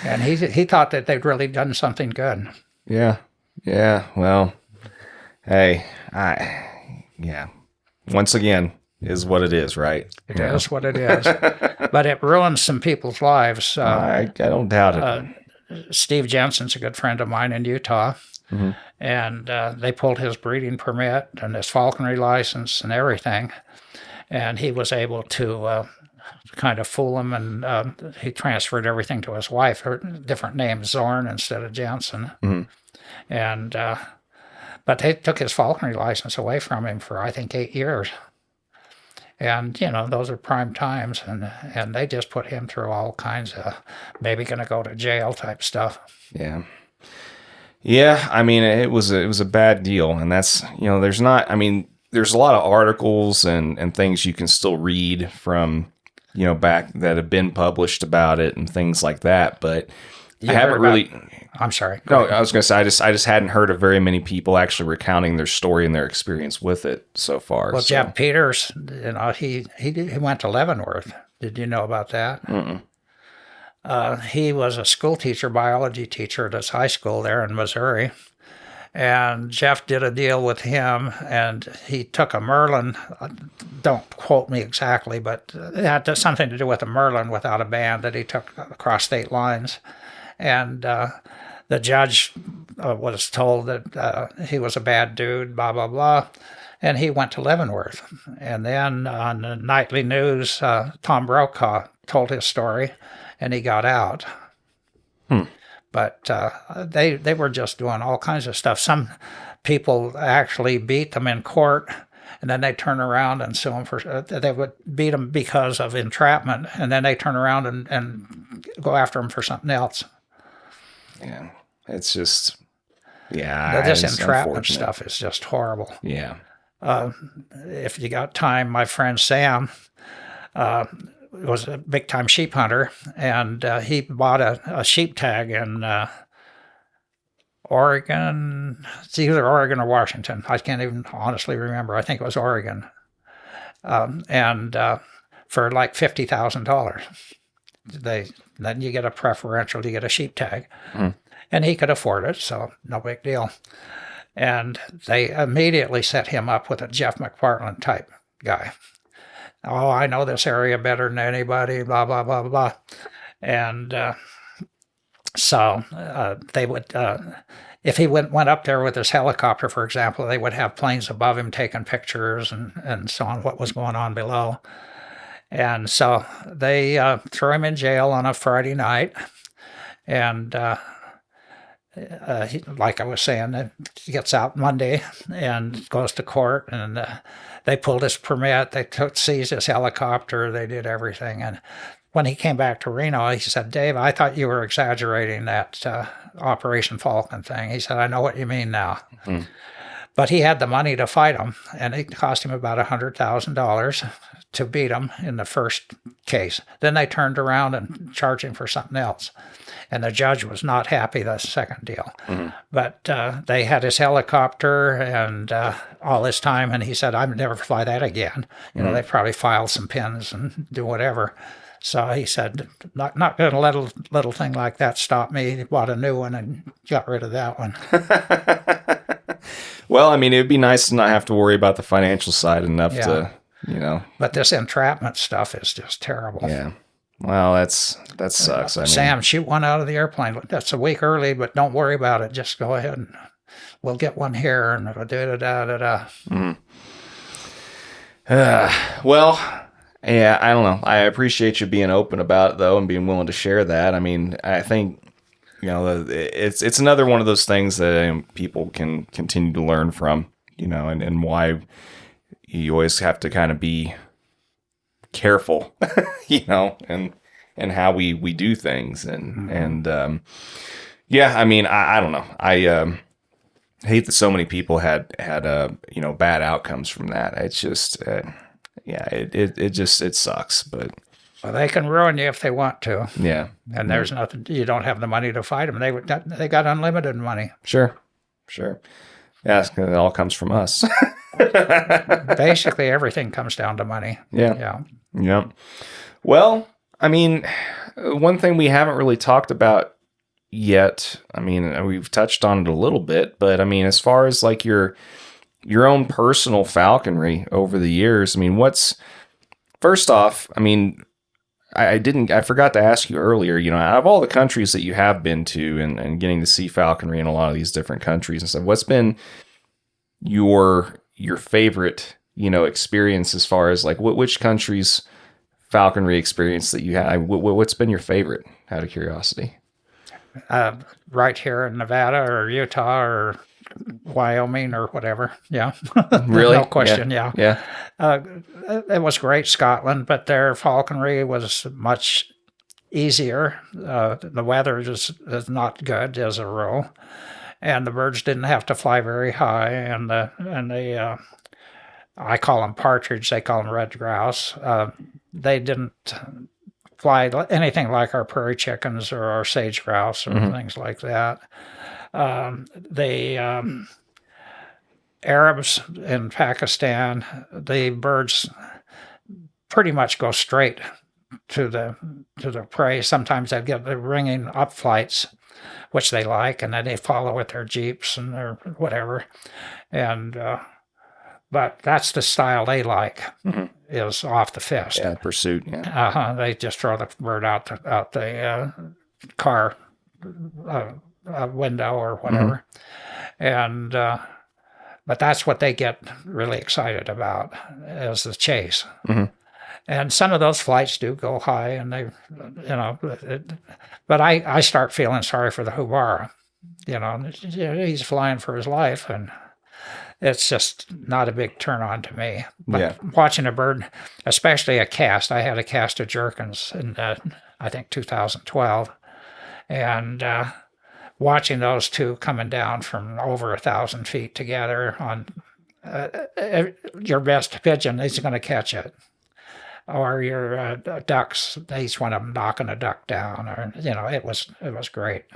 And he thought that they'd really done something good. Yeah. Well, hey, once again, is what it is, right? It is what it is. But it ruins some people's lives. I don't doubt it. Steve Jensen's a good friend of mine in Utah. Mm-hmm. And they pulled his breeding permit and his falconry license and everything. And he was able to kind of fool him, and he transferred everything to his wife, her different name, Zorn instead of Jensen. Mm-hmm. And but they took his falconry license away from him for, I think, 8 years. And, you know, those are prime times, and they just put him through all kinds of maybe going to go to jail type stuff. Yeah. Yeah, I mean, it was a bad deal, and that's, you know, there's a lot of articles and things you can still read from, you know, back that have been published about it and things like that, but I haven't really. I'm sorry. No, I was going to say I just hadn't heard of very many people actually recounting their story and their experience with it so far. Well, Jeff Peters, you know, he went to Leavenworth. Did you know about that? Mm-mm. He was a school teacher, biology teacher at his high school there in Missouri. And Jeff did a deal with him, and he took a Merlin. Don't quote me exactly, but it had something to do with a Merlin without a band that he took across state lines. And the judge was told that he was a bad dude, blah, blah, blah. And he went to Leavenworth. And then on the nightly news, Tom Brokaw told his story, and he got out. But they were just doing all kinds of stuff. Some people actually beat them in court, and then they turn around and sue them for. They would beat them because of entrapment, and then they turn around and go after them for something else. Yeah, it's just, yeah. This entrapment stuff is just horrible. Yeah. If you got time, my friend Sam was a big-time sheep hunter, and he bought a sheep tag in Oregon. It's either Oregon or Washington. I can't even honestly remember. I think it was Oregon. And for like $50,000. Then you get a preferential, you get a sheep tag. And he could afford it, so no big deal. And they immediately set him up with a Jeff McPartland type guy. Oh, I know this area better than anybody, blah, blah, blah, blah. And so they would, if he went up there with his helicopter, for example, they would have planes above him taking pictures and so on, what was going on below. And so they threw him in jail on a Friday night. And he, like I was saying, he gets out Monday and goes to court, and they pulled his permit. They seized his helicopter. They did everything. And when he came back to Reno, he said, "Dave, I thought you were exaggerating that Operation Falcon thing." He said, "I know what you mean now." But he had the money to fight him, and it cost him about $100,000 to beat him in the first case. Then they turned around and charged him for something else. And the judge was not happy the second deal. But they had his helicopter and all this time, and he said, "I'd never fly that again." You know, they probably file some pins and do whatever. So he said, not going to let a little thing like that stop me. He bought a new one and got rid of that one. Well, I mean, it would be nice to not have to worry about the financial side enough to, you know. But this entrapment stuff is just terrible. Yeah. Well, that sucks. I mean, Sam, shoot one out of the airplane. That's a week early, but don't worry about it. Just go ahead and we'll get one here and da-da-da-da-da. Well, yeah, I don't know. I appreciate you being open about it, though, and being willing to share that. I mean, I think, you know, it's another one of those things that people can continue to learn from, you know, and why you always have to kind of be careful, you know, and how we do things. And yeah, I mean, I don't know. I hate that so many people had you know, bad outcomes from that. It's just, yeah, it sucks, but. Well, they can ruin you if they want to. Yeah. And there's nothing, you don't have the money to fight them. They got unlimited money. Sure. Yeah, it all comes from us. Basically, everything comes down to money. Yeah. Well, I mean, one thing we haven't really talked about yet, I mean, we've touched on it a little bit, but I mean, as far as like your own personal falconry over the years, I mean, first off, I mean, I forgot to ask you earlier, out of all the countries that you have been to and getting to see falconry in a lot of these different countries and stuff, what's been your favorite, experience as far as like which country's falconry experience that you had? What's been your favorite, out of curiosity? Right here in Nevada or Utah or Wyoming or whatever. Yeah. Really? No question. Yeah. Yeah. It was great, Scotland, but their falconry was much easier. The weather is not good as a rule, and the birds didn't have to fly very high. And the I call them partridge. They call them red grouse. They didn't fly anything like our prairie chickens or our sage grouse or things like that. The Arabs in Pakistan, the birds pretty much go straight to the prey. Sometimes they get the ringing up flights, which they like, and then they follow with their jeeps and their whatever. And but that's the style they like, is off the fist. Yeah, pursuit. Yeah. They just throw the bird out the car window or whatever. And but that's what they get really excited about, is the chase. And some of those flights do go high, and they, but I start feeling sorry for the houbara. He's flying for his life, and it's just not a big turn on to me. But watching a bird, especially a cast, I had a cast of jerkins in, I think, 2012. And watching those two coming down from over 1,000 feet together on your best pigeon, he's going to catch it. Or your ducks, each one of them knocking a duck down. Or it was great.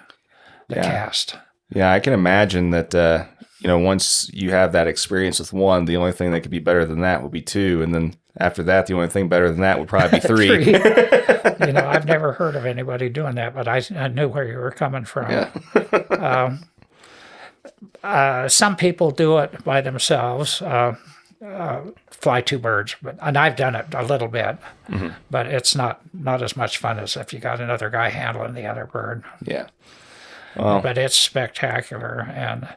The cast. Yeah, I can imagine that. Once you have that experience with one, the only thing that could be better than that would be two, and then after that, the only thing better than that would probably be three. I've never heard of anybody doing that, but I knew where you were coming from. Yeah. Some people do it by themselves, fly two birds, and I've done it a little bit, but it's not as much fun as if you got another guy handling the other bird. Yeah. Well, but it's spectacular, and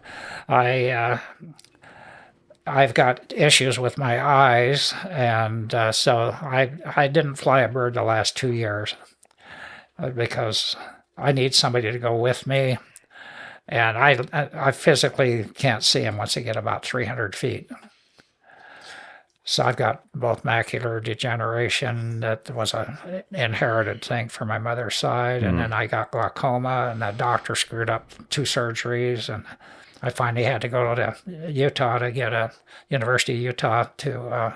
I've got issues with my eyes, and so I didn't fly a bird the last 2 years because I need somebody to go with me, and I physically can't see him once I get about 300 feet. So I've got both macular degeneration, that was an inherited thing from my mother's side, and then I got glaucoma, and the doctor screwed up 2 surgeries, and I finally had to go to Utah to get a University of Utah to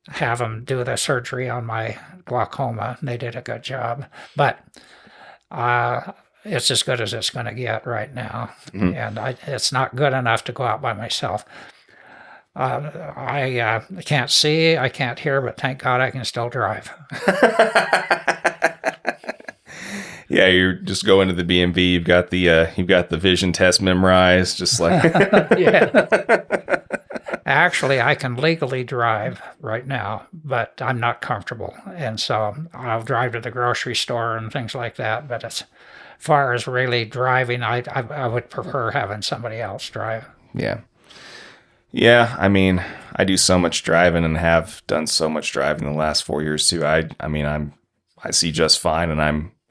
have them do the surgery on my glaucoma, and they did a good job. But it's as good as it's going to get right now, and it's not good enough to go out by myself. I can't see, I can't hear, but thank God I can still drive. Yeah, you're just going to the BMV. You've got the vision test memorized, just like. Yeah. Actually, I can legally drive right now, but I'm not comfortable, and so I'll drive to the grocery store and things like that. But as far as really driving, I would prefer having somebody else drive. Yeah. Yeah, I mean, I do so much driving and have done so much driving the last 4 years too. I see just fine, and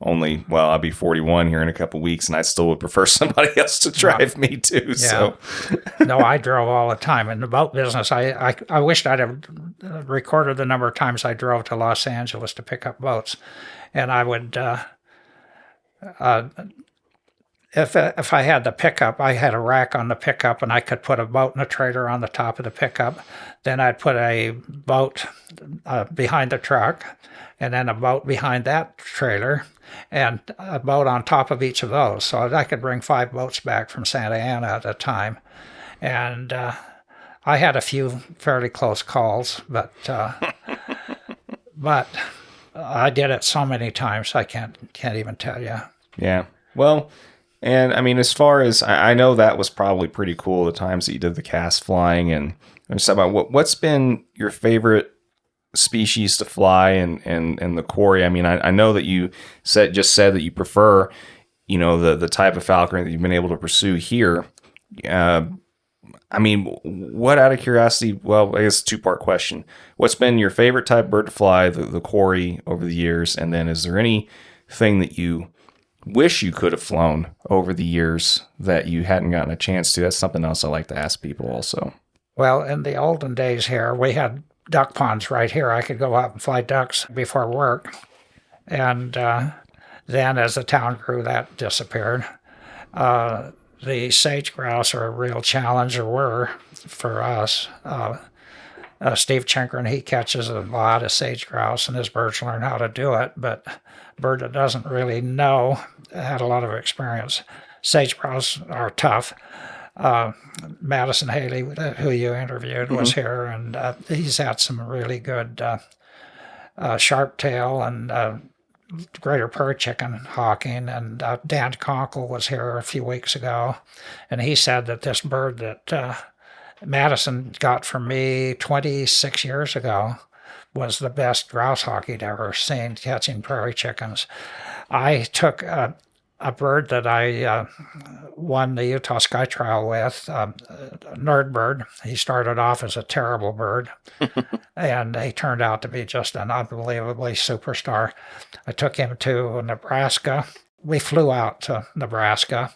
I'll be 41 here in a couple weeks, and I still would prefer somebody else to drive me too. Yeah. So, no, I drove all the time in the boat business. I wished I'd have recorded the number of times I drove to Los Angeles to pick up boats, and I would. If I had the pickup, I had a rack on the pickup, and I could put a boat and a trailer on the top of the pickup. Then I'd put a boat behind the truck, and then a boat behind that trailer, and a boat on top of each of those. So I could bring 5 boats back from Santa Ana at a time. And I had a few fairly close calls, but but I did it so many times I can't even tell you. Yeah. Well, and I mean, as far as I know, that was probably pretty cool. The times that you did the cast flying, and just about what's been your favorite species to fly and the quarry. I mean, I know that you said that you prefer, the type of falconry that you've been able to pursue here. I mean, what, out of curiosity, well, I guess 2-part question. What's been your favorite type of bird to fly, the quarry, over the years? And then is there anything that you wish you could have flown over the years that you hadn't gotten a chance to? That's something else I like to ask people also. Well, in the olden days here, we had duck ponds right here. I could go out and fly ducks before work. And then as the town grew, that disappeared. The sage grouse are a real challenge, or were, for us. Steve Chinkren, he catches a lot of sage grouse, and his birds learn how to do it, but a bird that doesn't really know had a lot of experience. Sage grouse are tough. Madison Haley, who you interviewed, was here, and he's had some really good sharp tail and greater prairie chicken hawking. And Dan Conkle was here a few weeks ago, and he said that this bird that Madison got from me 26 years ago was the best grouse hawk he'd ever seen catching prairie chickens. I took a bird that I won the Utah Sky Trial with, a nerd bird. He started off as a terrible bird, and he turned out to be just an unbelievably superstar. I took him to Nebraska. We flew out to Nebraska,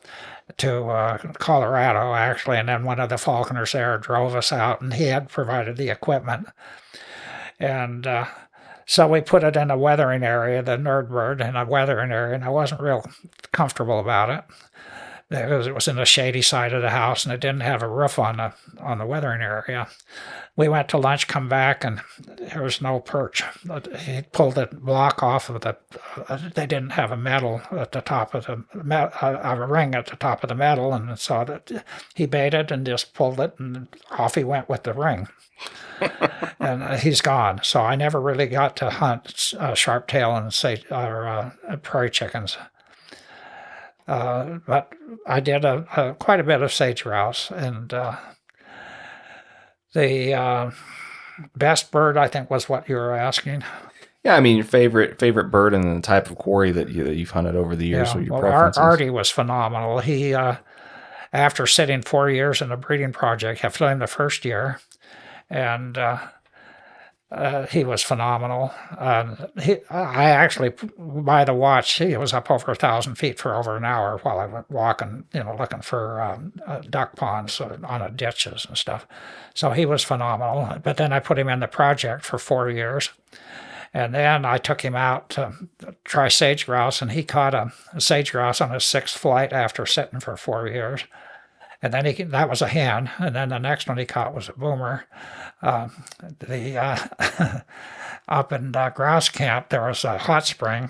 to Colorado, actually, and then one of the falconers there drove us out, and he had provided the equipment. And so we put it in a weathering area, the nerd bird in a weathering area, and I wasn't real comfortable about it because it was in the shady side of the house and it didn't have a roof on the weathering area. We went to lunch, come back, and there was no perch. He pulled the block off of they didn't have a metal at the top of a ring at the top of the metal, and so that he baited and just pulled it, and off he went with the ring. And he's gone. So I never really got to hunt sharptail and prairie chickens. But I did quite a bit of sage grouse, and the best bird, I think, was what you were asking. Yeah, I mean, your favorite bird and the type of quarry that you've hunted over the years. Yeah, your preferences. Artie was phenomenal. He, after sitting 4 years in a breeding project, I flew him the first year, and he was phenomenal. I actually, by the watch, he was up over 1,000 feet for over an hour while I went walking, looking for duck ponds on ditches and stuff. So he was phenomenal. But then I put him in the project for 4 years. And then I took him out to try sage grouse, and he caught a sage grouse on his 6th flight after sitting for 4 years. And then that was a hen, and then the next one he caught was a boomer. Up in grouse camp, there was a hot spring,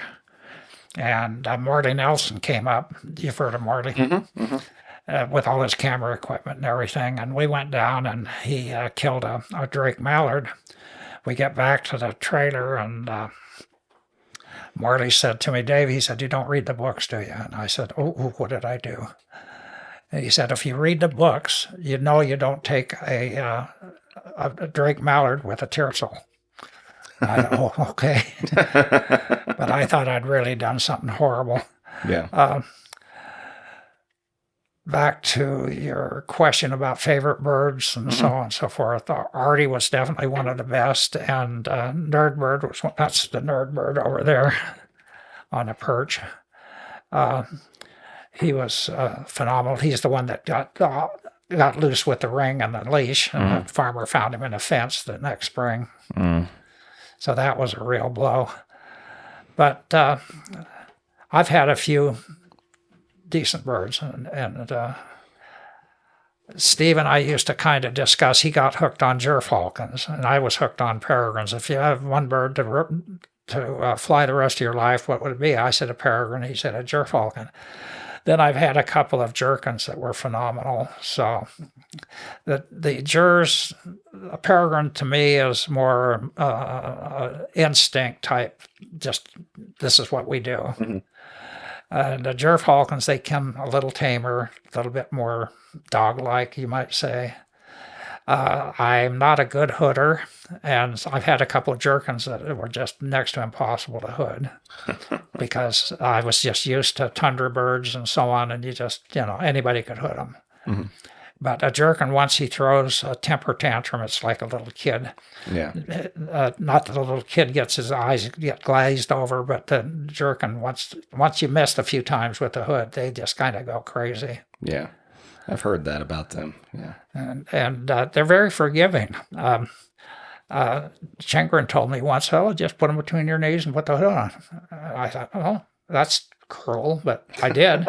and Morty Nelson came up. You've heard of Morty? Mm-hmm, mm-hmm. With all his camera equipment and everything. And we went down, and he killed a Drake mallard. We get back to the trailer, and Morty said to me, Dave, he said, you don't read the books, do you? And I said, oh, what did I do? And he said, if you read the books, you know you don't take a Drake mallard with a tersel. I thought, oh, okay. But I thought I'd really done something horrible. Yeah. Back to your question about favorite birds and so on and so forth. Artie was definitely one of the best, and nerd bird that's the nerd bird over there on a perch. He was phenomenal. He's the one that got loose with the ring and the leash, and the farmer found him in a fence the next spring. So that was a real blow. But I've had a few decent birds, and Steve and I used to kind of discuss. He got hooked on gerfalcons, and I was hooked on peregrines. If you have one bird to fly the rest of your life, what would it be? I said a peregrine. He said a gerfalcon. Then I've had a couple of jerkins that were phenomenal. So the jurors, a peregrine to me is more instinct type. Just this is what we do. Mm-hmm. The Jur Falcons, they come a little tamer, a little bit more dog-like, you might say. I'm not a good hooder, and I've had a couple of jerkins that were just next to impossible to hood because I was just used to tundra birds and so on, and anybody could hood them. Mm-hmm. But a jerkin, once he throws a temper tantrum, it's like a little kid. Yeah. Not that a little kid gets his eyes get glazed over, but the jerkin, once you missed a few times with the hood, they just kind of go crazy. Yeah. I've heard that about them. Yeah. And they're very forgiving. Chengrin told me once, just put them between your knees and put the hood on. I thought, that's cruel, but I did.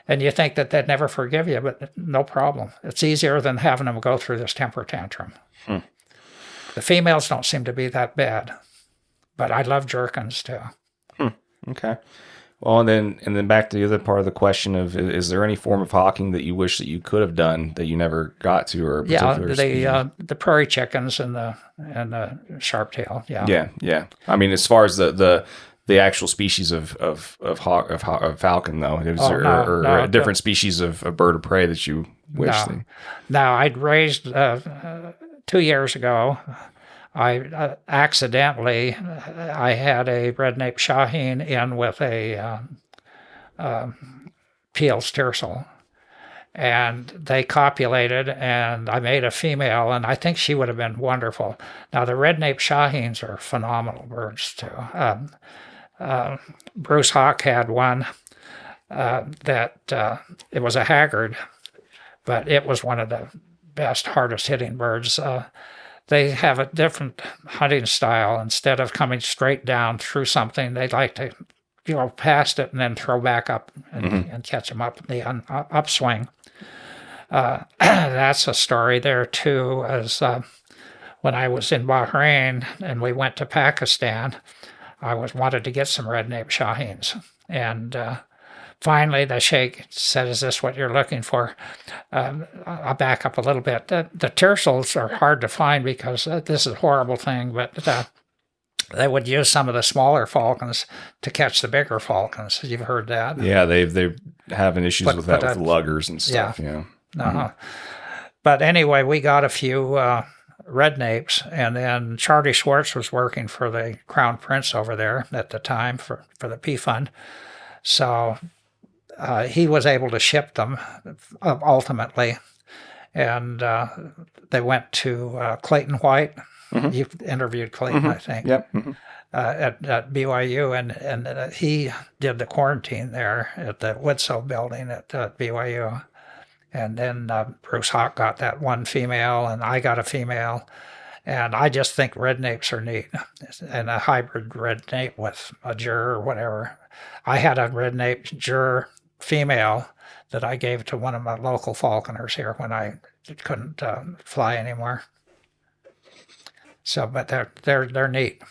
And you think that they'd never forgive you, but no problem. It's easier than having them go through this temper tantrum. The females don't seem to be that bad, but I love jerkins too. Okay. Well, and then back to the other part of the question of, is there any form of hawking that you wish that you could have done that you never got to, or the prairie chickens and the sharptail. Yeah. I mean, as far as the actual species of falcon, though, or a different species of bird of prey that you wish. No, I'd raised 2 years ago. I accidentally had a red-naped Shaheen in with a Peel's Tersel, and they copulated, and I made a female, and I think she would have been wonderful. Now, the red-naped Shaheens are phenomenal birds, too. Bruce Hawk had one that it was a haggard, but it was one of the best, hardest-hitting birds. They have a different hunting style. Instead of coming straight down through something, they like to go past it and then throw back up and catch them up in the upswing. That's a story there, too, as when I was in Bahrain and we went to Pakistan, I wanted to get some red-naped Shaheens. And finally, the sheikh said, "Is this what you're looking for?" I'll back up a little bit. The tersels are hard to find because this is a horrible thing, but they would use some of the smaller falcons to catch the bigger falcons. You've heard that? Yeah, they're having issues with that with luggers and stuff. Yeah. But anyway, we got a few red napes, and then Charlie Schwartz was working for the Crown Prince over there at the time for the P Fund. So he was able to ship them ultimately, and they went to Clayton White. You've interviewed Clayton, I think. Yep. At BYU, and he did the quarantine there at the Woodsoe building at BYU. And then Bruce Hawk got that one female, and I got a female. And I just think red napes are neat, and a hybrid red nape with a jur or whatever. I had a red nape jur female that I gave to one of my local falconers here when I couldn't fly anymore. So, but they're neat.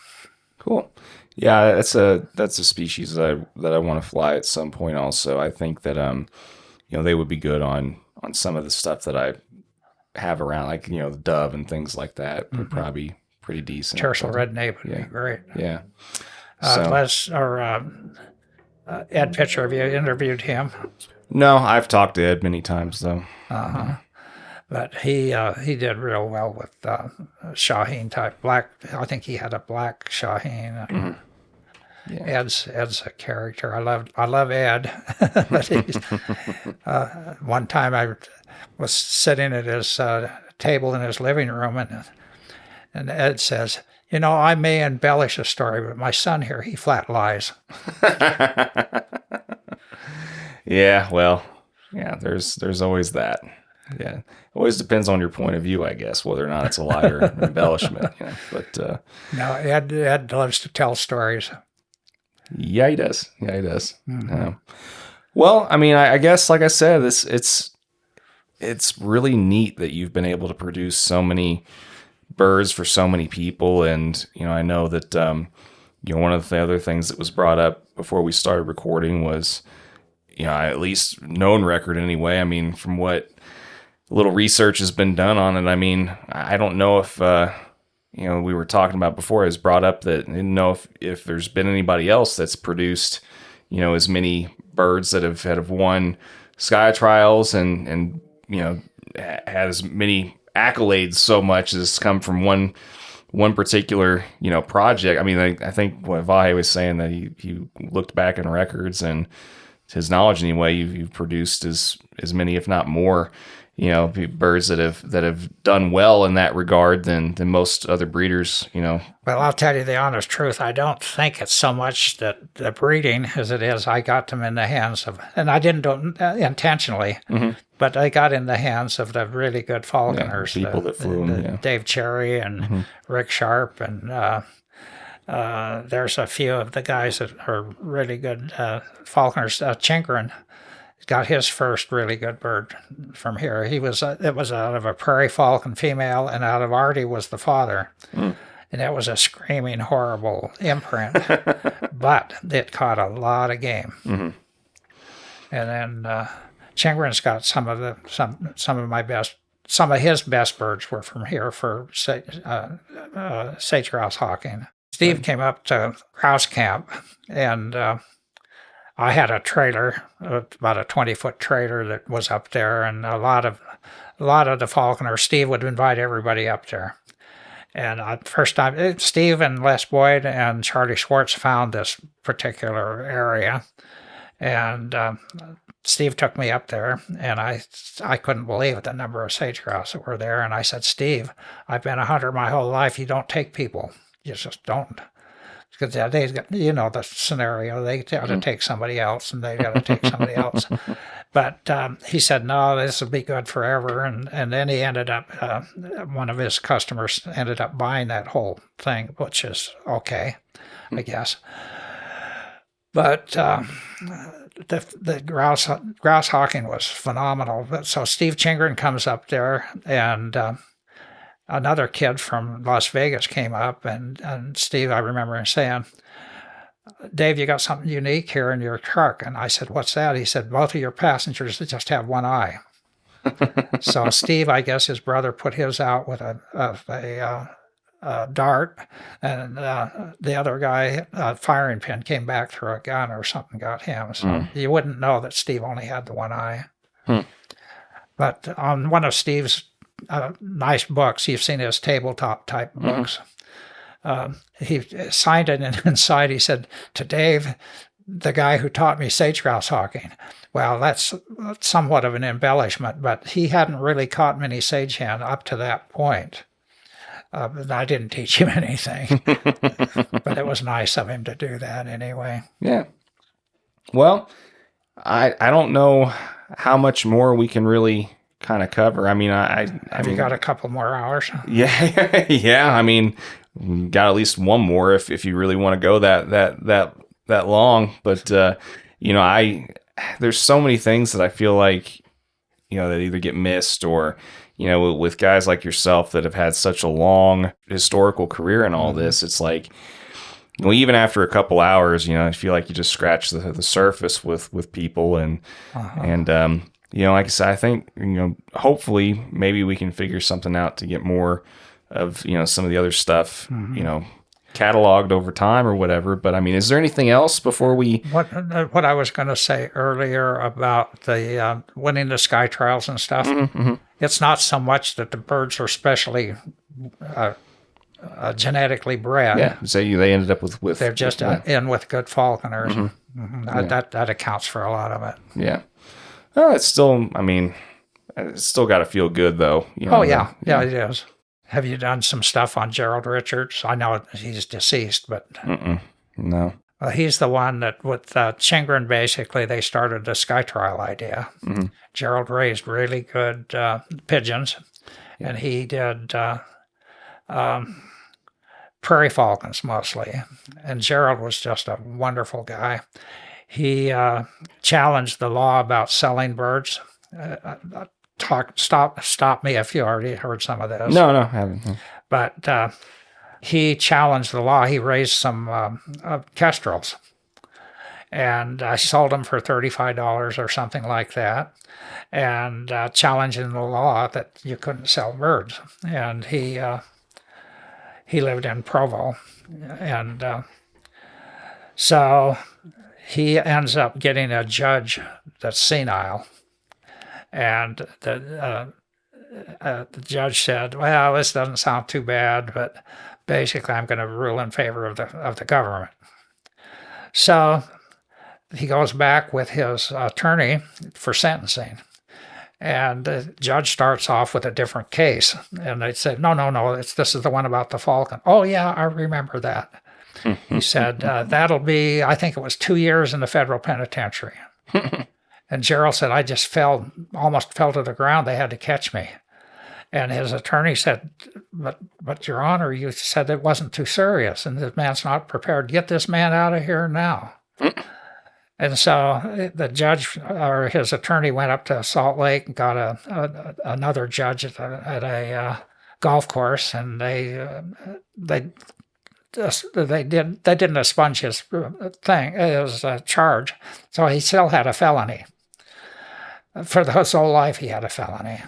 Cool. Yeah, that's a species that I want to fly at some point. Also, I think that they would be good on some of the stuff that I have around, like the dove and things like that. Would probably be pretty decent. Tertial red nape would be great. Yeah. Ed Pitcher, have you interviewed him? No, I've talked to Ed many times though. But he did real well with Shaheen type black. I think he had a black Shaheen. Yeah. Ed's a character. I love Ed. But one time I was sitting at his table in his living room, and Ed says, "I may embellish a story, but my son here, he flat lies." Yeah, well, yeah. There's always that. Yeah, it always depends on your point of view, I guess, whether or not it's a lie or an embellishment. But no, Ed loves to tell stories. Yeah, he does. Well, I mean, I guess, like I said, it's really neat that you've been able to produce so many birds for so many people, and I know that one of the other things that was brought up before we started recording was, at least known record anyway. I mean, from what little research has been done on it. I mean, I don't know if, we were talking about before, it was brought up that I didn't know if there's been anybody else that's produced, as many birds that have won sky trials and had as many accolades so much as come from one particular, project. I mean, I think what Vahe was saying, that he looked back in records, and to his knowledge anyway, you've produced as many, if not more, birds that have done well in that regard than most other breeders, Well, I'll tell you the honest truth. I don't think it's so much that the breeding as it is. I got them in the hands of, and I didn't do it intentionally, but I got in the hands of the really good falconers. People that flew them, Dave Cherry and Rick Sharp, and there's a few of the guys that are really good falconers. Chingren got his first really good bird from here. It was out of a prairie falcon female, and out of Artie was the father. And it was a screaming, horrible imprint, but it caught a lot of game. And then Chingren's got some of his best birds were from here for sage grouse hawking. Steve came up to grouse camp, and I had a trailer, about a 20-foot trailer that was up there, and a lot of the falconers. Steve would invite everybody up there. And first time, Steve and Les Boyd and Charlie Schwartz found this particular area, and Steve took me up there, and I couldn't believe it, the number of sage grouse that were there. And I said, Steve, I've been a hunter my whole life. You don't take people. You just don't. Because the scenario, they got to take somebody else, and they got to take somebody else. But he said, no, this will be good forever. And then he ended up, one of his customers ended up buying that whole thing, which is okay, I guess. But the grouse hawking was phenomenal. So Steve Chingren comes up there, and another kid from Las Vegas came up, and Steve, I remember him saying, Dave, you got something unique here in your truck. And I said, what's that? He said, both of your passengers just have one eye. So Steve, I guess his brother put his out with a dart, and the other guy, a firing pin came back through a gun or something, got him. So you wouldn't know that Steve only had the one eye. But on one of Steve's nice books, you've seen his tabletop type books, he signed it, and inside he said, to Dave, the guy who taught me sage grouse hawking. Well, that's somewhat of an embellishment, but he hadn't really caught many sage hen up to that point. I didn't teach him anything, but it was nice of him to do that anyway. Yeah. Well, I don't know how much more we can really kind of cover. I mean, Have you got a couple more hours? Yeah. Yeah. I mean, got at least one more if you really want to go that long. But, there's so many things that I feel like, that either get missed or, with guys like yourself that have had such a long historical career in all this, it's like, even after a couple hours, I feel like you just scratch the surface with people and like I said, I think, hopefully maybe we can figure something out to get more of, some of the other stuff, cataloged over time or whatever. But I mean, is there anything else before we... What I was going to say earlier about the winning the sky trials and stuff, it's not so much that the birds are specially genetically bred. Yeah, so they ended up with they're just in with good falconers. That accounts for a lot of it. Yeah. Oh, it's still, it's still got to feel good, though. Yeah, it is. Have you done some stuff on Gerald Richards? I know he's deceased, but... No. He's the one that, with Chingren, basically, they started the sky trial idea. Gerald raised really good pigeons, and he did prairie falcons mostly. And Gerald was just a wonderful guy. He challenged the law about selling birds. Stop me if you already heard some of this. No, I haven't. But he challenged the law. He raised some kestrels, And I sold them for $35 or something like that, and challenging the law that you couldn't sell birds. And he lived in Provo, and so he ends up getting a judge that's senile, and the judge said, "Well, this doesn't sound too bad, but basically, I'm going to rule in favor of the government." So he goes back with his attorney for sentencing, and the judge starts off with a different case, and they said, "No, this is the one about the Falcon." "Oh yeah, I remember that." He said, "That'll be, I think it was 2 years in the federal penitentiary." And Gerald said, "I just almost fell to the ground. They had to catch me." And his attorney said, but Your Honor, you said it wasn't too serious, and this man's not prepared. Get this man out of here now. And so the judge or his attorney went up to Salt Lake and got another judge at a golf course, and they didn't expunge his charge, so he still had a felony. For his whole life, he had a felony,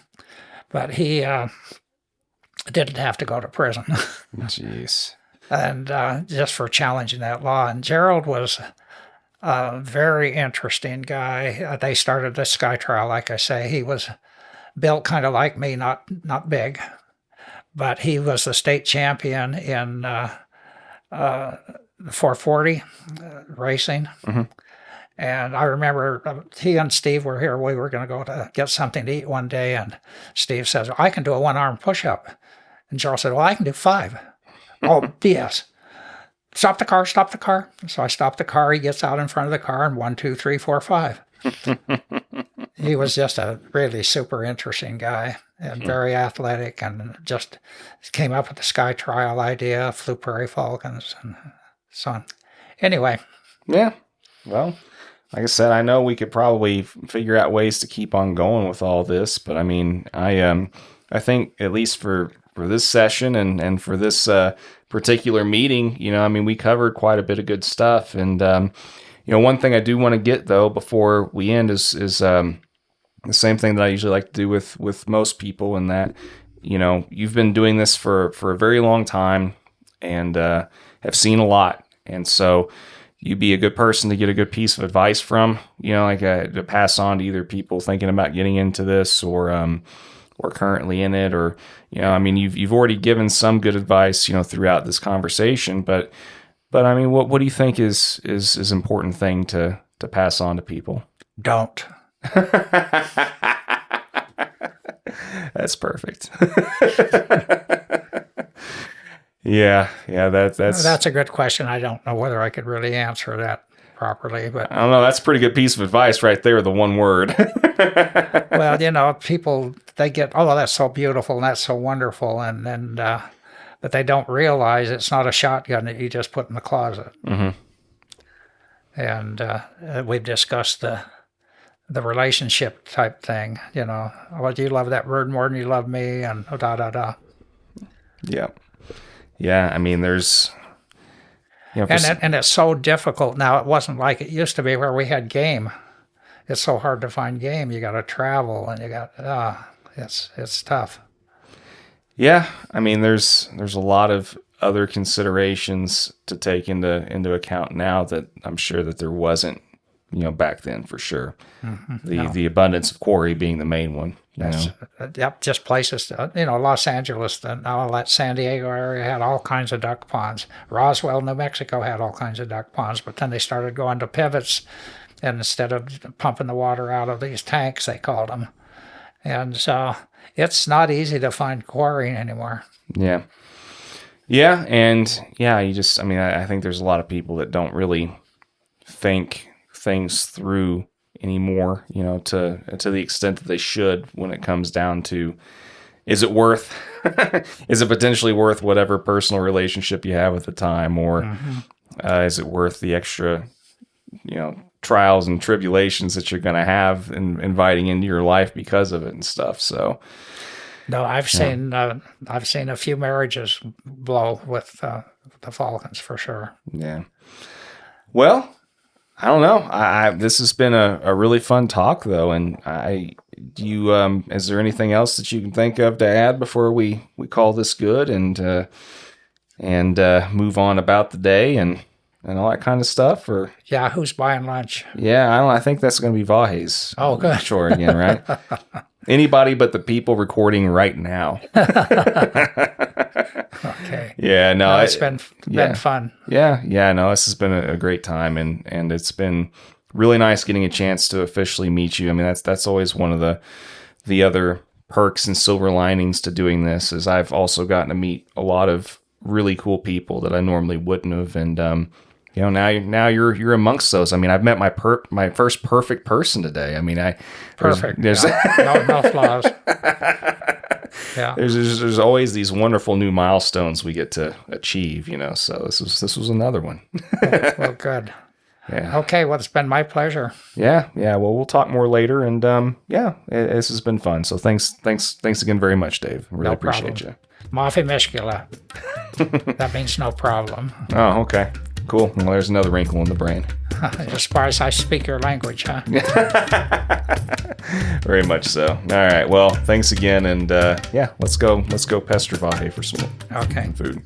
but he didn't have to go to prison. Jeez. And just for challenging that law. And Gerald was a very interesting guy. They started the Sky Trial, like I say. He was built kind of like me, not big, but he was the state champion in the 440 racing. Mm-hmm. And I remember he and Steve were here. We were going to go to get something to eat one day, and Steve says, "I can do a one-arm push-up." And Gerald said, "Well, I can do 5. "Oh, BS. Stop the car. So I stopped the car. He gets out in front of the car, and 1, 2, 3, 4, 5. He was just a really super interesting guy and very athletic, and just came up with the Sky Trial idea, flew prairie falcons, and so on. Anyway. Yeah. Well, like I said, I know we could probably figure out ways to keep on going with all this, but I mean, I think at least for this session and for this particular meeting, I mean, we covered quite a bit of good stuff. And one thing I do want to get though before we end is the same thing that I usually like to do with most people, in that you've been doing this for a very long time and have seen a lot, and so you'd be a good person to get a good piece of advice from, to pass on to either people thinking about getting into this or currently in it, or, I mean, you've already given some good advice, throughout this conversation, but I mean, what do you think is important thing to pass on to people? Don't. That's perfect. Yeah, that's a good question. I don't know whether I could really answer that properly, but I don't know. That's a pretty good piece of advice right there. The one word. Well, people, they get, "Oh, that's so beautiful and that's so wonderful," and but they don't realize it's not a shotgun that you just put in the closet. Mm-hmm. And we've discussed the relationship type thing. "Well, do you love that bird more than you love me?" And da. Yeah. Yeah, I mean, there's... And it's so difficult now. It wasn't like it used to be where we had game. It's so hard to find game. You got to travel, and you got... it's tough. Yeah, I mean, there's a lot of other considerations to take into account now that I'm sure that there wasn't, back then, for sure. Mm-hmm. The abundance of quarry being the main one. Yep, just places. Los Angeles and all that San Diego area had all kinds of duck ponds. Roswell, New Mexico had all kinds of duck ponds, but then they started going to pivots, and instead of pumping the water out of these tanks, they called them. And so it's not easy to find quarry anymore. Yeah. Yeah, and I think there's a lot of people that don't really think things through anymore, to the extent that they should, when it comes down to, is it potentially worth whatever personal relationship you have at the time, or is it worth the extra, trials and tribulations that you're going to have inviting into your life because of it and stuff. So, no, I've seen a few marriages blow with the falcons for sure. Yeah. Well, I don't know. This has been a really fun talk, though, and is there anything else that you can think of to add before we call this good and move on about the day and all that kind of stuff? Or Yeah, who's buying lunch? yeah, I think that's going to be Vahe's. Oh, good. Sure, again, right? Anybody but the people recording right now. Okay. Yeah, no, It's been fun. Yeah, no, this has been a great time, and it's been really nice getting a chance to officially meet you. I mean, that's always one of the other perks and silver linings to doing this, is I've also gotten to meet a lot of really cool people that I normally wouldn't have, and now you're amongst those. I mean, I've met my first perfect person today. I mean, Perfect. There's no flaws. Yeah. There's always these wonderful new milestones we get to achieve, So this was another one. Well, good. Yeah. Okay. Well, it's been my pleasure. Yeah. Well, we'll talk more later, and this has been fun. So thanks again very much, Dave. Really No appreciate problem. Mafi Mishkila. That means no problem. you. Oh, okay. Cool. Well, there's another wrinkle in the brain. As far as I speak your language, huh? Very much so. All right. Well, thanks again, and let's go pester Vahe for some Okay. food.